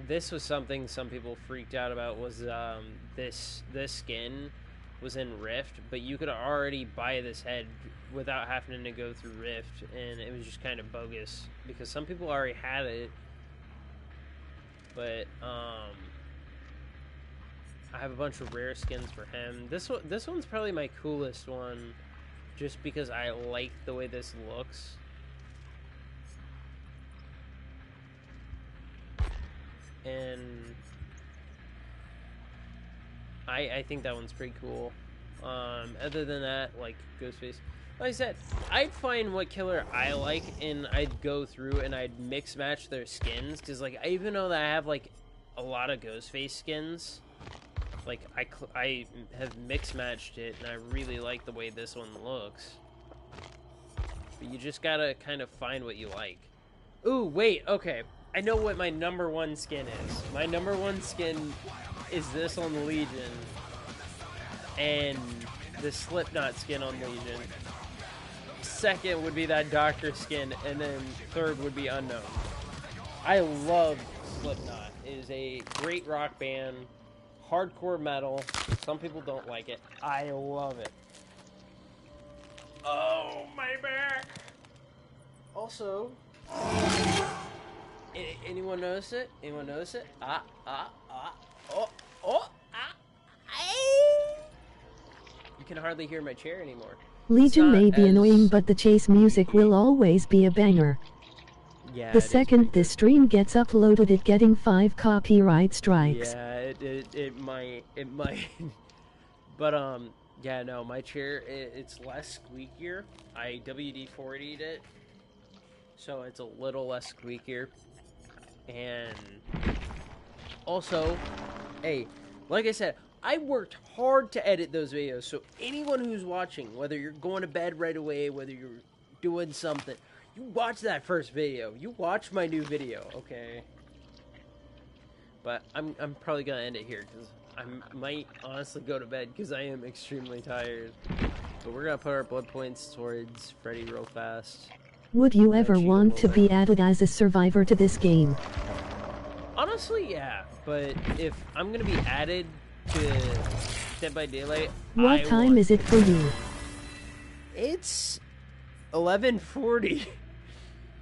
This was something some people freaked out about, was this skin was in Rift, but you could already buy this head without having to go through Rift, and it was just kind of bogus because some people already had it. But I have a bunch of rare skins for him. This one's probably my coolest one, just because I like the way this looks. And I think that one's pretty cool. Other than that, like Ghostface, like I said, I'd find what killer I like, and I'd go through and I'd mix match their skins, because like even though that I have like a lot of Ghostface skins, like I have mix matched it, and I really like the way this one looks. But you just gotta kind of find what you like. Ooh, wait, okay. I know what my number one skin is. My number one skin is this on the Legion, and the Slipknot skin on Legion. Second would be that Doctor skin, and then third would be Unknown. I love Slipknot. It is a great rock band, hardcore metal. Some people don't like it. I love it. Oh, my back. Also, anyone notice it? Anyone notice it? You can hardly hear my chair anymore. Legion may be annoying, but the chase music will always be a banger. Yeah, the second this stream gets uploaded, it getting 5 copyright strikes. Yeah, it might. But, yeah, no, my chair, it's less squeakier. I WD-40'd it, so it's a little less squeakier. And also, hey, like I said, I worked hard to edit those videos, so anyone who's watching, whether you're going to bed right away, whether you're doing something, you watch that first video. You watch my new video, okay? But I'm probably gonna end it here, because I might honestly go to bed, because I am extremely tired. But we're gonna put our blood points towards Freddy real fast. Would you ever want to be added as a survivor to this game? Honestly, yeah. But if I'm gonna be added to Dead by Daylight, what time is it for you? It's 11:40.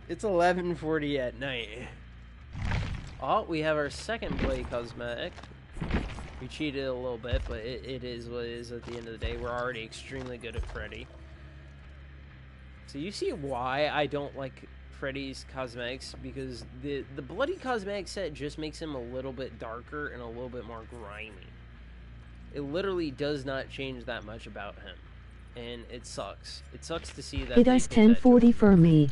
It's 11:40 at night. Oh, we have our second Bloody cosmetic. We cheated a little bit, but it is what it is at the end of the day. We're already extremely good at Freddy. So you see why I don't like Freddy's cosmetics, because the Bloody cosmetic set just makes him a little bit darker and a little bit more grimy. It literally does not change that much about him, and it sucks. It sucks to see that. It is 10:40 for me.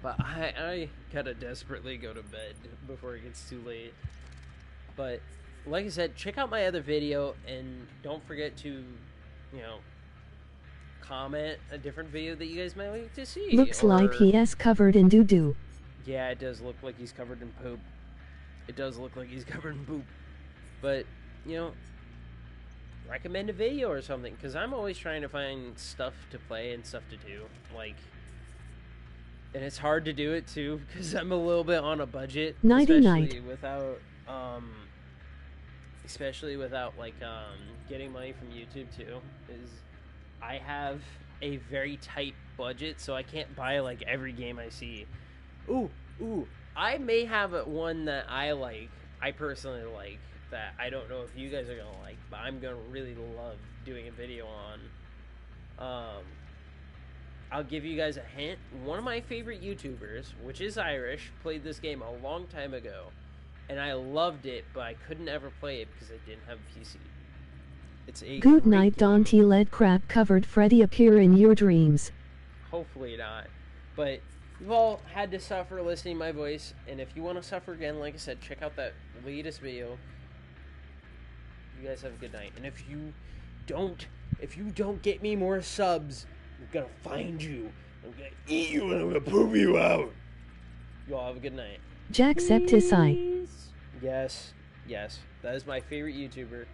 But I gotta desperately go to bed before it gets too late. But like I said, check out my other video, and don't forget to, you know, comment a different video that you guys might like to see. Looks like he is covered in doo-doo. Yeah, it does look like he's covered in poop. It does look like he's covered in poop. But, you know, recommend a video or something, because I'm always trying to find stuff to play and stuff to do. Like, and it's hard to do it too, because I'm a little bit on a budget. Especially without like getting money from YouTube too. Is I have a very tight budget, so I can't buy like every game I see. Ooh, I may have one that I personally like, that I don't know if you guys are gonna like, but I'm gonna really love doing a video on. I'll give you guys a hint. One of my favorite YouTubers, which is Irish, played this game a long time ago, and I loved it, but I couldn't ever play it because I didn't have a PC. It's a good night, Dante. Let crap covered Freddy appear in your dreams. Hopefully not. But you've all had to suffer listening to my voice, and if you want to suffer again, like I said, check out that latest video. You guys have a good night. And if you don't get me more subs, I'm gonna find you. I'm gonna eat you, and I'm gonna poop you out. You all have a good night. Jacksepticeye. Yes, that is my favorite YouTuber.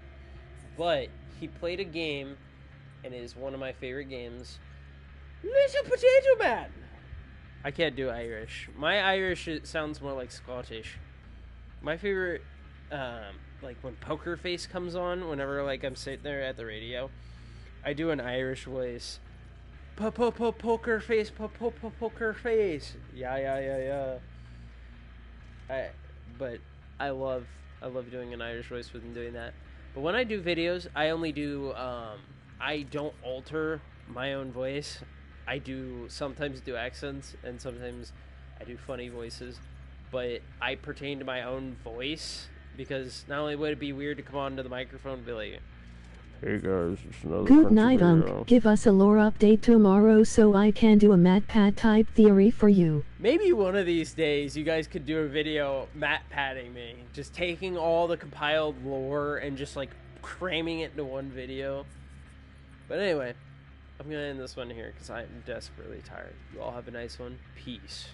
But he played a game, and it is one of my favorite games. Little Potato Man. I can't do Irish. My Irish sounds more like Scottish. My favorite, like when Poker Face comes on, whenever like I'm sitting there at the radio, I do an Irish voice. Poker Face, Poker Face. Yeah. But I love doing an Irish voice with doing that. But when I do videos, I only do, I don't alter my own voice. I do sometimes do accents, and sometimes I do funny voices. But I pertain to my own voice, because not only would it be weird to come onto the microphone and be like, hey guys, it's another good night, Unc. Give us a lore update tomorrow so I can do a MatPat type theory for you. Maybe one of these days you guys could do a video MatPatting me. Just taking all the compiled lore and just like cramming it into one video. But anyway, I'm going to end this one here because I'm desperately tired. You all have a nice one. Peace.